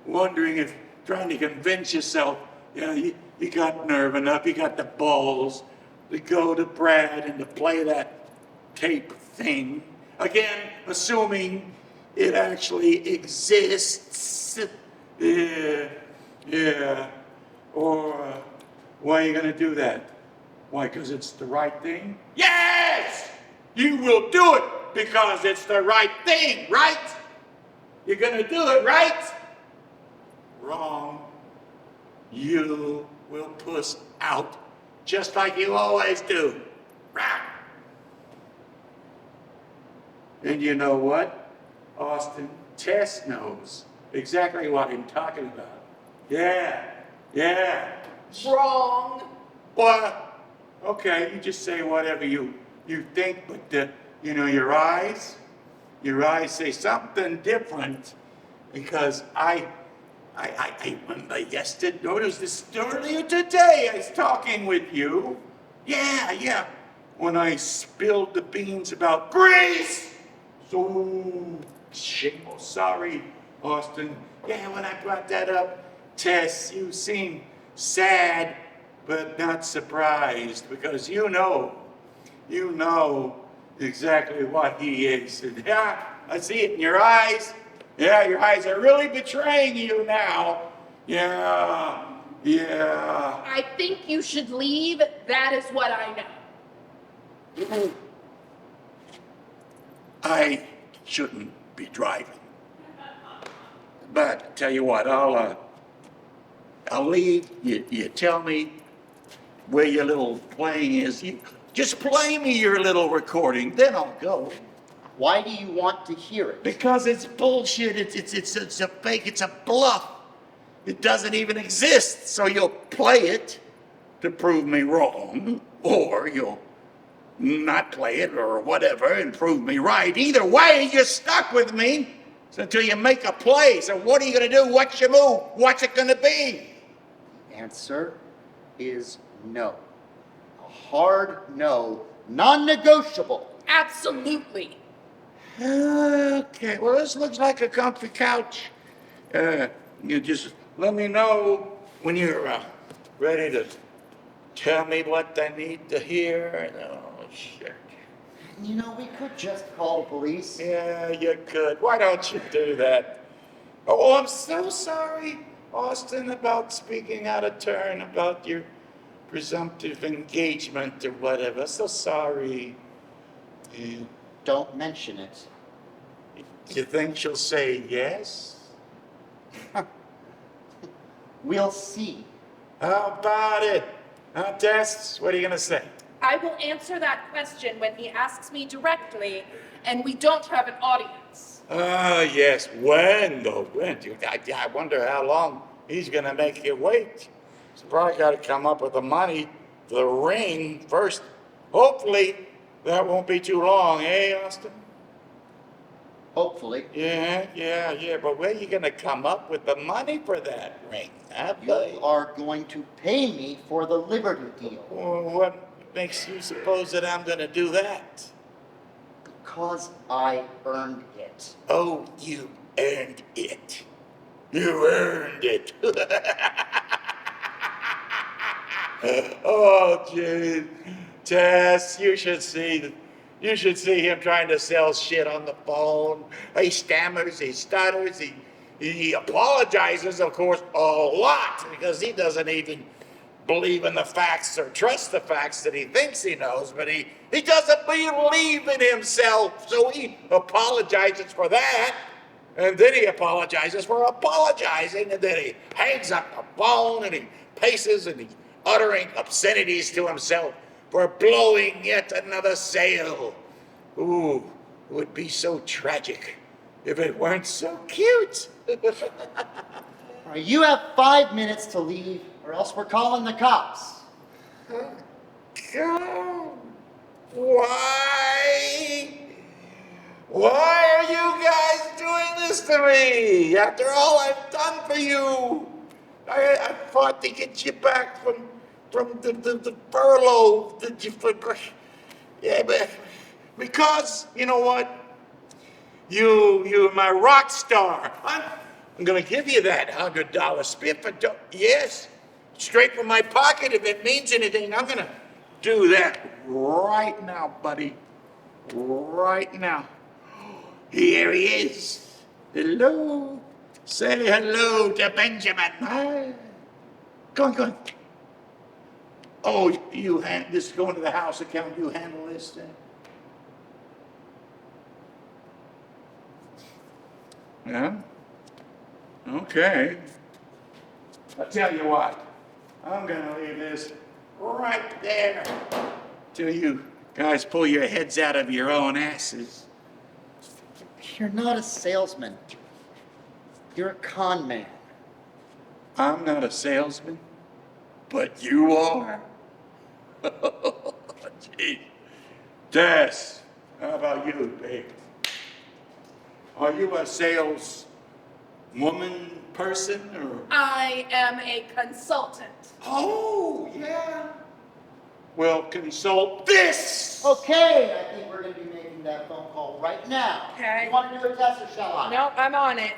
wondering if, trying to convince yourself, you got nerve enough, you got the balls to go to Brad and to play that tape thing. Again, assuming it actually exists. Yeah. Or, why are you going to do that? Why, because it's the right thing? Yes! You will do it because it's the right thing, right? You're going to do it, right? Wrong. You will puss out just like you always do. Rah. And you know what, Austin? Tess knows exactly what I'm talking about. Yeah.
Wrong.
Well, okay, you just say whatever you think, but your eyes,
your eyes say something different because I remember yesterday, noticed this earlier today, I was talking with you. Yeah, when I spilled the beans about Greece. So, shameful, sorry, Austin. Yeah, when I brought that up, Tess, you seem sad, but not surprised because you know exactly what he is. And yeah, I see it in your eyes. Yeah, your eyes are really betraying you now. Yeah.
I think you should leave. That is what I know.
I shouldn't be driving. But tell you what, I'll leave. You tell me where your little playing is. You just play me your little recording, then I'll go.
Why do you want to hear it?
Because it's bullshit. It's a fake. It's a bluff. It doesn't even exist. So you'll play it to prove me wrong, or you'll not play it or whatever and prove me right. Either way, you're stuck with me until you make a play. So what are you going to do? What's your move? What's it going to be?
Answer is no. A hard no, non-negotiable.
Absolutely.
Okay, well, this looks like a comfy couch. You just let me know when you're ready to tell me what I need to hear. Oh, shit.
You know, we could just call the police.
Yeah, you could. Why don't you do that? Oh, I'm so sorry, Austin, about speaking out of turn about your presumptive engagement or whatever. So sorry.
Don't mention it.
You think she'll say yes?
We'll see.
How about it? Tess, what are you going to say?
I will answer that question when he asks me directly, and we don't have an audience.
Yes. When, though? When? I wonder how long he's going to make you wait. He's probably got to come up with the money for the ring first. Hopefully, that won't be too long, eh, Austin?
Hopefully.
Yeah. But where are you going to come up with the money for that ring?
You are going to pay me for the Liberty deal.
Well, what makes you suppose that I'm going to do that?
Because I earned it.
Oh, you earned it. You earned it. Oh, Jane. Tess, you should see him trying to sell shit on the phone. He stammers, he stutters, he apologizes, of course, a lot because he doesn't even believe in the facts or trust the facts that he thinks he knows, but he doesn't believe in himself, so he apologizes for that, and then he apologizes for apologizing, and then he hangs up the phone, and he paces, and he's uttering obscenities to himself for blowing yet another sale. Ooh, it would be so tragic if it weren't so cute.
All right, you have 5 minutes to leave, or else we're calling the cops.
God, why? Why are you guys doing this to me? After all I've done for you, I fought to get you back from the furlough that you forgot. Yeah, but because you know what? You're my rock star. I'm gonna give you that $100 spiff. Yes, straight from my pocket if it means anything. I'm gonna do that right now, buddy. Right now. Here he is. Hello. Say hello to Benjamin. Hi. Go on. Oh, this is going to the house account. You handle this thing. Yeah? Okay. I'll tell you what. I'm gonna leave this right there till you guys pull your heads out of your own asses.
You're not a salesman. You're a con man.
I'm not a salesman, but you are. Gee. Tess, how about you, babe? Are you a sales woman person or?
I am a consultant.
Oh, yeah. Well, consult this.
Okay, I think we're gonna be making that phone call right now.
Okay.
You wanna do it, Tess, or shall I?
Nope, I'm on it.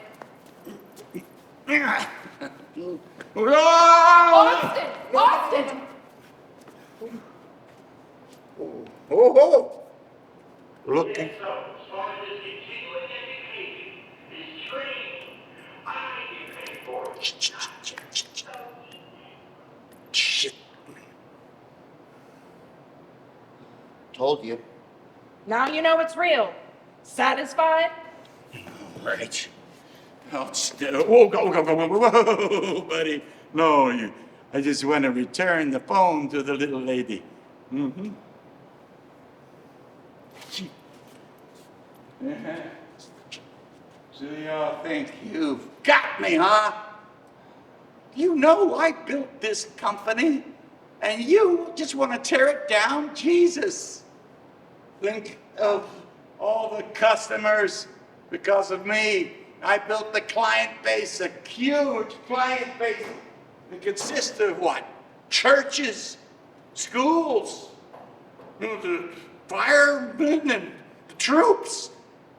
Oh!
Austin!
Oh, looking. Shit.
Told you.
Now you know it's real. Satisfied?
Right. Oh, whoa, whoa, buddy. No, I just want to return the phone to the little lady. Mm-hmm. So y'all think you've got me, huh? You know I built this company, and you just want to tear it down? Jesus. Think of all the customers because of me. I built the client base, a huge client base. It consists of what? Churches, schools, the firemen and the troops.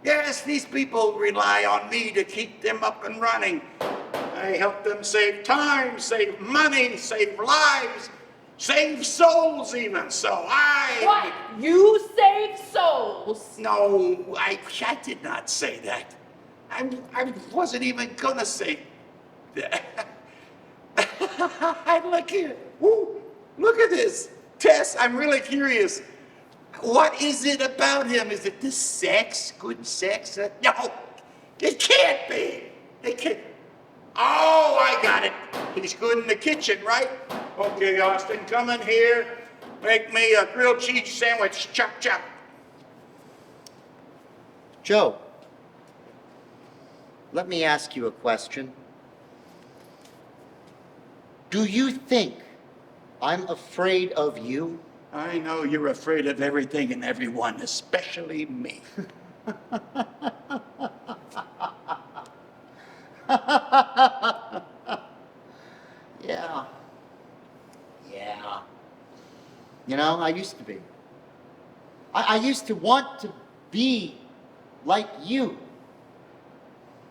Yes, these people rely on me to keep them up and running. I help them save time, save money, save lives, save souls even. So
What? You save souls?
No, I did not say that. I wasn't even gonna say that. Look here. Woo, look at this. Tess, I'm really curious. What is it about him? Is it the sex? Good sex? No, it can't be. It can't. Oh, I got it. He's good in the kitchen, right? Okay, Austin, come in here. Make me a grilled cheese sandwich. Chop, chop.
Joe, let me ask you a question. Do you think I'm afraid of you?
I know you're afraid of everything and everyone, especially me.
Yeah. Yeah. You know, I used to be. I used to want to be like you.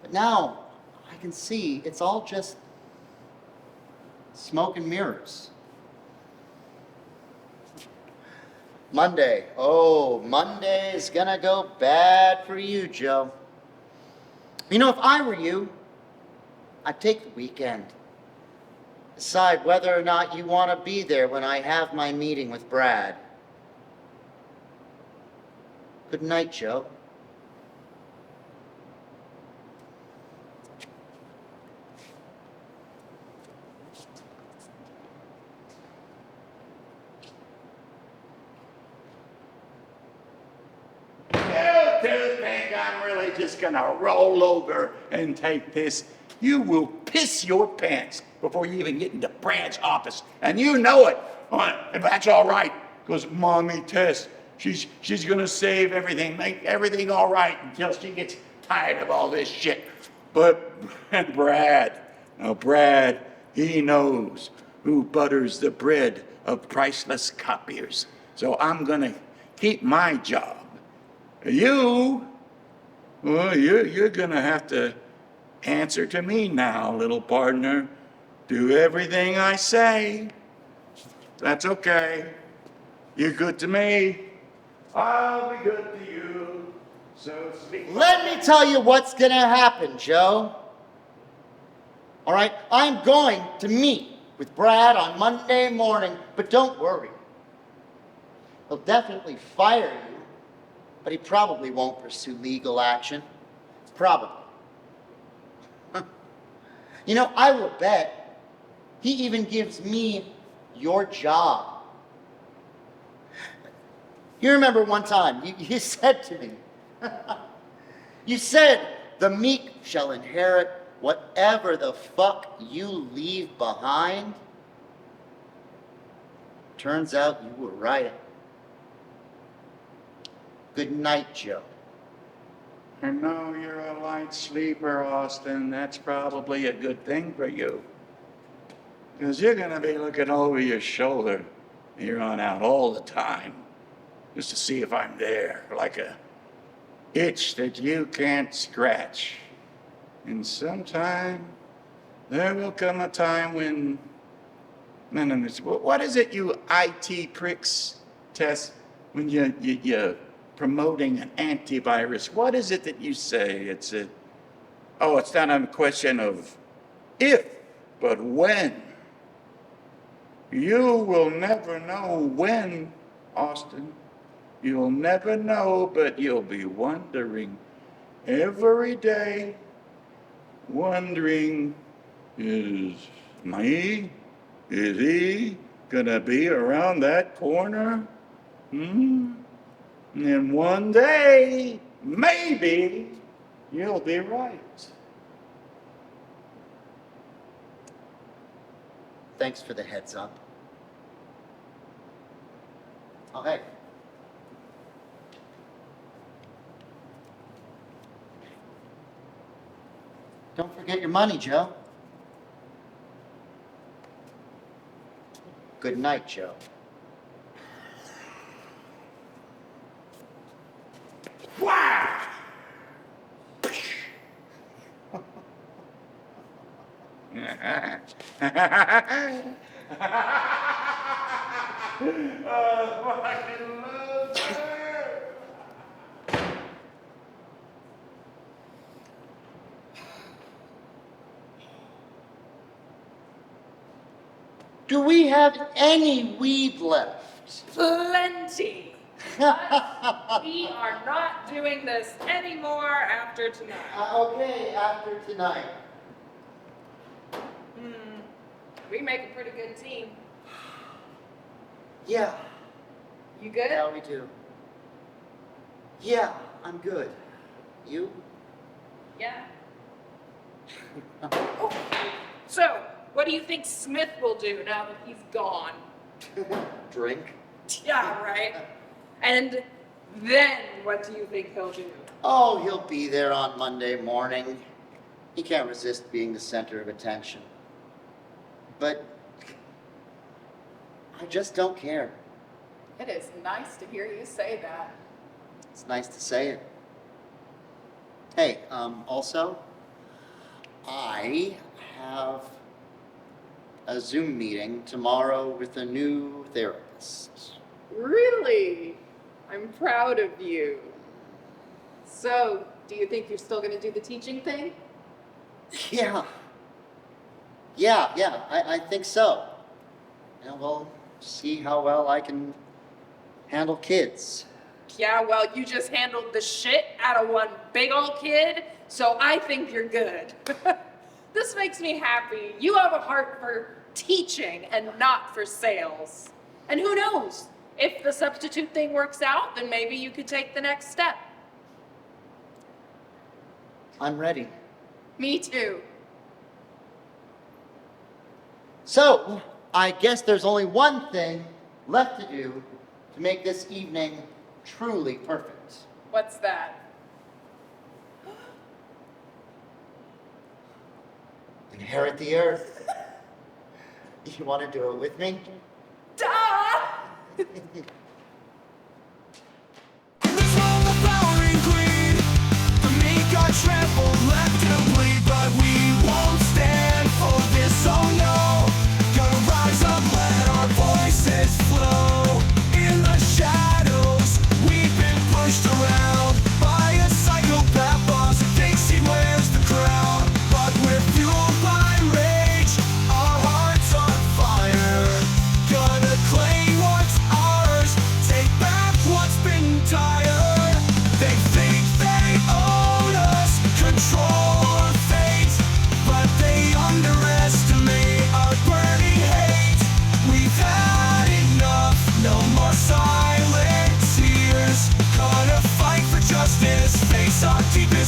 But now I can see it's all just smoke and mirrors. Monday. Oh, Monday is gonna go bad for you, Joe. You know, if I were you, I'd take the weekend. Decide whether or not you want to be there when I have my meeting with Brad. Good night, Joe.
You two think I'm really just gonna roll over and take this? You will piss your pants before you even get into Brad's office, and you know it. And that's all right, because Mommy Tess, she's gonna save everything, make everything all right until she gets tired of all this shit. But Brad, now Brad, he knows who butters the bread of priceless copiers. So I'm gonna keep my job. You, well, you're gonna have to answer to me now, little partner. Do everything I say. That's okay. You're good to me. I'll be good to you. So speak.
Let me tell you what's gonna happen, Joe. All right, I'm going to meet with Brad on Monday morning, but don't worry. He'll definitely fire you, but he probably won't pursue legal action. Probably. You know, I will bet he even gives me your job. You remember one time, you said to me, you said, the meek shall inherit whatever the fuck you leave behind. Turns out you were right. Good night, Joe.
I know you're a light sleeper, Austin. That's probably a good thing for you. Because you're going to be looking over your shoulder here on out all the time, just to see if I'm there, like a itch that you can't scratch. And sometime there will come a time when, what is it, you IT pricks, Tess, when you're promoting an antivirus? What is it that you say? It's not a question of if, but when. You will never know when, Austin. You'll never know, but you'll be wondering every day, wondering, is he gonna be around that corner? And one day, maybe, you'll be right.
Thanks for the heads up. Oh, hey. Don't forget your money, Joe. Good night, Joe.
Wow! Oh, fucking love her.
Do we have any weed left?
Plenty. But we are not doing this anymore after tonight.
Okay, after tonight.
We make a pretty good team.
Yeah,
You good?
yeah, we do. Yeah, I'm good. You?
Yeah. Oh, so, what do you think Smith will do now that he's gone?
Drink?
Yeah, right. And then what do you think he'll do?
Oh, he'll be there on Monday morning. He can't resist being the center of attention. But I just don't care.
It is nice to hear you say that.
It's nice to say it. Hey, also, I have a Zoom meeting tomorrow with a new therapist.
Really? I'm proud of you. So, do you think you're still going to do the teaching thing?
Yeah, I think so. And we'll see how well I can handle kids.
Yeah, well, you just handled the shit out of one big old kid, so I think you're good. This makes me happy. You have a heart for teaching and not for sales. And who knows? If the substitute thing works out, then maybe you could take the next step.
I'm ready.
Me too.
So, I guess there's only one thing left to do to make this evening truly perfect.
What's that?
Inherit the earth. You want to do it with me?
Duh!
This one the flowering queen. The meek are trampled, left to bleed, but we won't stand for this. Oh no, gonna rise up, let our voices flow. In the shadows, we've been pushed around by a psychopath boss who thinks he wears the crown. But we're fueled by rage, our hearts on fire. Gonna claim what's ours, take back what's been tired. They think they own us, control our fate, but they underestimate our burning hate. We've had enough, no more silent tears. Gonna fight for justice, face our deepest